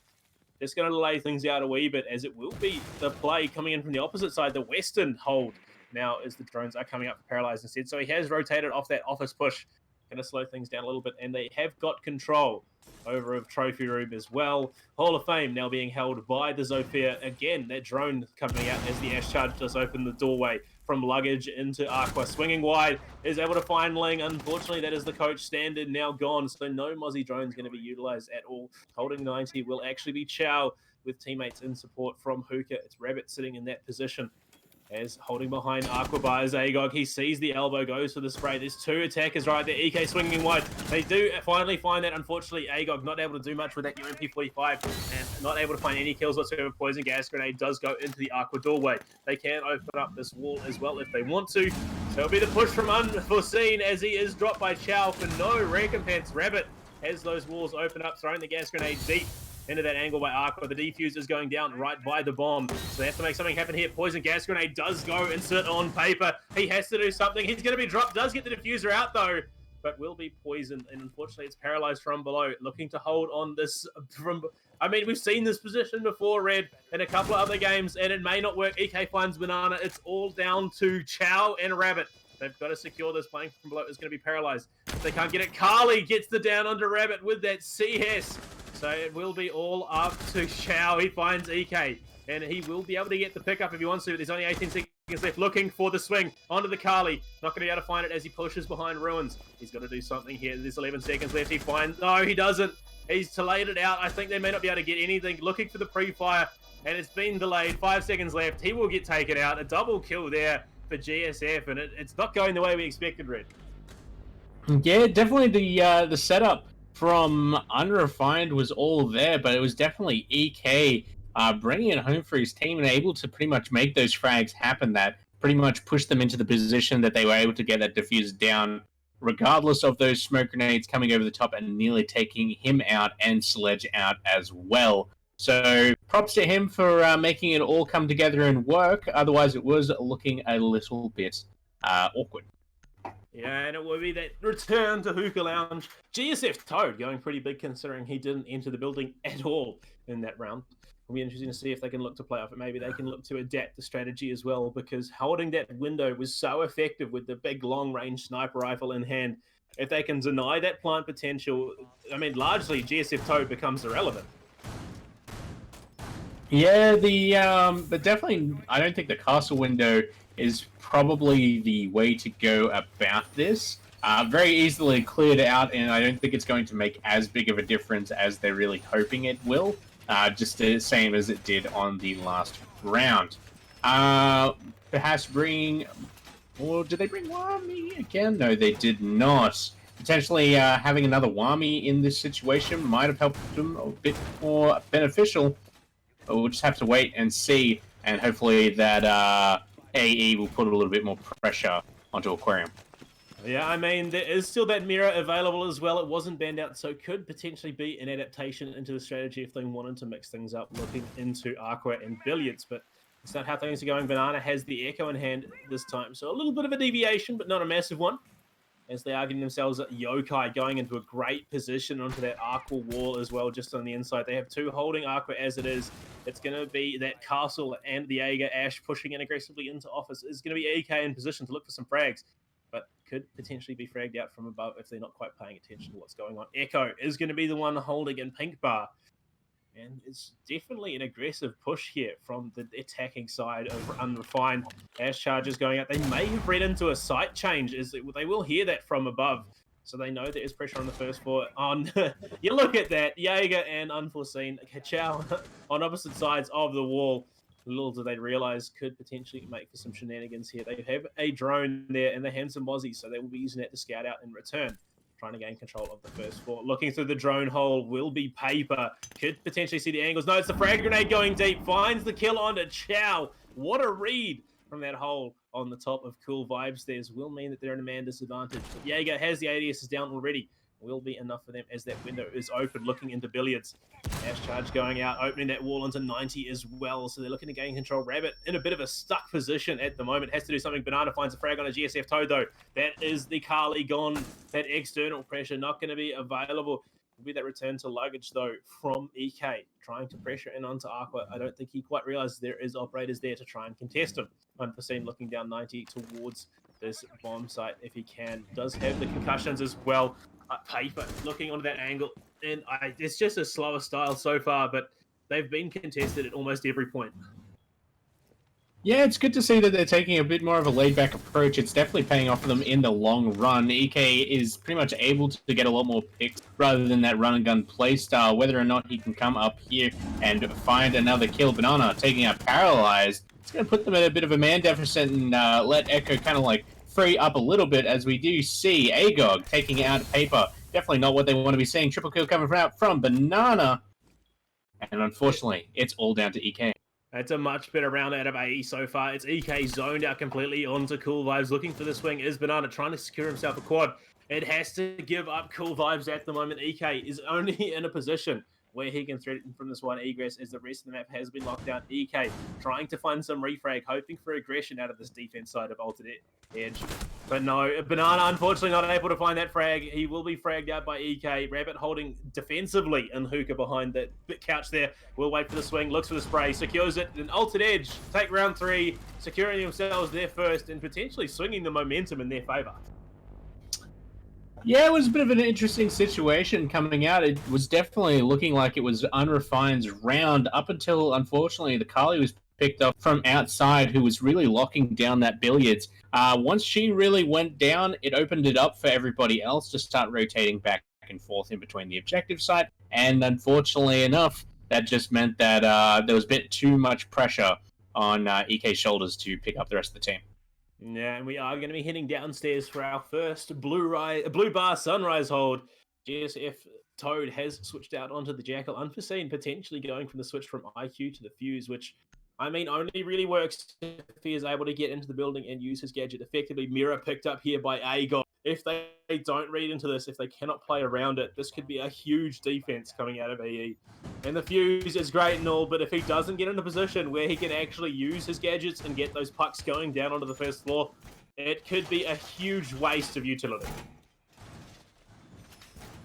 Just going to delay things out a wee bit, as it will be the play coming in from the opposite side, the western hold now, as the drones are coming up for Paralyzed instead. So he has rotated off that office push, going to slow things down a little bit, and they have got control over of Trophy Room as well. Hall of Fame now being held by the Zofia. Again, that drone coming out as the Ash Charge just opened the doorway from luggage into Aqua. Swinging wide, is able to find Ling. Unfortunately, that is the coach standard now gone, so no Mozzie drones going to be utilized at all. Holding 90 will actually be Chow with teammates in support from Hookah. It's Rabbit sitting in that position. As holding behind Aquabar is Agog. He sees the elbow, goes for the spray. There's two attackers right there. EK swinging wide. They do finally find that. Unfortunately, Agog not able to do much with that UMP-45 and not able to find any kills whatsoever. Poison gas grenade does go into the Aqua doorway. They can open up this wall as well if they want to. So it'll be the push from Unforeseen as he is dropped by Chow for no recompense. Rabbit has those walls open up, throwing the gas grenade deep into that angle by Aqua. The defuse is going down right by the bomb. So they have to make something happen here. Poison gas grenade does go and sit on paper. He has to do something. He's going to be dropped. Does get the diffuser out though, but will be poisoned. And unfortunately, it's paralyzed from below. Looking to hold on this from... I mean, we've seen this position before, Red, in a couple of other games, and it may not work. EK finds Banana. It's all down to Chow and Rabbit. They've got to secure this. Playing from below is going to be paralyzed. If they can't get it, Carly gets the down under Rabbit with that CS. So it will be all up to Chow. He finds EK, and he will be able to get the pickup if he wants to, but there's only 18 seconds left. Looking for the swing onto the Carly. Not going to be able to find it as he pushes behind Ruins. He's got to do something here. There's 11 seconds left. He finds... No, he doesn't. He's delayed it out. I think they may not be able to get anything. Looking for the pre-fire, and it's been delayed. 5 seconds left. He will get taken out. A double kill there for GSF, and it's not going the way we expected, Red. Yeah, definitely the setup from Unrefined was all there, but it was definitely EK bringing it home for his team and able to pretty much make those frags happen that pretty much pushed them into the position that they were able to get that diffuser down, regardless of those smoke grenades coming over the top and nearly taking him out and Sledge out as well. So props to him for making it all come together and work. Otherwise, it was looking a little bit awkward. Yeah, and it will be that return to Hookah Lounge. GSF Toad going pretty big considering he didn't enter the building at all in that round. It'll be interesting to see if they can look to play off it. Maybe they can look to adapt the strategy as well, because holding that window was so effective with the big long-range sniper rifle in hand. If they can deny that plant potential, I mean, largely GSF Toad becomes irrelevant. Yeah, but definitely, I don't think the castle window is probably the way to go about this. Very easily cleared out, and I don't think it's going to make as big of a difference as they're really hoping it will. Just the same as it did on the last round. Perhaps bringing... Or did they bring Wami again? No, they did not. Potentially having another Wami in this situation might have helped them a bit more beneficial. But we'll just have to wait and see, and hopefully that AE will put a little bit more pressure onto Aquarium. Yeah, I mean, there is still that mirror available as well. It wasn't banned out, so it could potentially be an adaptation into the strategy if they wanted to mix things up, looking into Aqua and Billiards, but it's not how things are going. Banana has the Echo in hand this time, so a little bit of a deviation, but not a massive one, as they are getting themselves Yokai going into a great position onto that Aqua wall as well, just on the inside. They have two holding Aqua as it is. It's going to be that Castle and the Jaeger Ash pushing in aggressively into office. It's going to be EK in position to look for some frags, but could potentially be fragged out from above if they're not quite paying attention to what's going on. Echo is going to be the one holding in Pink Bar. And it's definitely an aggressive push here from the attacking side of Unrefined. Ash charges going out. They may have read into a site change. They will hear that from above. So they know there is pressure on the first floor. You look at that. Jaeger and Unforeseen. Chow on opposite sides of the wall. Little do they realize could potentially make for some shenanigans here. They have a drone there and they have some Mozzies. So they will be using that to scout out in return. Trying to gain control of the first floor. Looking through the drone hole will be Paper. Could potentially see the angles. No, it's the frag grenade going deep. Finds the kill onto Chow. What a read from that hole on the top of Cool Vibes. Will mean that they're in a man disadvantage. But Jaeger has the ADSs down already. will be enough for them as that window is open, looking into billiards. Ash charge going out, opening that wall into 90 as well. So they're looking to gain control. Rabbit in a bit of a stuck position at the moment. Has to do something. Banana finds a frag on a GSF Toad, though. That is the Carly gone. That external pressure not going to be available. Will be that return to luggage, though, from EK. Trying to pressure in onto Aqua. I don't think he quite realizes there is operators there to try and contest him. Unforeseen looking down 90 towards this bomb site if he can. Does have the concussions as well. Paper looking onto that angle. And it's just a slower style so far, but they've been contested at almost every point. Yeah, it's good to see that they're taking a bit more of a laid-back approach. It's definitely paying off for them in the long run. EK is pretty much able to get a lot more picks rather than that run-and-gun play style. Whether or not he can come up here and find another kill. Banana taking out Paralyzed. It's going to put them at a bit of a man deficit and let Echo kind of like free up a little bit, as we do see Agog taking out Paper. Definitely not what they want to be seeing. Triple kill coming out from Banana. And unfortunately, it's all down to EK. It's a much better round out of AE so far. It's EK zoned out completely onto Cool Vibes. Looking for the swing is Banana, trying to secure himself a quad. It has to give up Cool Vibes at the moment. EK is only in a position where he can threaten from this one egress as the rest of the map has been locked down. EK trying to find some refrag, hoping for aggression out of this defense side of Altered Edge. But no, Banana unfortunately not able to find that frag. He will be fragged out by EK. Rabbit holding defensively in Hookah behind that couch there. Will wait for the swing, looks for the spray, secures it. And Altered Edge take round 3, securing themselves there first and potentially swinging the momentum in their favor. Yeah, it was a bit of an interesting situation coming out. It was definitely looking like it was Unrefined's round up until, unfortunately, the Carly was picked up from outside, who was really locking down that billiards. Once she really went down, it opened it up for everybody else to start rotating back and forth in between the objective site. And unfortunately enough, that just meant that there was a bit too much pressure on EK's shoulders to pick up the rest of the team. Yeah, and we are going to be heading downstairs for our first blue bar sunrise hold. GSF Toad has switched out onto the Jackal. Unforeseen potentially going from the switch from IQ to the Fuse, which, I mean, only really works if he is able to get into the building and use his gadget effectively. Mirror picked up here by Agon. If they don't read into this, if they cannot play around it, this could be a huge defense coming out of AE. And the Fuse is great and all, but if he doesn't get in a position where he can actually use his gadgets and get those pucks going down onto the first floor, it could be a huge waste of utility.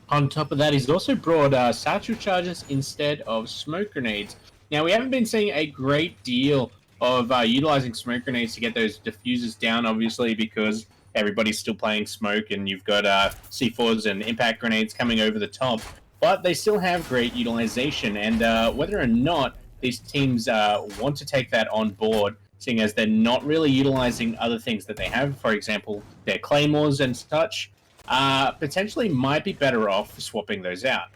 On top of that, he's also brought satchel charges instead of smoke grenades. Now, we haven't been seeing a great deal of utilizing smoke grenades to get those diffusers down, obviously, because everybody's still playing smoke and you've got C4s and impact grenades coming over the top. But they still have great utilization, and whether or not these teams want to take that on board, seeing as they're not really utilizing other things that they have, for example, their claymores and such, potentially might be better off swapping those out.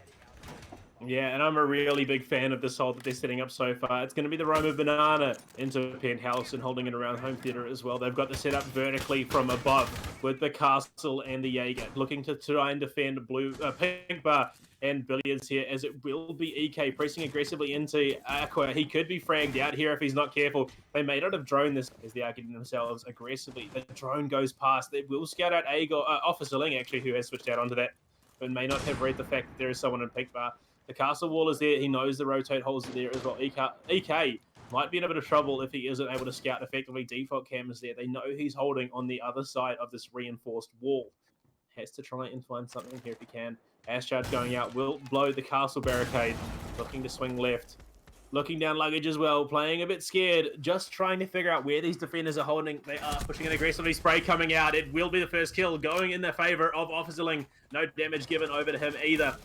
Yeah, and I'm a really big fan of this hold that they're setting up so far. It's going to be the Roma Banana into Penthouse and holding it around home theater as well. They've got the setup vertically from above with the Castle and the Jaeger, looking to try and defend Pink Bar and Billiards here, as it will be EK pressing aggressively into Aqua. He could be fragged out here if he's not careful. They may not have drone this as they are getting themselves aggressively. The drone goes past. They will scout out Officer Ling, actually, who has switched out onto that, but may not have read the fact that there is someone in Pink Bar. The castle wall is there. He knows the rotate holes are there as well. EK might be in a bit of trouble if he isn't able to scout effectively. Default cam is there. They know he's holding on the other side of this reinforced wall. Has to try and find something here if he can. Ash charge going out. Will blow the castle barricade. Looking to swing left. Looking down luggage as well. Playing a bit scared. Just trying to figure out where these defenders are holding. They are pushing an aggressively. Spray coming out. It will be the first kill going in the favor of Officer Ling. No damage given over to him either.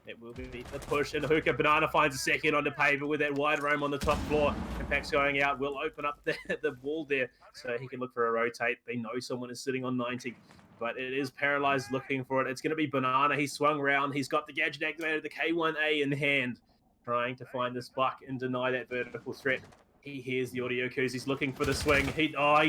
It will be the push, and Hookah Banana finds a second on the paver with that wide roam on the top floor. Impact's going out. Will open up the wall there so he can look for a rotate. They know someone is sitting on 90, but it is paralyzed looking for it. It's going to be Banana. He swung round. He's got the gadget activated, the K1A in hand, trying to find this buck and deny that vertical threat. He hears the audio cues. He's looking for the swing. He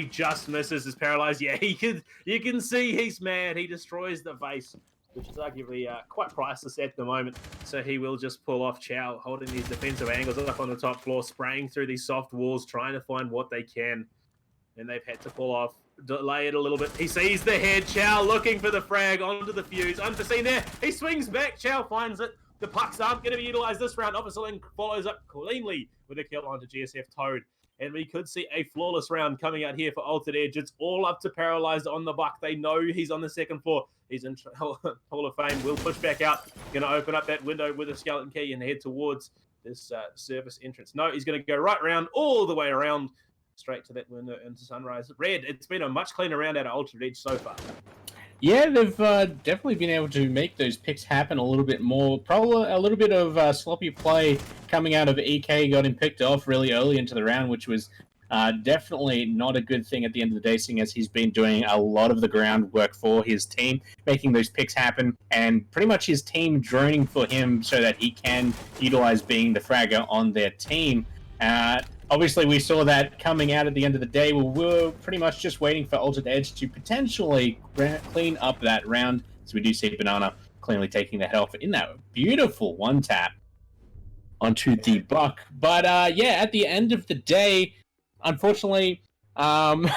just misses. He's paralyzed. Yeah, you can see he's mad. He destroys the vase, which is arguably quite priceless at the moment. So he will just pull off Chow, holding these defensive angles up on the top floor, spraying through these soft walls, trying to find what they can. And they've had to pull off delay it a little bit. He sees the head. Chow looking for the frag onto the fuse. Unforeseen there. He swings back. Chow finds it. The pucks aren't going to be utilized this round. Officer Link follows up cleanly with a kill onto GSF Toad. And we could see a flawless round coming out here for Altered Edge. It's all up to Paralyzed on the buck. They know he's on the second floor. He's in Hall of Fame. Will push back out. Going to open up that window with a skeleton key and head towards this service entrance. No, he's going to go right around, all the way around, straight to that window into Sunrise. Red, it's been a much cleaner round out of Altered Edge so far. Yeah, they've definitely been able to make those picks happen a little bit more. Probably a little bit of sloppy play coming out of EK, got him picked off really early into the round, which was definitely not a good thing at the end of the day, seeing as he's been doing a lot of the groundwork for his team, making those picks happen, and pretty much his team droning for him so that he can utilize being the fragger on their team. Obviously, we saw that coming out at the end of the day. We were pretty much just waiting for Altered Edge to potentially clean up that round. So we do see Banana cleanly taking the head off in that beautiful one-tap onto the buck. But yeah, at the end of the day, unfortunately, the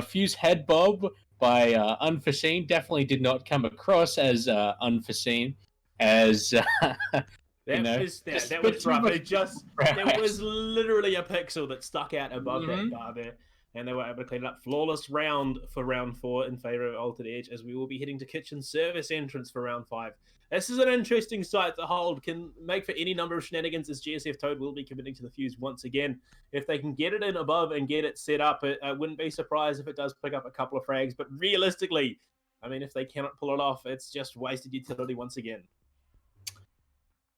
fuse head bob by Unforeseen definitely did not come across as unforeseen as... That was rough. There was literally a pixel that stuck out above that bar there, and they were able to clean it up. Flawless round for round 4 in favor of Altered Edge, as we will be heading to Kitchen Service entrance for round 5. This is an interesting site to hold. Can make for any number of shenanigans, as GSF Toad will be committing to the fuse once again. If they can get it in above and get it set up, I wouldn't be surprised if it does pick up a couple of frags. But realistically, I mean, if they cannot pull it off, it's just wasted utility once again.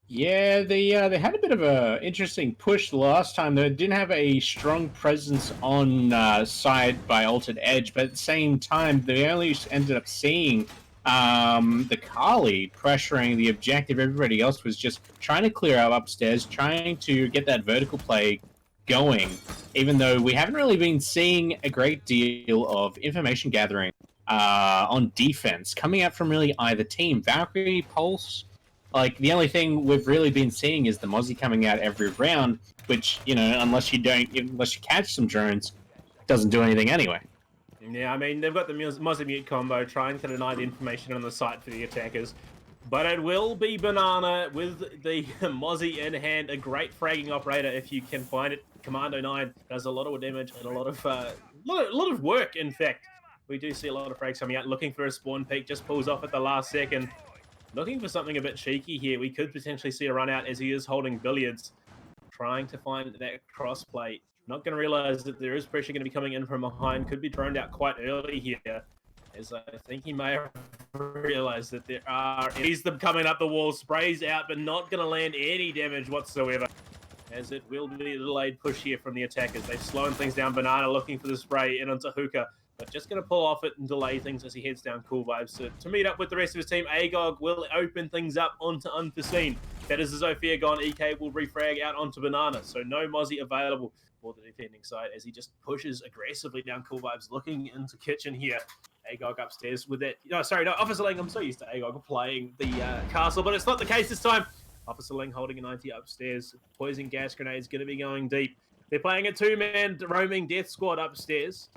Yeah, they had a bit of a interesting push last time. They didn't have a strong presence on side by Altered Edge, but at the same time, they only ended up seeing the Kali pressuring the objective. Everybody else was just trying to clear out upstairs, trying to get that vertical play going, even though we haven't really been seeing a great deal of information gathering on defense coming out from really either team. Valkyrie, Pulse... Like, the only thing we've really been seeing is the Mozzie coming out every round, which, you know, unless you catch some drones, doesn't do anything anyway. Yeah, I mean, they've got the Mozzie Mute combo trying to deny the information on the site for the attackers. But it will be Banana with the Mozzie in hand, a great fragging operator if you can find it. Commando 9 does a lot of damage and a lot of work, in fact. We do see a lot of frags coming out, looking for a spawn peak, just pulls off at the last second. Looking for something a bit cheeky here. We could potentially see a run out as he is holding billiards, trying to find that crossplay. Not going to realize that there is pressure going to be coming in from behind. Could be droned out quite early here, as I think he may have realized that there are enemies coming up the wall. Sprays out, but not going to land any damage whatsoever, as it will be a delayed push here from the attackers. They've slowed things down. Banana looking for the spray in onto Hookah, but just going to pull off it and delay things as he heads down Cool Vibes. So to meet up with the rest of his team, Agog will open things up onto Unforeseen. That is the Zofia gone. EK will refrag out onto Banana. So no Mozzie available for the defending side as he just pushes aggressively down Cool Vibes, looking into Kitchen here. Agog upstairs with that. No, sorry, no, Officer Ling. I'm so used to Agog playing the castle, but it's not the case this time. Officer Ling holding a 90 upstairs. Poison gas grenades going to be going deep. They're playing a 2-man roaming death squad upstairs.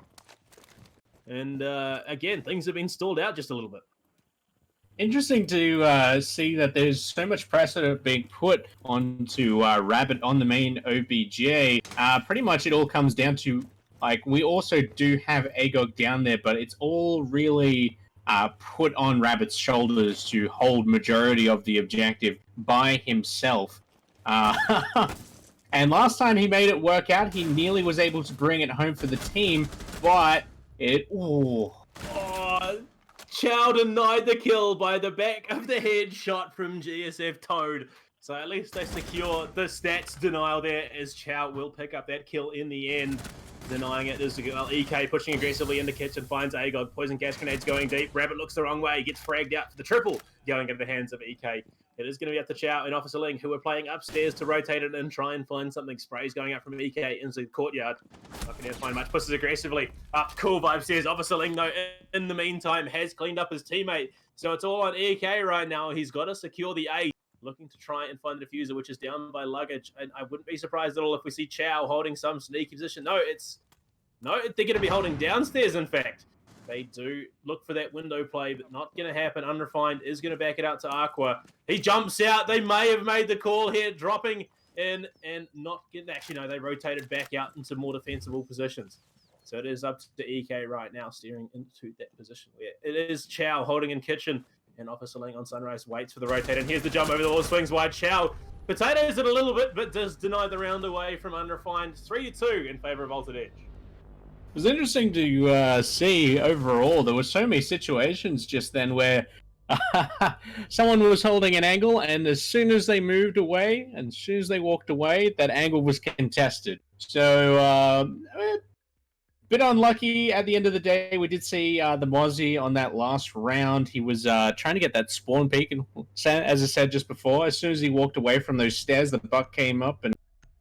And again, things have been stalled out just a little bit. Interesting to see that there's so much pressure being put onto Rabbit on the main OBJ. Pretty much it all comes down to, like, we also do have Agog down there, but it's all really put on Rabbit's shoulders to hold majority of the objective by himself. And last time he made it work out, he nearly was able to bring it home for the team, but Chow denied the kill by the back of the head shot from GSF Toad. So at least they secure the stats denial there, as Chow will pick up that kill in the end. Denying it as well. EK pushing aggressively into Kitchen, finds Agog. Poison gas grenades going deep. Rabbit looks the wrong way, gets fragged out for the triple, going into the hands of EK. It is going to be up to Chow and Officer Ling, who are playing upstairs to rotate it and try and find something. Sprays going out from EK into the courtyard. Not going to find much. Pushes aggressively up. Cool Vibe says Officer Ling, though, in the meantime, has cleaned up his teammate. So it's all on EK right now. He's got to secure the A. Looking to try and find the diffuser, which is down by luggage. And I wouldn't be surprised at all if we see Chow holding some sneaky position. No, it's No, they're going to be holding downstairs, in fact. They do look for that window play, but not going to happen. Unrefined is going to back it out to Aqua. He jumps out. They may have made the call here, dropping in and not getting... Actually, no, they rotated back out into more defensible positions. So it is up to EK right now, steering into that position where it is Chow holding in kitchen, and Officer Ling on Sunrise waits for the rotate. And here's the jump over the wall, swings wide. Chow potatoes it a little bit, but does deny the round away from Unrefined. 3-2 in favor of Altered Edge. It was interesting to see overall. There were so many situations just then where someone was holding an angle, and as soon as they moved away, and as soon as they walked away, that angle was contested. So, bit unlucky at the end of the day. We did see the Mozzie on that last round. He was trying to get that spawn peak, and as I said just before, as soon as he walked away from those stairs, the buck came up and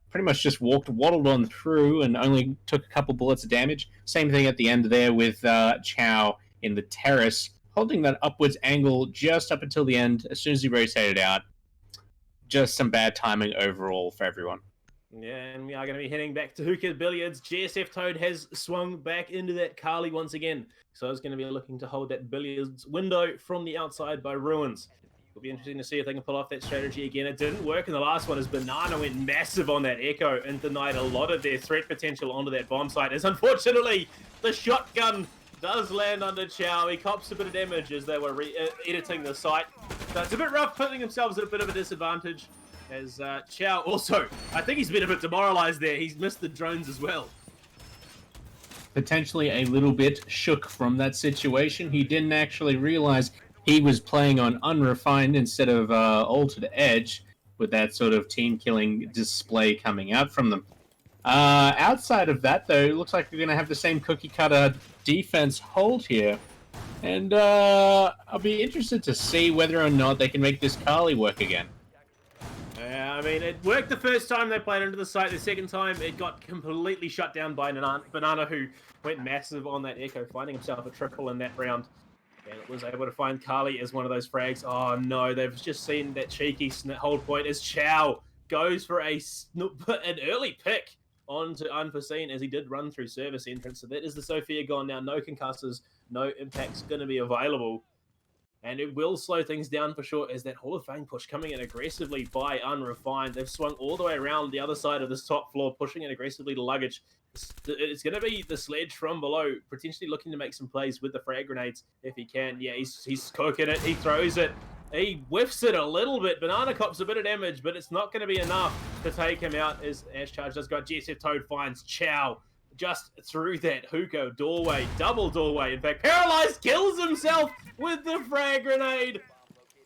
pretty much just waddled on through and only took a couple bullets of damage. Same thing at the end there with Chow in the terrace, holding that upwards angle just up until the end. As soon as he rotated out, just some bad timing overall for everyone. Yeah, and we are going to be heading back to Hookah Billiards. GSF Toad has swung back into that Carly once again. So it's going to be looking to hold that Billiards window from the outside by Ruins. It'll be interesting to see if they can pull off that strategy again. It didn't work in the last one as Banana went massive on that Echo and denied a lot of their threat potential onto that bomb site. As unfortunately, the shotgun does land under Chow. He cops a bit of damage as they were editing the site. So it's a bit rough, putting themselves at a bit of a disadvantage. As Chow also, I think he's been a bit demoralized there. He's missed the drones as well. Potentially a little bit shook from that situation. He didn't actually realize he was playing on Unrefined instead of Altered Edge, with that sort of team-killing display coming out from them. Outside of that, though, it looks like we're going to have the same cookie-cutter defense hold here. And I'll be interested to see whether or not they can make this Carly work again. Yeah, I mean, it worked the first time they played into the site. The second time, it got completely shut down by Banana, who went massive on that Echo, finding himself a triple in that round. And it was able to find Carly as one of those frags. Oh, no, they've just seen that cheeky hold point as Chow goes for an early pick onto Unforeseen, as he did run through service entrance. So that is the Sophia gone now. No concussors, no impacts going to be available. And it will slow things down for sure as that Hall of Fame push coming in aggressively by Unrefined. They've swung all the way around the other side of this top floor, pushing it aggressively to luggage. It's going to be the sledge from below, potentially looking to make some plays with the frag grenades if he can. Yeah, he's cooking it. He throws it. He whiffs it a little bit. Banana cops a bit of damage, but it's not going to be enough to take him out as Ash Charge does go. GSF Toad finds Chow just through that hookah doorway, double doorway. In fact, Paralyzed kills himself with the frag grenade.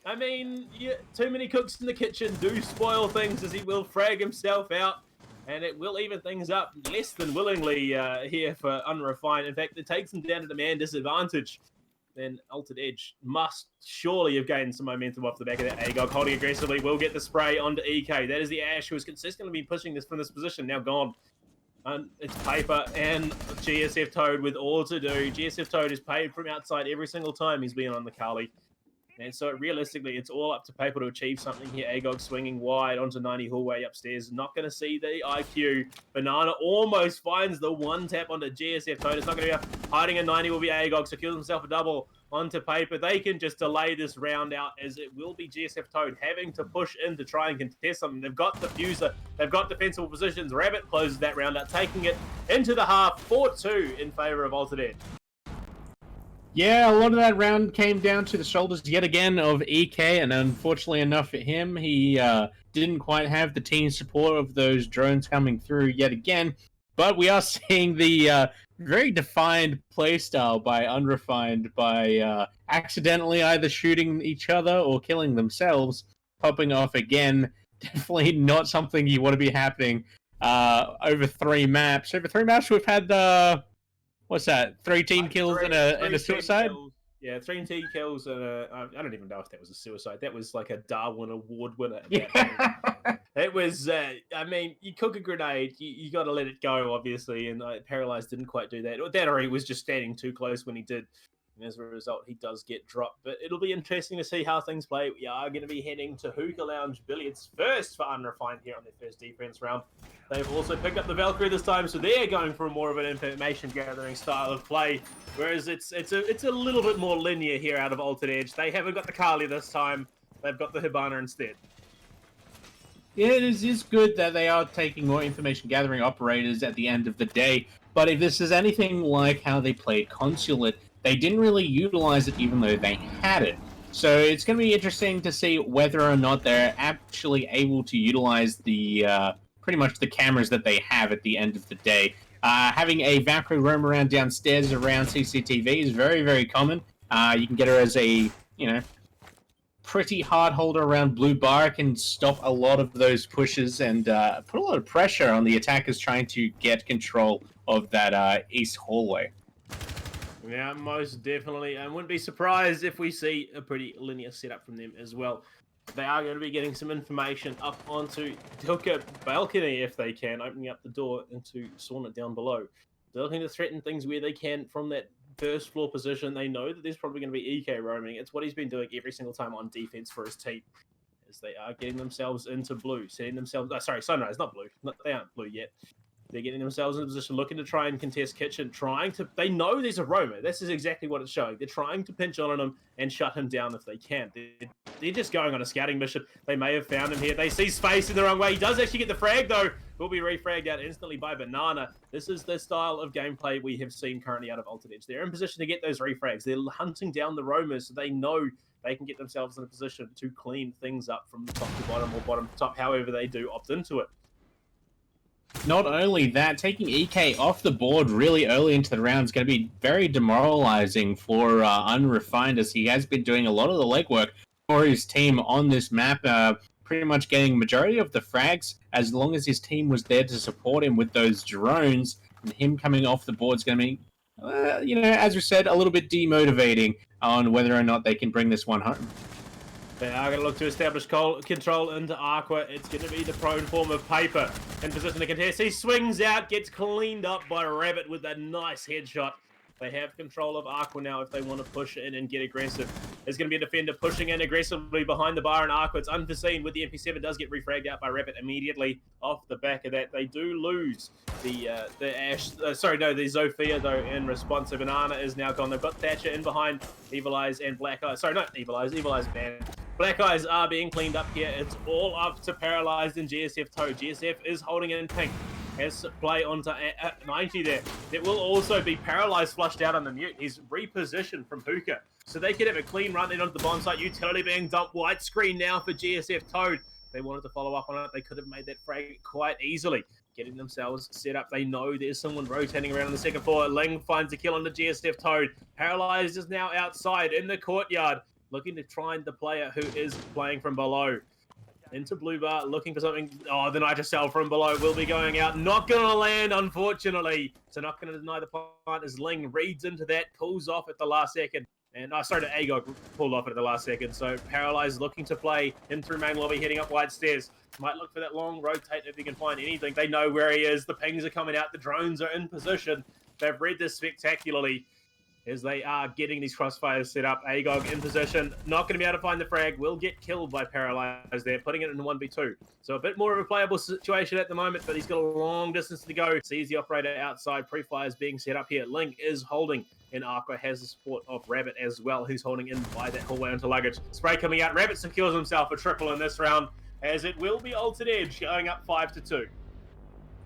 I mean, too many cooks in the kitchen do spoil things, as he will frag himself out. And it will even things up less than willingly here for Unrefined. In fact, it takes him down to the man disadvantage. Then Altered Edge must surely have gained some momentum off the back of that AGOG. Holding aggressively, will get the spray onto EK. That is the Ash who has consistently been pushing this from this position. Now gone. It's Paper and GSF Toad with all to do. GSF Toad is paid from outside every single time he's been on the Carly. And so realistically, it's all up to Paper to achieve something here. AGOG swinging wide onto 90 hallway upstairs. Not going to see the IQ. Banana almost finds the one tap onto GSF Toad. It's not going to be up. Hiding in 90 will be AGOG. Secures himself a double onto Paper. They can just delay this round out, as it will be GSF Toad having to push in to try and contest something. They've got the fuser. They've got defensible positions. Rabbit closes that round out, taking it into the half. 4-2 in favor of Altered Edge. Yeah, a lot of that round came down to the shoulders yet again of EK, and unfortunately enough for him, he didn't quite have the team support of those drones coming through yet again. But we are seeing the very defined playstyle by Unrefined by accidentally either shooting each other or killing themselves, popping off again. Definitely not something you want to be happening over 3 maps. Over 3 maps, we've had what's that? 3 team kills and a suicide? Kills. Yeah, 3 team kills and I don't even know if that was a suicide. That was like a Darwin Award winner. Yeah. It was, I mean, you cook a grenade, you got to let it go, obviously, and Paralyzed didn't quite do that. That, or he was just standing too close when he did. And as a result, he does get dropped. But it'll be interesting to see how things play. We are going to be heading to Hookah Lounge Billiards first for Unrefined here on their first defense round. They've also picked up the Valkyrie this time, so they're going for more of an information gathering style of play. Whereas it's a little bit more linear here out of Altered Edge. They haven't got the Kali this time. They've got the Hibana instead. Yeah, it is good that they are taking more information gathering operators at the end of the day. But if this is anything like how they played Consulate, they didn't really utilize it even though they had it. So it's going to be interesting to see whether or not they're actually able to utilize the pretty much the cameras that they have at the end of the day. Having a Valkyrie roam around downstairs around CCTV is very, very common. You can get her as a, pretty hard holder around Blue Bar, can stop a lot of those pushes and put a lot of pressure on the attackers trying to get control of that east hallway. Yeah, most definitely. I wouldn't be surprised if we see a pretty linear setup from them as well. They are going to be getting some information up onto Hookah balcony if they can, opening up the door into sauna down below. They're looking to threaten things where they can from that first floor position. They know that there's probably going to be EK roaming. It's what he's been doing every single time on defense for his team. As they are getting themselves into blue, setting themselves... Sunrise, not blue. They aren't blue yet. They're getting themselves in a position, looking to try and contest kitchen, they know there's a roamer. This is exactly what it's showing. They're trying to pinch on him and shut him down if they can. They're just going on a scouting mission. They may have found him here. They see space in the wrong way. He does actually get the frag, though. Will be refragged out instantly by Banana. This is the style of gameplay we have seen currently out of Altered Edge. They're in position to get those refrags. They're hunting down the roamers, so they know they can get themselves in a position to clean things up from the top to bottom or bottom to top, however they do opt into it. Not only that, taking EK off the board really early into the round is going to be very demoralizing for Unrefined, as he has been doing a lot of the legwork for his team on this map, pretty much getting majority of the frags as long as his team was there to support him with those drones. And him coming off the board is going to be, as we said, a little bit demotivating on whether or not they can bring this one home. They are going to look to establish control into Aqua. It's going to be the prone form of Paper in position to contest. He swings out, gets cleaned up by Rabbit with a nice headshot. They have control of Aqua now if they want to push in and get aggressive. There's going to be a defender pushing in aggressively behind the bar, and Aqua, it's unforeseen with the MP7, does get refragged out by Rabbit immediately off the back of that. They do lose the Zofia, though, in response. So Banana is now gone. They've got Thatcher in behind Evil Eyes and Black Eyes. Sorry, not Evil Eyes banned. Black Eyes are being cleaned up here. It's all up to Paralyzed and GSF Toad. GSF is holding in pink. Has play onto 90 there. It will also be Paralyzed flushed out on the mute. He's repositioned from Hookah. So they could have a clean run in onto the bomb site. Utility being dumped. White screen now for GSF Toad. They wanted to follow up on it. They could have made that frag quite easily. Getting themselves set up. They know there's someone rotating around on the second floor. Ling finds a kill on the GSF Toad. Paralyzed is now outside in the courtyard, looking to find the player who is playing from below. Into Blue Bar, looking for something. Oh, the Nitro Cell from below will be going out. Not going to land, unfortunately. So not going to deny the plant as Ling reads into that, pulls off at the last second. And, Agog pulled off at the last second. So Paralyzed looking to play in through main lobby, heading up wide stairs. Might look for that long rotate if he can find anything. They know where he is. The pings are coming out. The drones are in position. They've read this spectacularly as they are getting these crossfires set up. Agog in position, not going to be able to find the frag, will get killed by Paralyzed there, putting it in 1v2. So a bit more of a playable situation at the moment, but he's got a long distance to go. Sees the operator outside, pre-fires being set up here. Link is holding, and Aqua has the support of Rabbit as well, who's holding in by that hallway onto luggage. Spray coming out, Rabbit secures himself a triple in this round, as it will be Altered Edge going up 5-2.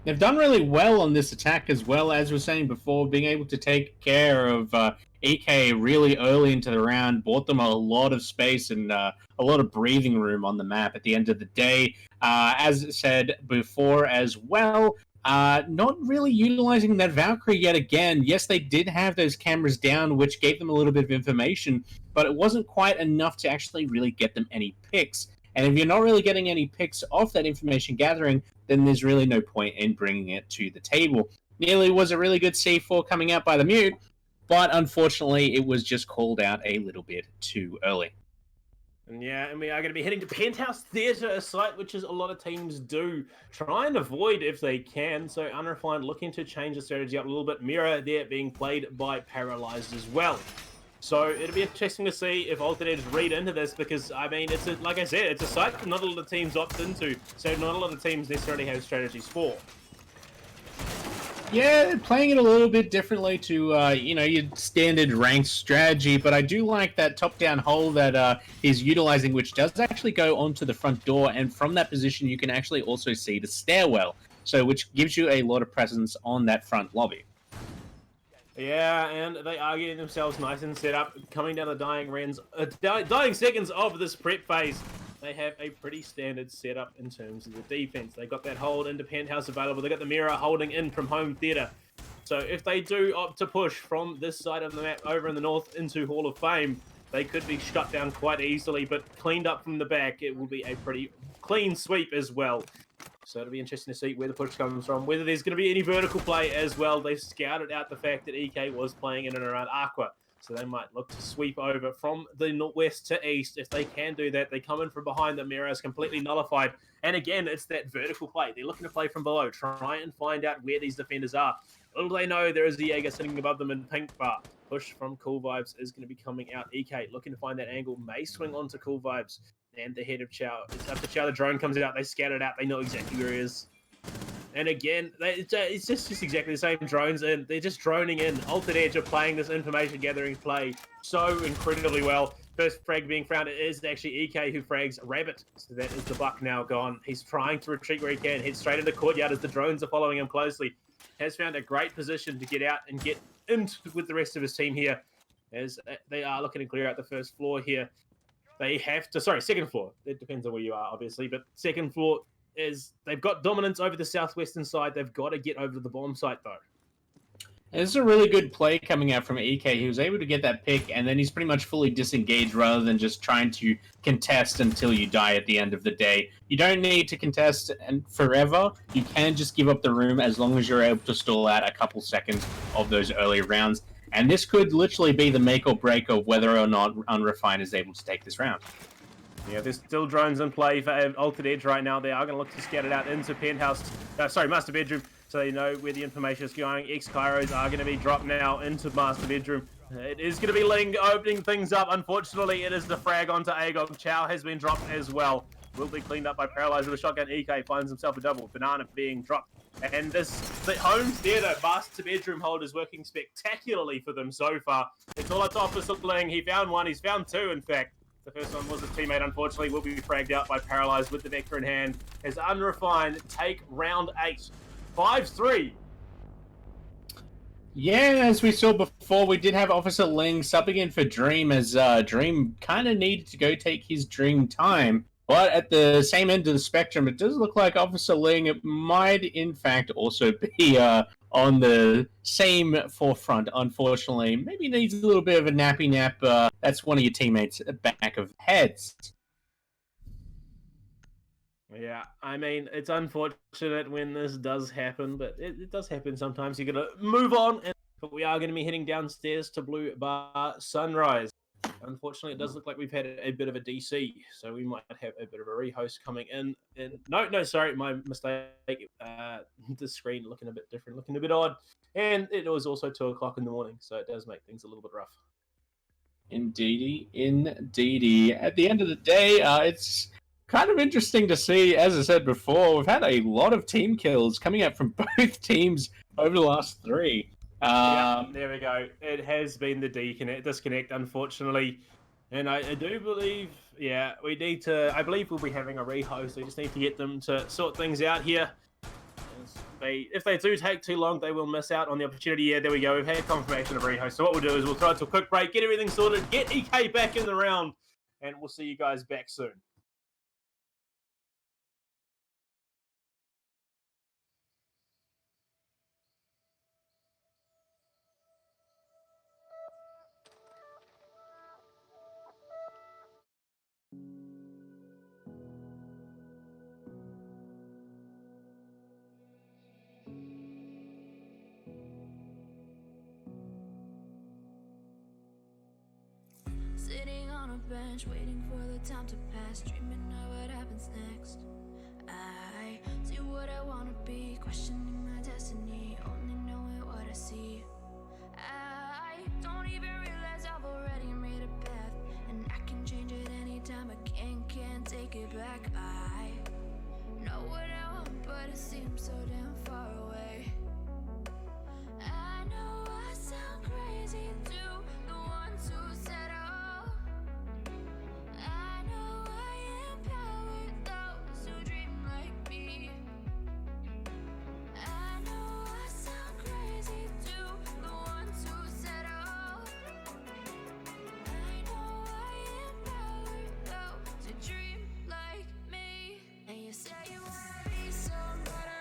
They've done really well on this attack as well, as we were saying before, being able to take care of EK really early into the round, bought them a lot of space and a lot of breathing room on the map at the end of the day. As said before as well, not really utilizing that Valkyrie yet again. Yes, they did have those cameras down, which gave them a little bit of information, but it wasn't quite enough to actually really get them any picks. And if you're not really getting any picks off that information gathering, then there's really no point in bringing it to the table. Nearly was a really good C4 coming out by the mute, but unfortunately it was just called out a little bit too early. And we are going to be heading to Penthouse Theatre, a site which is a lot of teams do try and avoid if they can. So Unrefined looking to change the strategy up a little bit. Mirror there being played by Paralyzed as well. So it'll be interesting to see if Altered Edge read into this because, I mean, like I said, it's a site that not a lot of teams opt into, so not a lot of teams necessarily have strategies for. Yeah, playing it a little bit differently to, your standard ranked strategy, but I do like that top-down hole that he's utilizing, which does actually go onto the front door, and from that position you can actually also see the stairwell, so which gives you a lot of presence on that front lobby. Yeah, and they are getting themselves nice and set up, coming down the dying seconds of this prep phase. They have a pretty standard setup in terms of the defense. They got that hold into Penthouse available. They got the mirror holding in from home theater. So if they do opt to push from this side of the map over in the north into Hall of Fame, they could be shut down quite easily, but cleaned up from the back, it will be a pretty clean sweep as well. So it'll be interesting to see where the push comes from, whether there's going to be any vertical play as well. They've scouted out the fact that EK was playing in and around Aqua, so they might look to sweep over from the northwest to east. If they can do that, they come in from behind. The mirror is completely nullified. And again, it's that vertical play. They're looking to play from below, try and find out where these defenders are. Little do they know there is the Jaeger sitting above them in pink bar. Push from Cool Vibes is going to be coming out. EK looking to find that angle, may swing onto Cool Vibes. And the head of Chow. It's up to Chow. The drone comes out. They scout it out. They know exactly where he is. And again, it's just exactly the same drones, and they're just droning in. Altered Edge are playing this information gathering play so incredibly well. First frag being found, it is actually EK who frags Rabbit. So that is the buck now gone. He's trying to retreat where he can. Head straight into courtyard as the drones are following him closely. Has found a great position to get out and get into with the rest of his team here, as they are looking to clear out the first floor here. They have to, second floor. It depends on where you are, obviously, but second floor is, they've got dominance over the southwestern side. They've got to get over to the bomb site, though. This is a really good play coming out from EK. He was able to get that pick, and then he's pretty much fully disengaged rather than just trying to contest until you die at the end of the day. You don't need to contest and forever. You can just give up the room as long as you're able to stall out a couple seconds of those early rounds. And this could literally be the make or break of whether or not Unrefined is able to take this round. Yeah, there's still drones in play for Altered Edge right now. They are going to look to scout it out into Master Bedroom, so they know where the information is going. X-Kairos are going to be dropped now into Master Bedroom. It is going to be Ling opening things up. Unfortunately, it is the frag onto Agog. Chow has been dropped as well. Will be cleaned up by Paralyzer with a shotgun. EK finds himself a double. Banana being dropped. And the home theater Master Bedroom hold is working spectacularly for them so far. It's all up to Officer Ling. He found one. He's found two, in fact. The first one was his teammate, unfortunately, will be fragged out by Paralyzed with the Vector in hand. As Unrefined take round 8. 5-3. Yeah, as we saw before, we did have Officer Ling subbing in for Dream, as Dream kind of needed to go take his Dream time. But at the same end of the spectrum, it does look like Officer Ling might, in fact, also be on the same forefront, unfortunately. Maybe needs a little bit of a nappy nap. That's one of your teammates at the back of heads. Yeah, I mean, it's unfortunate when this does happen, but it does happen sometimes. You got to move on, but we are going to be heading downstairs to Blue Bar Sunrise. Unfortunately, it does look like we've had a bit of a DC, so we might have a bit of a rehost coming in. No, sorry, my mistake. The screen looking a bit different, looking a bit odd. And it was also 2 o'clock in the morning, so it does make things a little bit rough. Indeedy. At the end of the day, it's kind of interesting to see. As I said before, we've had a lot of team kills coming out from both teams over the last 3. Yeah, there we go. It has been the disconnect, unfortunately. And I do believe, we need to, I believe we'll be having a rehost. We just need to get them to sort things out here. If they do take too long, they will miss out on the opportunity. Yeah, there we go. We've had confirmation of rehost. So what we'll do is we'll throw it to a quick break, get everything sorted, get EK back in the round, and we'll see you guys back soon. Sitting on a bench, waiting for the time to pass, dreaming of what happens next. I see what I wanna be, questioning my destiny, only knowing what I see. I don't even realize I've already back. I know what I want, but it seems so damn far away. I know I sound crazy to the ones who said oh. I know I empower those who dream like me. I know I sound crazy to the ones who said oh. I know I empower those who dream like me. And you say you wanna be somebody.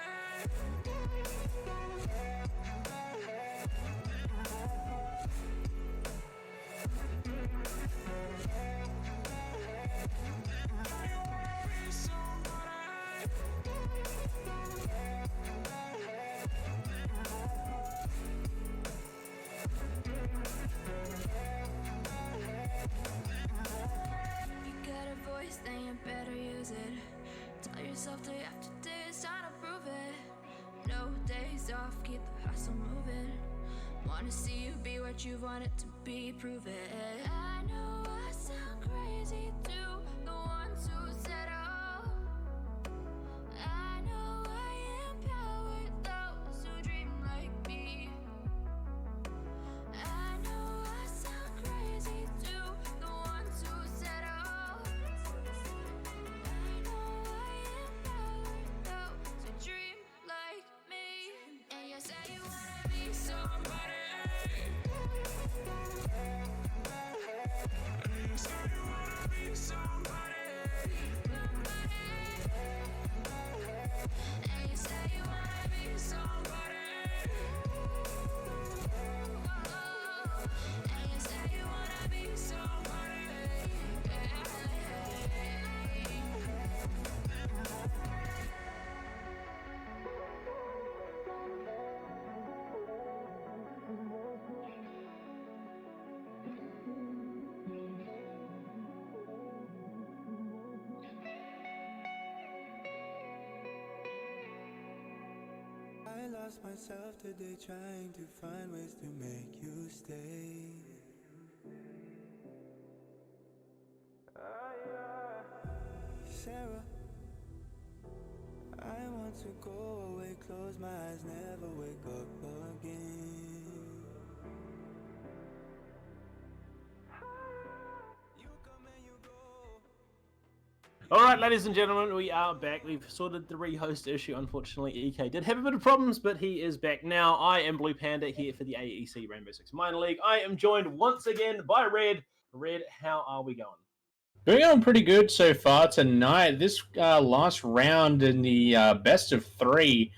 You got a voice, then you better use it. Tell yourself day after day it's time to prove it. No days off, keep the hustle moving. Wanna see you be what you want it to be, prove it. I know I sound crazy to the ones who said oh. I know I empower those who dream like me. I know I sound crazy to the ones who said oh. I know I empower those who dream like me. And you say you wanna be somebody. And you say you wanna be somebody. And you say you wanna be somebody. And you say you wanna be somebody. I lost myself today trying to find ways to make you stay. Sarah, I want to go away, close my eyes, never wake up again. You come and you go. All right, ladies and gentlemen, we are back. We've sorted the rehost issue. Unfortunately, EK did have a bit of problems, but he is back now. I am Blue Panda here for the AEC Rainbow Six Minor League. I am joined once again by Red. Red, how are we going? Going on pretty good so far tonight. This last round in the best of three,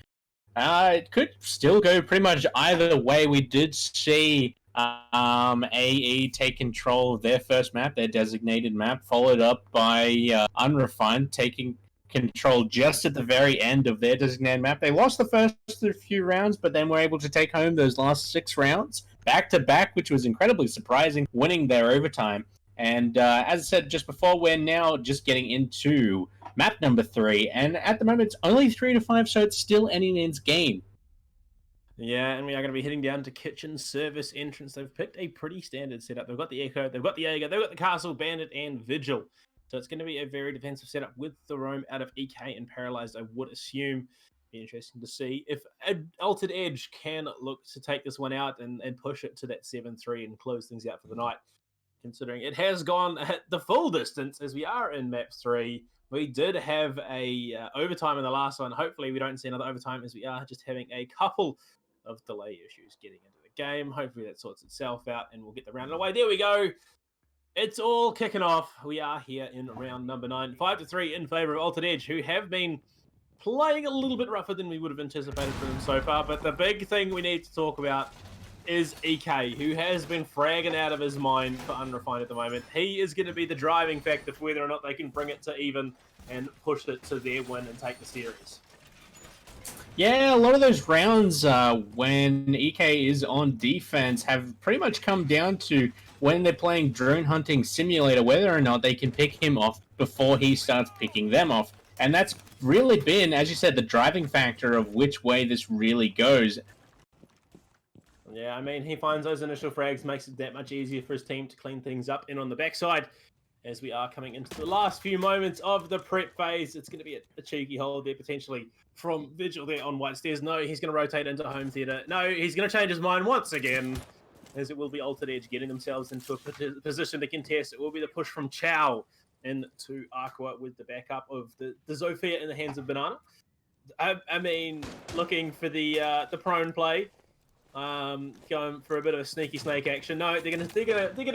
it could still go pretty much either way. We did see AE take control of their first map, their designated map, followed up by Unrefined taking control just at the very end of their designated map. They lost the first few rounds, but then were able to take home those last 6 rounds back to back, which was incredibly surprising, winning their overtime. And as I said just before, we're now just getting into map number 3, and at the moment it's only 3-5, so it's still anyone's game. Yeah, and we are going to be heading down to kitchen service entrance. They've picked a pretty standard setup. They've got the Echo, they've got the Jaeger, they've got the Castle, Bandit, and Vigil. So it's going to be a very defensive setup with the roam out of EK and Paralyzed, I would assume. Be interesting to see if Altered Edge can look to take this one out and push it to that 7-3 and close things out for the night. Considering it has gone at the full distance as we are in map 3. We did have a overtime in the last one. Hopefully we don't see another overtime as we are just having a couple of delay issues getting into the game. Hopefully that sorts itself out and we'll get the round away. There we go. It's all kicking off. We are here in round number 9. 5-3 in favor of Altered Edge, who have been playing a little bit rougher than we would have anticipated for them so far. But the big thing we need to talk about is EK, who has been fragging out of his mind for Unrefined at the moment. He is going to be the driving factor for whether or not they can bring it to even and push it to their win and take the series. Yeah, a lot of those rounds when EK is on defense have pretty much come down to when they're playing Drone Hunting Simulator, whether or not they can pick him off before he starts picking them off. And that's really been, as you said, the driving factor of which way this really goes. Yeah, I mean, he finds those initial frags, makes it that much easier for his team to clean things up. And on the backside, as we are coming into the last few moments of the prep phase. It's going to be a cheeky hold there potentially from Vigil there on white stairs. No, he's going to rotate into home theatre. No, he's going to change his mind once again, as it will be Altered Edge getting themselves into a position to contest. It will be the push from Chow into Aqua with the backup of the Zofia in the hands of Banana. I mean, looking for the prone play. Going for a bit of a sneaky snake action. No, they're gonna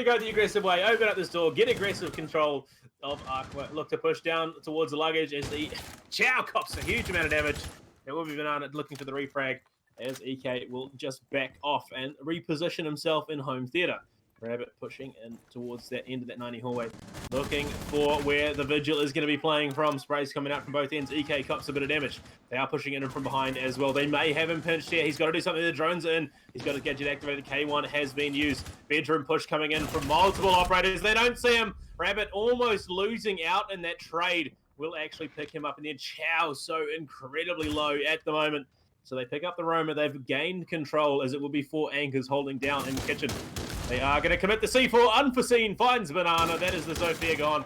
go the aggressive way. Open up this door, get aggressive control of Aqua. Look to push down towards the luggage as the Chow cops a huge amount of damage. It will be Banana looking for the refrag as EK will just back off and reposition himself in home theatre. Rabbit pushing in towards that end of that 90 hallway, looking for where the Vigil is going to be playing from. Sprays coming out from both ends. EK cops a bit of damage. They are pushing in from behind as well. They may have him pinched here. He's got to do something. The drones are in. He's got his gadget activated. K1 has been used. Bedroom push coming in from multiple operators. They don't see him. Rabbit almost losing out in that trade. Will actually pick him up, and then Chow so incredibly low at the moment. So they pick up the Roma. They've gained control as it will be 4 anchors holding down in the kitchen. They are going to commit the C4. Unforeseen finds Banana. That is the Zofia gone.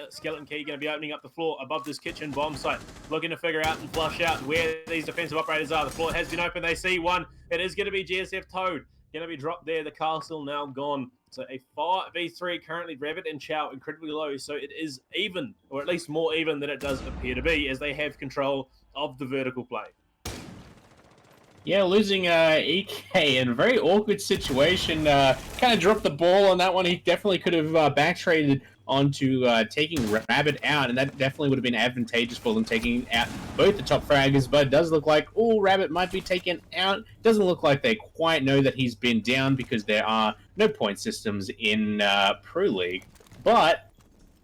Skeleton Key going to be opening up the floor above this kitchen bomb site. Looking to figure out and flush out where these defensive operators are. The floor has been open. They see one. It is going to be GSF Toad. Going to be dropped there. The castle now gone. So a 4v3 currently. Rabbit and Chow incredibly low. So it is even, or at least more even than it does appear to be, as they have control of the vertical play. Yeah, losing EK in a very awkward situation. Kind of dropped the ball on that one. He definitely could have back-traded onto taking Rabbit out, and that definitely would have been advantageous for them, taking out both the top fraggers. But it does look like, Rabbit might be taken out. Doesn't look like they quite know that he's been down because there are no point systems in Pro League. But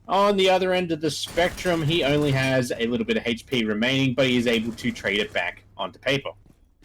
on the other end of the spectrum, he only has a little bit of HP remaining, but he is able to trade it back onto paper.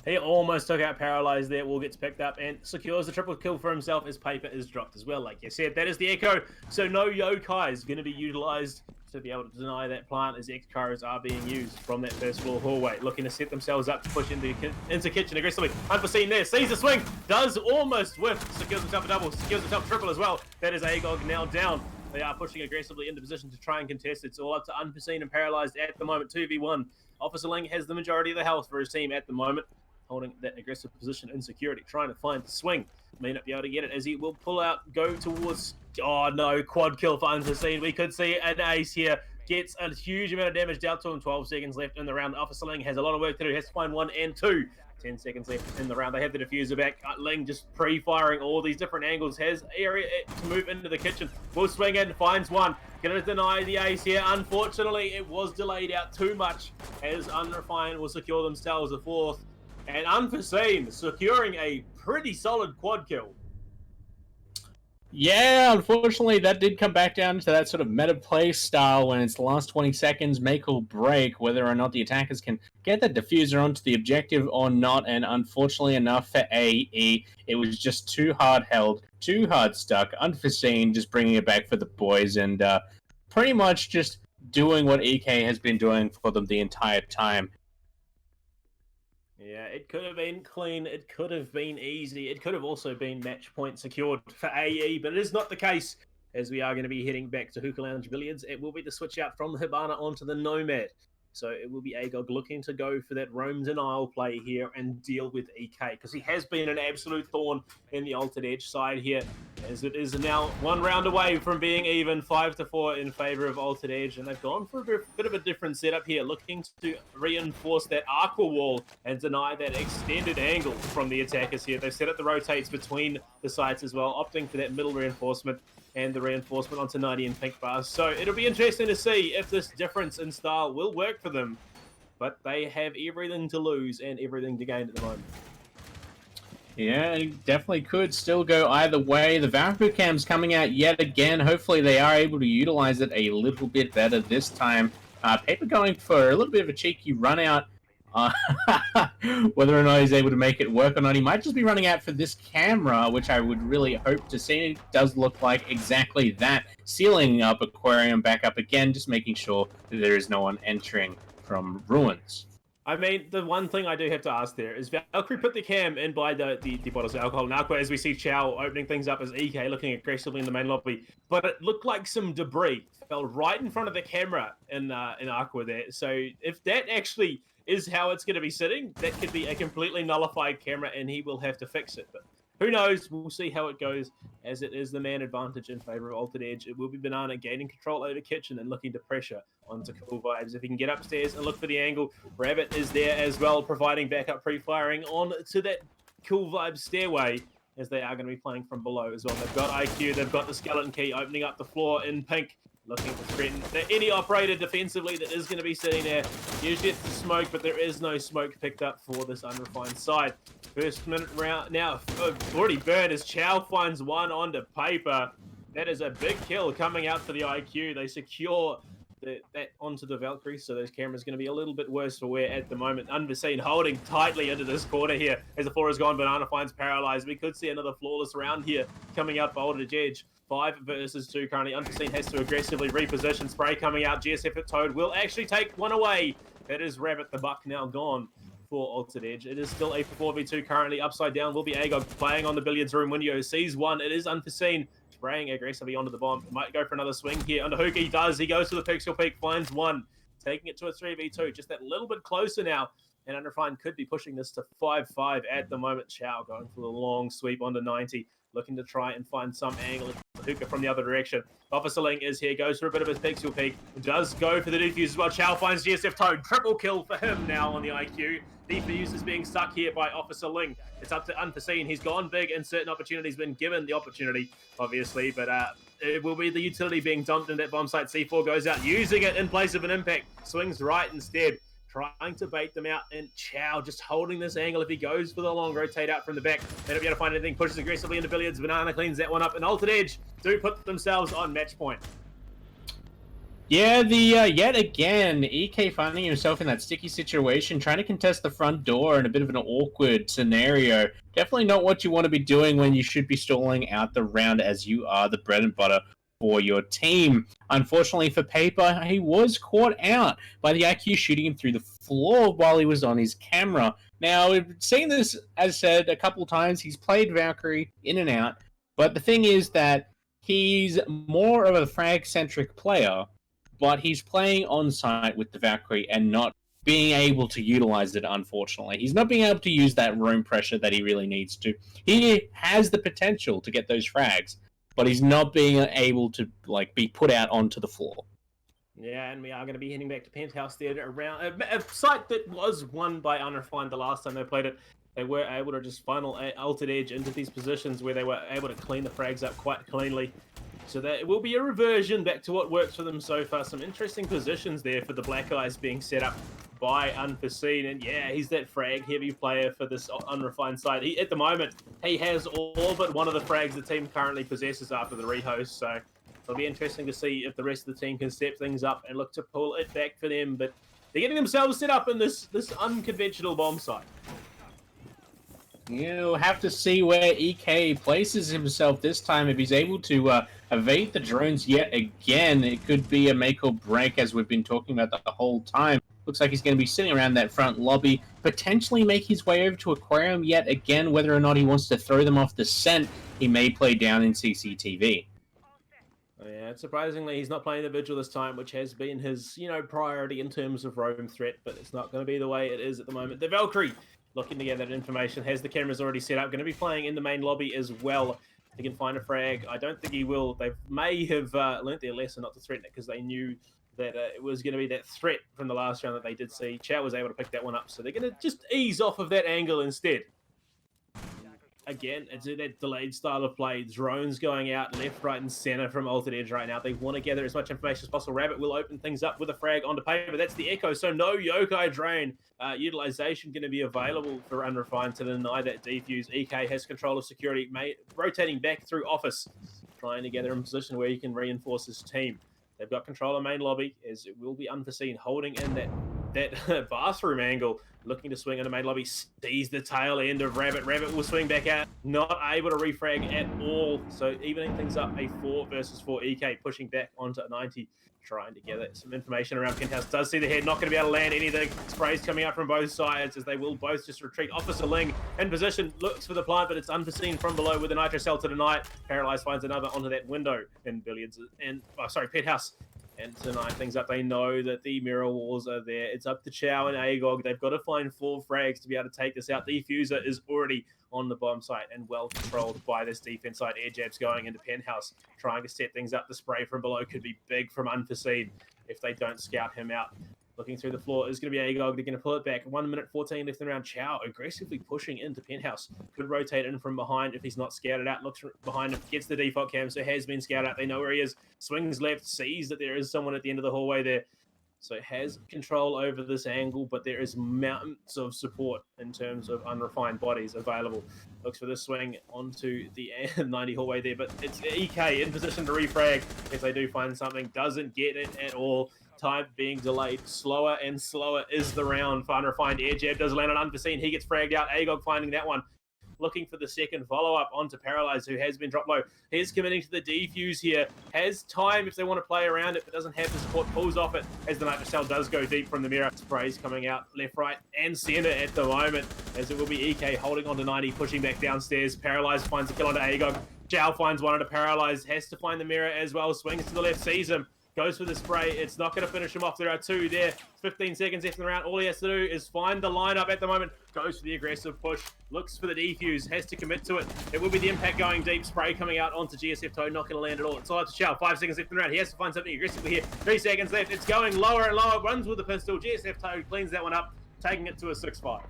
He almost took out Paralyzed there. Will gets picked up and secures the triple kill for himself as Paper is dropped as well. Like you said, that is the Echo. So no Yokai is going to be utilized to be able to deny that plant as Echoes are being used from that first floor hallway. Looking to set themselves up to push into kitchen aggressively. Unforeseen there. Sees the swing. Does almost whiff. Secures himself a double. Secures himself a triple as well. That is Agog now down. They are pushing aggressively into position to try and contest. It's all up to Unforeseen and Paralyzed at the moment. 2v1. Officer Ling has the majority of the health for his team at the moment, holding that aggressive position in security, trying to find the swing. May not be able to get it as he will pull out, go towards... Oh no, quad kill for Unforeseen. We could see an ace here. Gets a huge amount of damage down to him. 12 seconds left in the round. Officer Ling has a lot of work to do. Has to find 1 and 2. 10 seconds left in the round. They have the diffuser back. Ling just pre-firing all these different angles. Has area to move into the kitchen. Will swing in, finds one. Gonna deny the ace here. Unfortunately, it was delayed out too much as Unrefined will secure themselves a 4th. And Unforeseen securing a pretty solid quad kill. Yeah, unfortunately, that did come back down to that sort of meta play style when it's the last 20 seconds, make or break, whether or not the attackers can get that diffuser onto the objective or not. And unfortunately enough for AE, it was just too hard held, too hard stuck. Unforeseen just bringing it back for the boys and pretty much just doing what EK has been doing for them the entire time. Yeah, it could have been clean. It could have been easy. It could have also been match point secured for AE, but it is not the case, as we are going to be heading back to Hookah Lounge Billiards. It will be the switch out from the Hibana onto the Nomad. So it will be Agog looking to go for that roam denial play here and deal with EK, because he has been an absolute thorn in the Altered Edge side here, as it is now 1 round away from being even 5-4 in favor of Altered Edge. And they've gone for a bit of a different setup here, looking to reinforce that Aqua wall and deny that extended angle from the attackers here. They've set up the rotates between the sites as well, opting for that middle reinforcement and the reinforcement onto 90 and pink bars. So it'll be interesting to see if this difference in style will work for them. But they have everything to lose and everything to gain at the moment. Yeah, it definitely could still go either way. The Valkyrie cam's coming out yet again. Hopefully they are able to utilize it a little bit better this time. Paper going for a little bit of a cheeky run out. Whether or not he's able to make it work or not, he might just be running out for this camera, which I would really hope to see. It does look like exactly that. Sealing up Aquarium back up again, just making sure that there is no one entering from ruins. I mean, the one thing I do have to ask there is Valkyrie put the cam in by the bottles of alcohol. Now, as we see Chow opening things up as EK looking aggressively in the main lobby, but it looked like some debris fell right in front of the camera in Aqua there. So if that actually is how it's going to be sitting, that could be a completely nullified camera, and he will have to fix it. But who knows? We'll see how it goes, as it is the man advantage in favor of Altered Edge. It will be Banana gaining control over Kitchen and looking to pressure onto Cool Vibes. If he can get upstairs and look for the angle, Rabbit is there as well, providing backup pre-firing on to that Cool Vibes stairway, as they are going to be playing from below as well. They've got IQ, they've got the Skeleton Key opening up the floor in pink, looking to threaten any operator defensively that is going to be sitting there. Usually it's the smoke, but there is no smoke picked up for this Unrefined side. First minute round now, already burned as Chow finds one onto paper. That is a big kill coming out for the IQ. They secure that onto the Valkyrie, so those cameras going to be a little bit worse for wear at the moment. Unforeseen holding tightly into this corner here as the floor is gone. Banana finds paralyzed. We could see another flawless round here coming up for Altered Edge. 5 versus 2 currently. Unforeseen has to aggressively reposition. Spray coming out. GSF at Toad will actually take one away. That is Rabbit. The buck now gone for Altered Edge. It is still a 4v2 currently. Upside down will be Agog playing on the billiards room window. Sees one. It is Unforeseen. Spraying aggressively onto the bomb. Might go for another swing here. Under Hook, he does. He goes to the pixel peak. Finds one. Taking it to a 3v2. Just that little bit closer now. And Unrefined could be pushing this to 5-5 at the moment. Chow going for the long sweep onto 90. Looking to try and find some angle. Hookah from the other direction. Officer Ling is here, goes for a bit of his pixel peek. Does go for the defuse as well. Chow finds GSF Toad. Triple kill for him now on the IQ. Defuse is being stuck here by Officer Ling. It's up to Unforeseen. He's gone big and certain opportunities, been given the opportunity, obviously, but it will be the utility being dumped in that bomb site. C4 goes out, using it in place of an impact. Swings right instead. Trying to bait them out, and Chow just holding this angle. If he goes for the long rotate out from the back, they don't be able to find anything. Pushes aggressively into billiards. Banana cleans that one up, and Altered Edge do put themselves on match point. Yeah, yet again, EK finding himself in that sticky situation, trying to contest the front door in a bit of an awkward scenario. Definitely not what you want to be doing when you should be stalling out the round, as you are the bread and butter for your team. Unfortunately for Paper, he was caught out by the IQ shooting him through the floor while he was on his camera. Now, we've seen this, as said, a couple times. He's played Valkyrie in and out, but the thing is that he's more of a frag-centric player, but he's playing on-site with the Valkyrie and not being able to utilize it, unfortunately. He's not being able to use that room pressure that he really needs to. He has the potential to get those frags, but he's not being able to be put out onto the floor. Yeah, and we are going to be heading back to Penthouse there around a site that was won by Unrefined the last time they played it. They were able to just funnel Altered Edge into these positions where they were able to clean the frags up quite cleanly. So that it will be a reversion back to what works for them so far. Some interesting positions there for the Black Eyes being set up by Unforeseen. And yeah, he's that frag heavy player for this Unrefined side. At the moment, he has all but one of the frags the team currently possesses after the rehost. So it'll be interesting to see if the rest of the team can step things up and look to pull it back for them. But they're getting themselves set up in this unconventional bomb site. You'll have to see where EK places himself this time. If he's able to evade the drones yet again, it could be a make or break, as we've been talking about the whole time. Looks like he's going to be sitting around that front lobby, potentially make his way over to Aquarium yet again. Whether or not he wants to throw them off the scent, he may play down in CCTV. Yeah, surprisingly, he's not playing the Vigil this time, which has been his, priority in terms of roam threat, but it's not going to be the way it is at the moment. The Valkyrie, looking to get that information, has the cameras already set up, going to be playing in the main lobby as well. He can find a frag. I don't think he will. They may have learnt their lesson not to threaten it, because they knew that it was going to be that threat from the last round that they did see. Chow was able to pick that one up, so they're going to just ease off of that angle instead. Again, it's that delayed style of play. Drones going out left, right, and center from Altered Edge right now. They want to gather as much information as possible. Rabbit will open things up with a frag onto paper. That's the Echo, so no Yokai Drain utilization going to be available for Unrefined to deny that defuse. EK has control of security, rotating back through office, trying to gather in position where he can reinforce his team. They've got control of main lobby, as it will be Unforeseen holding in that that bathroom angle, looking to swing in the main lobby, sees the tail end of Rabbit. Rabbit will swing back out, not able to refrag at all. So evening things up, a 4 versus 4 EK, pushing back onto 90, trying to gather some information around Penthouse. Does see the head, not going to be able to land anything. Sprays coming out from both sides as they will both just retreat. Officer Ling in position, looks for the plant, but it's unforeseen from below with a Nitro Cell to deny. Paralyzed finds another onto that window in Billiards and, Penthouse. And to line things up, they know that the mirror walls are there. It's up to Chow and Agog. They've got to find 4 frags to be able to take this out. The Fuser is already on the bomb site and well controlled by this defense side. Air jabs going into Penthouse, trying to set things up. The spray from below could be big from Unforeseen if they don't scout him out. Looking through the floor is going to be Agog. They're going to pull it back. 1 minute 14 left in the round. Chow aggressively pushing into Penthouse. Could rotate in from behind if he's not scouted out. Looks behind him. Gets the default cam. So has been scouted out. They know where he is. Swings left. Sees that there is someone at the end of the hallway there. So has control over this angle, but there is mountains of support in terms of unrefined bodies available. Looks for the swing onto the 90 hallway there, but it's EK in position to refrag if they do find something. Doesn't get it at all. Time being delayed. Slower and slower is the round for Unrefined. Air jab does land on Unforeseen. He gets fragged out. Agog finding that one. Looking for the second follow-up onto Paralyzed, who has been dropped low. He's committing to the defuse here. Has time if they want to play around it, but doesn't have the support. Pulls off it as the Nitro Cell does go deep from the mirror. Sprays coming out left, right, and center at the moment, as it will be EK holding on to 90, pushing back downstairs. Paralyzed finds a kill onto Agog. Zhao finds one onto Paralyzed. Has to find the mirror as well. Swings to the left, sees him. Goes for the spray. It's not going to finish him off. There are 2 there. 15 seconds left in the round. All he has to do is find the lineup at the moment. Goes for the aggressive push. Looks for the defuse. Has to commit to it. It will be the impact going deep. Spray coming out onto GSF Toe. Not going to land at all. It's all up to Chow. 5 seconds left in the round. He has to find something aggressively here. 3 seconds left. It's going lower and lower. Runs with the pistol. GSF Toe cleans that one up, taking it to a 6-5.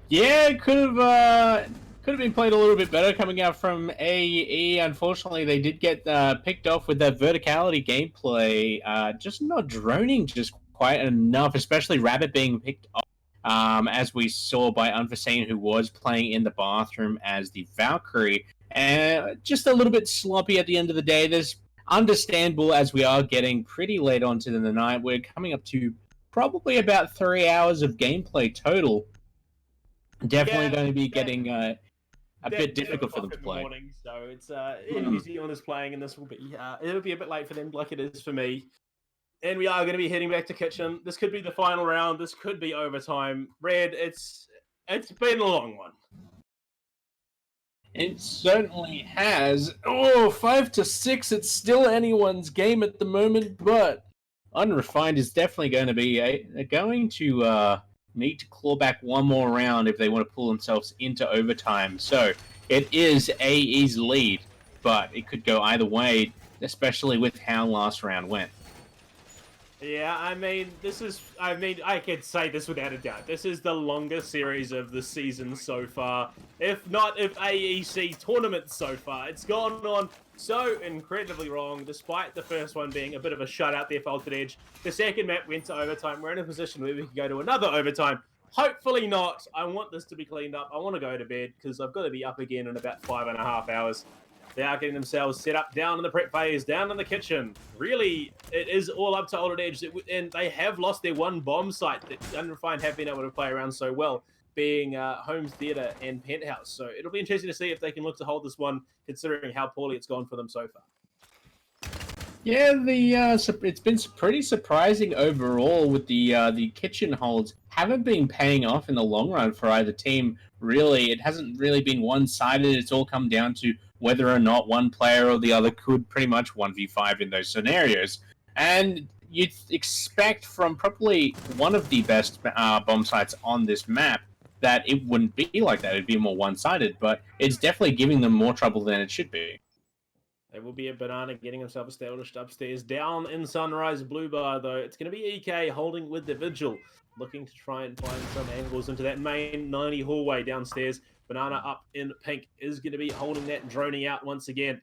Yeah, it could have been played a little bit better coming out from AE. Unfortunately, they did get picked off with that verticality gameplay. Just not droning just quite enough, especially Rabbit being picked off, as we saw by Unforeseen, who was playing in the bathroom as the Valkyrie. And just a little bit sloppy at the end of the day. There's understandable as we are getting pretty late onto the night. We're coming up to probably about 3 hours of gameplay total. Definitely going to be getting a bit difficult for them to play. Morning, so it's New Zealand is playing, and this will be it'll be a bit late for them, like it is for me. And we are going to be heading back to kitchen. This could be the final round. This could be overtime. Red, it's been a long one. It certainly has. 5-6. It's still anyone's game at the moment, but Unrefined is definitely going to be going to need to claw back one more round if they want to pull themselves into overtime. So it is AE's lead, but it could go either way, especially with how last round went. Yeah, I could say this without a doubt. This is the longest series of the season so far. If AEC tournament so far. It's gone on so incredibly long, despite the first one being a bit of a shutout there for Altered Edge. The second map went to overtime. We're in a position where we can go to another overtime. Hopefully not. I want this to be cleaned up. I want to go to bed because I've got to be up again in about 5.5 hours. They are getting themselves set up down in the prep phase, down in the kitchen. Really, it is all up to Altered Edge. And they have lost their one bomb site that Unrefined have been able to play around so well, being Homes Theatre and Penthouse. So it'll be interesting to see if they can look to hold this one, considering how poorly it's gone for them so far. Yeah, it's been pretty surprising overall with the kitchen holds. Haven't been paying off in the long run for either team, really. It hasn't really been one-sided. It's all come down to whether or not one player or the other could pretty much 1v5 in those scenarios. And you'd expect from probably one of the best bomb sites on this map that it wouldn't be like that. It'd be more one-sided, but it's definitely giving them more trouble than it should be. There will be a Banana getting himself established upstairs. Down in Sunrise Blue Bar, though, it's going to be EK holding with the Vigil, looking to try and find some angles into that main 90 hallway downstairs. Banana up in pink is going to be holding that, droning out once again.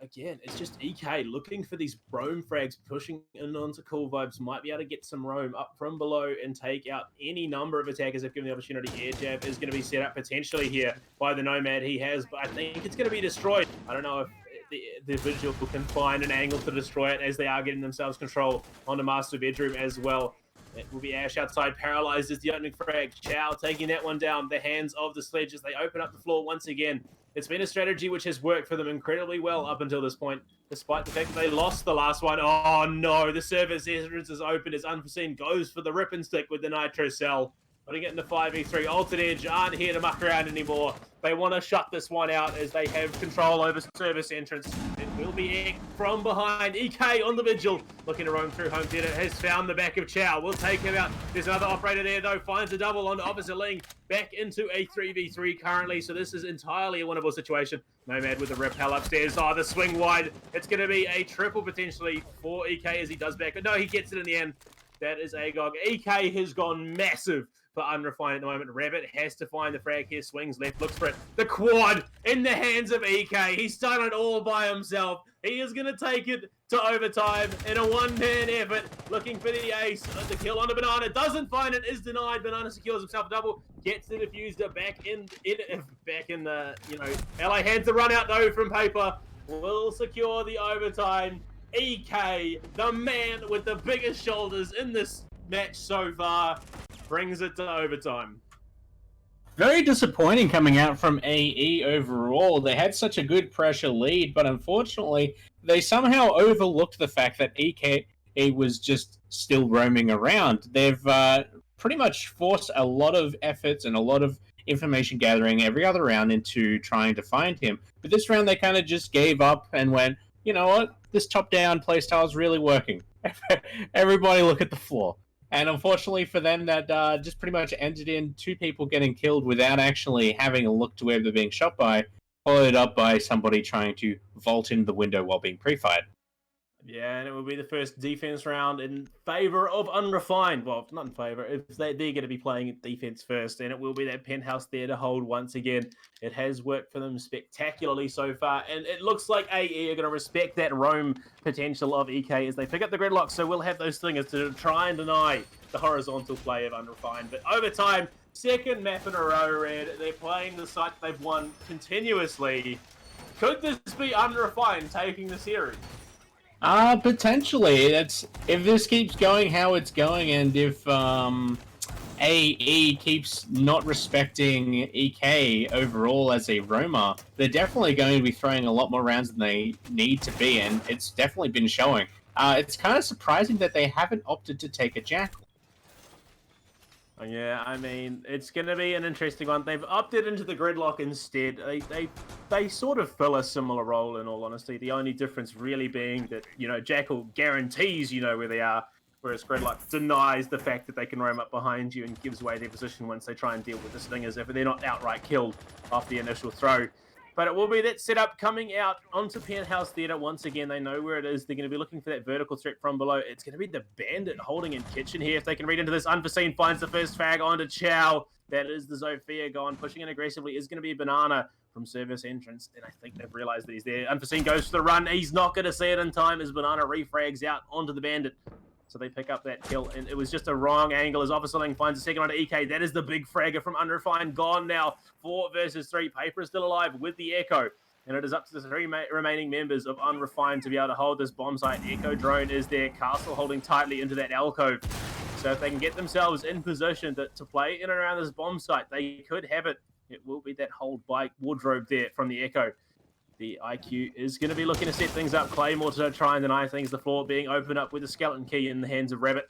Again, it's just EK looking for these roam frags, pushing in onto Cool Vibes. Might be able to get some roam up from below and take out any number of attackers if given the opportunity. Air jab is going to be set up potentially here by the Nomad. He has, but I think it's going to be destroyed. I don't know if the Vigil can find an angle to destroy it as they are getting themselves control on the master bedroom as well. It will be Ash outside, paralyzed as the opening frag. Chow taking that one down. The hands of the sledge as they open up the floor once again. It's been a strategy which has worked for them incredibly well up until this point, despite the fact that they lost the last one. Oh no, the service entrance is open as Unforeseen goes for the rip and stick with the Nitro Cell. Putting it in the 5v3. Altered Edge aren't here to muck around anymore. They want to shut this one out as they have control over service entrance. It will be Ek from behind. EK on the Vigil. Looking to roam through home theater. Has found the back of Chow. We'll take him out. There's another operator there though. Finds a double on the opposite lane. Back into a 3v3 currently. So this is entirely a winnable situation. Nomad with the repel upstairs. Oh, the swing wide. It's going to be a triple potentially for EK as he does back. No, he gets it in the end. That is Agog. EK has gone massive for Unrefined at the moment. Rabbit has to find the frag here. Swings left, looks for it. The quad in the hands of EK. He's done it all by himself. He is going to take it to overtime in a one-man effort. Looking for the ace. The kill on the Banana. Doesn't find it. Is denied. Banana secures himself a double. Gets the diffuser back in the, LA hands the run out though from Paper. Will secure the overtime. EK, the man with the biggest shoulders in this match so far, brings it to overtime. Very disappointing coming out from AE overall. They had such a good pressure lead, but unfortunately, they somehow overlooked the fact that EK was just still roaming around. They've pretty much forced a lot of efforts and a lot of information gathering every other round into trying to find him. But this round, they kind of just gave up and went, you know what? This top-down playstyle is really working. Everybody look at the floor. And unfortunately for them, that just pretty much ended in two people getting killed without actually having a look to where they're being shot by, followed up by somebody trying to vault in the window while being pre-fired. Yeah, and it will be the first defense round in favor of Unrefined. Well, not in favor. They're going to be playing defense first, and it will be that penthouse there to hold once again. It has worked for them spectacularly so far, and it looks like AE are going to respect that roam potential of EK as they pick up the gridlock, so we'll have those slingers to try and deny the horizontal play of Unrefined. But over time, second map in a row, Red. They're playing the site they've won continuously. Could this be Unrefined taking the series? Potentially. If this keeps going how it's going, and if AE keeps not respecting EK overall as a roamer, they're definitely going to be throwing a lot more rounds than they need to be, and it's definitely been showing. It's kind of surprising that they haven't opted to take a Jackal. Yeah, I mean, it's going to be an interesting one. They've opted into the gridlock instead. They sort of fill a similar role, in all honesty. The only difference really being that, Jackal guarantees you know where they are, whereas Gridlock denies the fact that they can roam up behind you and gives away their position once they try and deal with the Stingers if they're not outright killed off the initial throw. But it will be that setup coming out onto Penthouse Theatre. Once again, they know where it is. They're going to be looking for that vertical threat from below. It's going to be the Bandit holding in kitchen here. If they can read into this, Unforeseen finds the first fag onto Chow. That is the Zofia gone. Pushing in aggressively is going to be Banana from service entrance. And I think they've realized that he's there. Unforeseen goes for the run. He's not going to see it in time as Banana refrags out onto the Bandit. So they pick up that kill, and it was just a wrong angle as Officer Ling finds a second onto EK. That is the big fragger from Unrefined, gone now. 4 versus 3. Paper is still alive with the Echo, and it is up to the 3 remaining members of Unrefined to be able to hold this bomb site. Echo drone is there, Castle holding tightly into that alcove. So if they can get themselves in position to play in and around this bomb site, they could have it. It will be that hold by wardrobe there from the Echo. The IQ is going to be looking to set things up. Claymore to try and deny things. The floor being opened up with a skeleton key in the hands of Rabbit.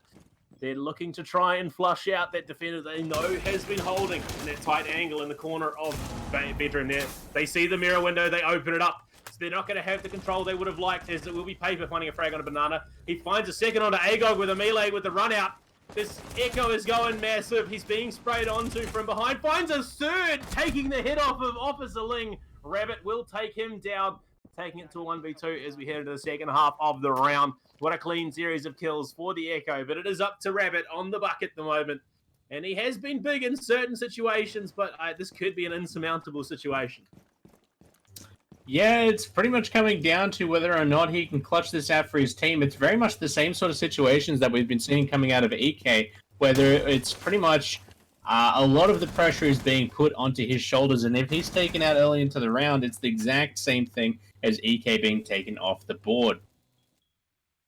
They're looking to try and flush out that defender they know has been holding in that tight angle in the corner of bedroom there. They see the mirror window. They open it up. So they're not going to have the control they would have liked, as it will be Paper finding a frag on a Banana. He finds a second onto Agog with a melee with the run out. This Echo is going massive. He's being sprayed onto from behind. Finds a third, taking the hit off of Officer Ling. Rabbit will take him down, taking it to a 1v2 as we head into the second half of the round. What a clean series of kills for the Echo, but it is up to Rabbit on the bucket at the moment. And he has been big in certain situations, but this could be an insurmountable situation. Yeah, it's pretty much coming down to whether or not he can clutch this out for his team. It's very much the same sort of situations that we've been seeing coming out of EK, whether it's pretty much a lot of the pressure is being put onto his shoulders, and if he's taken out early into the round, it's the exact same thing as EK being taken off the board.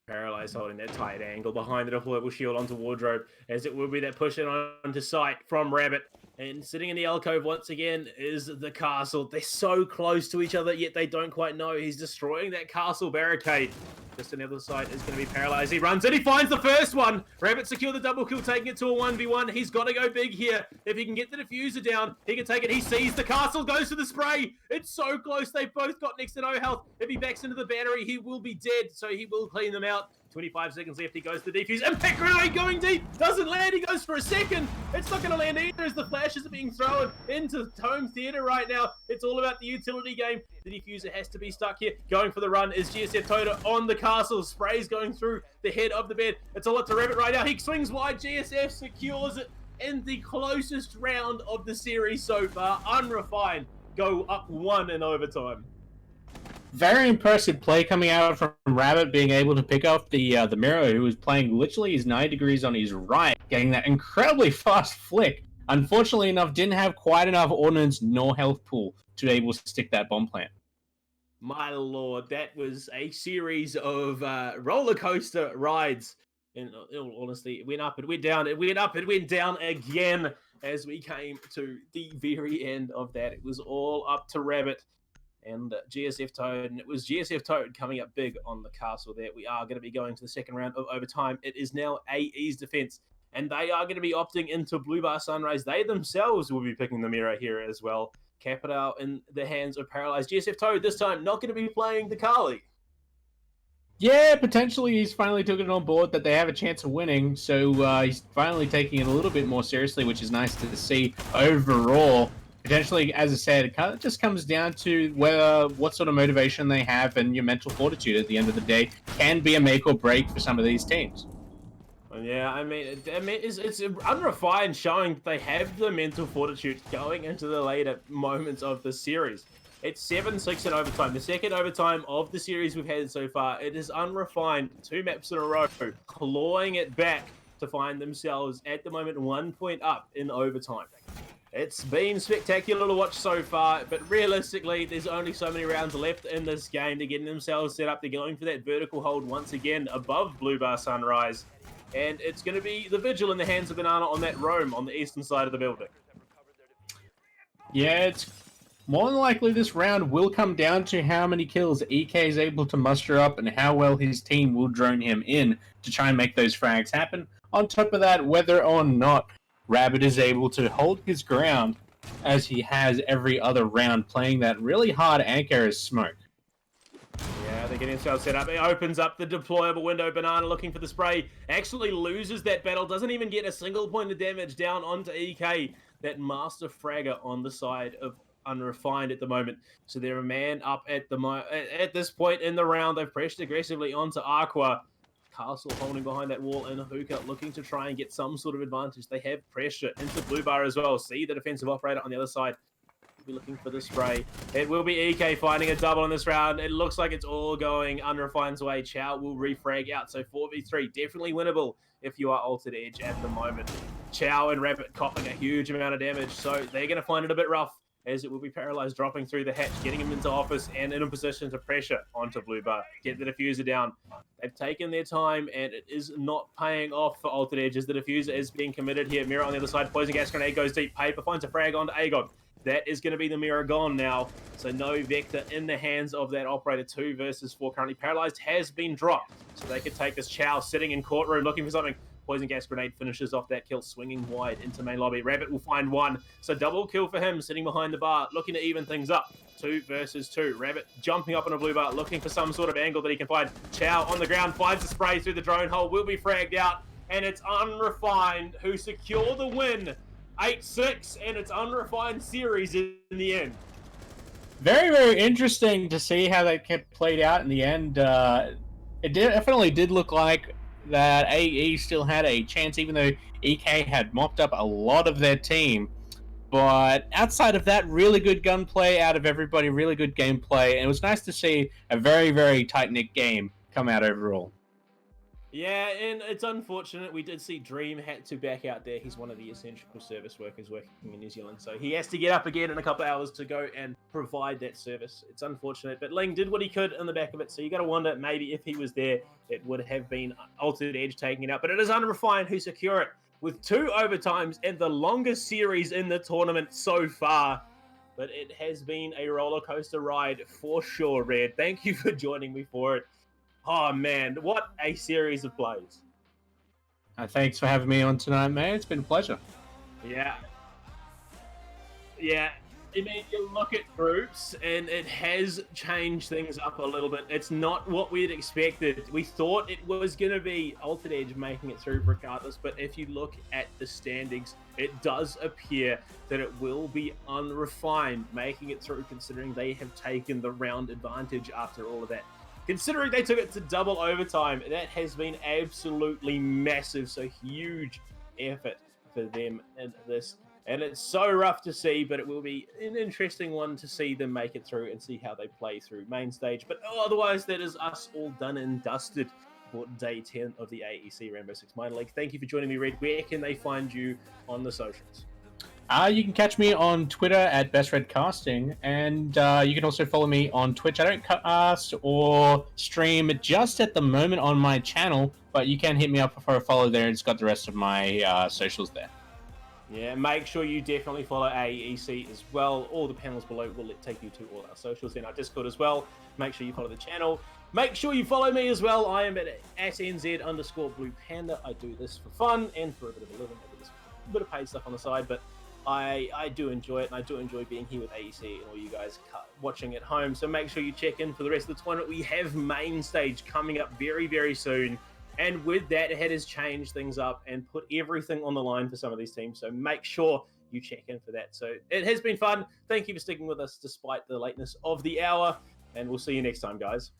Paralyzed holding that tight angle behind the deployable shield onto Wardrobe, as it will be that push in onto sight from Rabbit. And sitting in the alcove once again is the castle. They're so close to each other, yet they don't quite know. He's destroying that castle barricade. Just on the other side is going to be Paralyzed. He runs in, he finds the first one. Rabbit secure the double kill, taking it to a 1v1. He's got to go big here. If he can get the diffuser down, he can take it. He sees the castle, goes to the spray. It's so close. They've both got next to no health. If he backs into the battery, he will be dead, so he will clean them out. 25 seconds left. He goes to the defuse. Impact grenade going deep. Doesn't land. He goes for a second. It's not going to land either as the flashes are being thrown into home theater right now. It's all about the utility game. The diffuser has to be stuck here. Going for the run is GSF Toda on the castle. Sprays going through the head of the bed. It's all up to Rabbit right now. He swings wide. GSF secures it in the closest round of the series so far. Unrefined go up 1 in overtime. Very impressive play coming out from Rabbit, being able to pick off the Mirror, who was playing literally his 9 degrees on his right, getting that incredibly fast flick. Unfortunately enough, didn't have quite enough ordnance nor health pool to be able to stick that bomb plant. My lord, that was a series of roller coaster rides. And honestly, it went up, it went down, it went up, it went down again as we came to the very end of that. It was all up to Rabbit and GSF Toad, and it was GSF Toad coming up big on the castle there. We are going to be going to the second round of overtime. It is now AE's defense, and they are going to be opting into Blue Bar Sunrise. They themselves will be picking the mirror here as well. Capital in the hands of Paralyzed. GSF Toad this time not going to be playing the Kali. Yeah, potentially he's finally took it on board that they have a chance of winning, so he's finally taking it a little bit more seriously, which is nice to see overall. Potentially, as I said, it kind of just comes down to what sort of motivation they have, and your mental fortitude at the end of the day can be a make or break for some of these teams. Yeah, I mean, it's Unrefined showing that they have the mental fortitude going into the later moments of the series. It's 7-6 in overtime. The second overtime of the series we've had so far. It is Unrefined, 2 maps in a row, clawing it back to find themselves at the moment 1 point up in overtime. It's been spectacular to watch so far, but realistically, there's only so many rounds left in this game. They're getting themselves set up. They're going for that vertical hold once again above Blue Bar Sunrise. And it's going to be the Vigil in the hands of Banana on that roam on the eastern side of the building. Yeah, it's more than likely this round will come down to how many kills EK is able to muster up and how well his team will drone him in to try and make those frags happen. On top of that, whether or not Rabbit is able to hold his ground as he has every other round, playing that really hard anchor as Smoke. Yeah, they're getting themselves set up. It opens up the deployable window. Banana looking for the spray. Actually loses that battle. Doesn't even get a single point of damage down onto EK. That master fragger on the side of Unrefined at the moment. So they're a man up at this point in the round. They've pressured aggressively onto Aqua. Castle holding behind that wall, and Hookah looking to try and get some sort of advantage. They have pressure into Blue Bar as well. See the defensive operator on the other side. We'll be looking for the spray. It will be EK finding a double in this round. It looks like it's all going Unrefined's way. Chow will refrag out. So 4v3, definitely winnable if you are Altered Edge at the moment. Chow and Rabbit copping a huge amount of damage, so they're going to find it a bit rough, as it will be Paralyzed dropping through the hatch, getting him into office and in a position to pressure onto Blue Bar. Get the diffuser down. They've taken their time, and it is not paying off for Altered Edge, as the diffuser is being committed here. Mirror on the other side, poison gas grenade goes deep. Paper finds a frag onto Agon. That is going to be the Mirror gone now, so no Vector in the hands of that operator. 2 versus 4 currently. Paralyzed has been dropped, so they could take this. Chow sitting in courtroom looking for something. Poison gas grenade finishes off that kill, swinging wide into main lobby. Rabbit will find 1, so double kill for him, sitting behind the bar, looking to even things up. 2 versus 2. Rabbit jumping up on a Blue Bar, looking for some sort of angle that he can find. Chow on the ground, finds a spray through the drone hole, will be fragged out, and it's Unrefined who secure the win. 8-6, and it's Unrefined series in the end. Very, very interesting to see how that kept played out in the end. It definitely did look like that AE still had a chance, even though EK had mopped up a lot of their team. But outside of that, really good gunplay out of everybody, really good gameplay, and it was nice to see a very, very tight-knit game come out overall. Yeah, and it's unfortunate. We did see Dream had to back out there. He's one of the essential service workers working in New Zealand, so he has to get up again in a couple of hours to go and provide that service. It's unfortunate, but Ling did what he could in the back of it, so you got to wonder maybe if he was there, it would have been Altered Edge taking it out. But it is Unrefined who secure it with 2 overtimes and the longest series in the tournament so far. But it has been a roller coaster ride for sure, Red. Thank you for joining me for it. Oh man, what a series of plays. Thanks for having me on tonight, man. It's been a pleasure. Yeah. Yeah. I mean, you look at groups and it has changed things up a little bit. It's not what we had expected. We thought it was going to be Altered Edge making it through regardless, but if you look at the standings, it does appear that it will be Unrefined making it through, considering they have taken the round advantage after all of that. Considering they took it to double overtime, that has been absolutely massive. So huge effort for them in this. And it's so rough to see, but it will be an interesting one to see them make it through and see how they play through main stage. But otherwise, that is us all done and dusted for day 10 of the AEC Rainbow Six Minor League. Thank you for joining me, Red. Where can they find you on the socials? You can catch me on Twitter at BestRedCasting, and you can also follow me on Twitch. I don't cast or stream just at the moment on my channel, but you can hit me up for a follow there. It's got the rest of my socials there. Yeah, make sure you definitely follow AEC as well. All the panels below will take you to all our socials in our Discord as well. Make sure you follow the channel. Make sure you follow me as well. I am at @NZ_BluePanda. I do this for fun and for a bit of a living. A bit of paid stuff on the side, but I do enjoy it, and I do enjoy being here with AEC and all you guys watching at home. So make sure you check in for the rest of the tournament. We have main stage coming up very, very soon. And with that, it has changed things up and put everything on the line for some of these teams. So make sure you check in for that. So it has been fun. Thank you for sticking with us despite the lateness of the hour. And we'll see you next time, guys.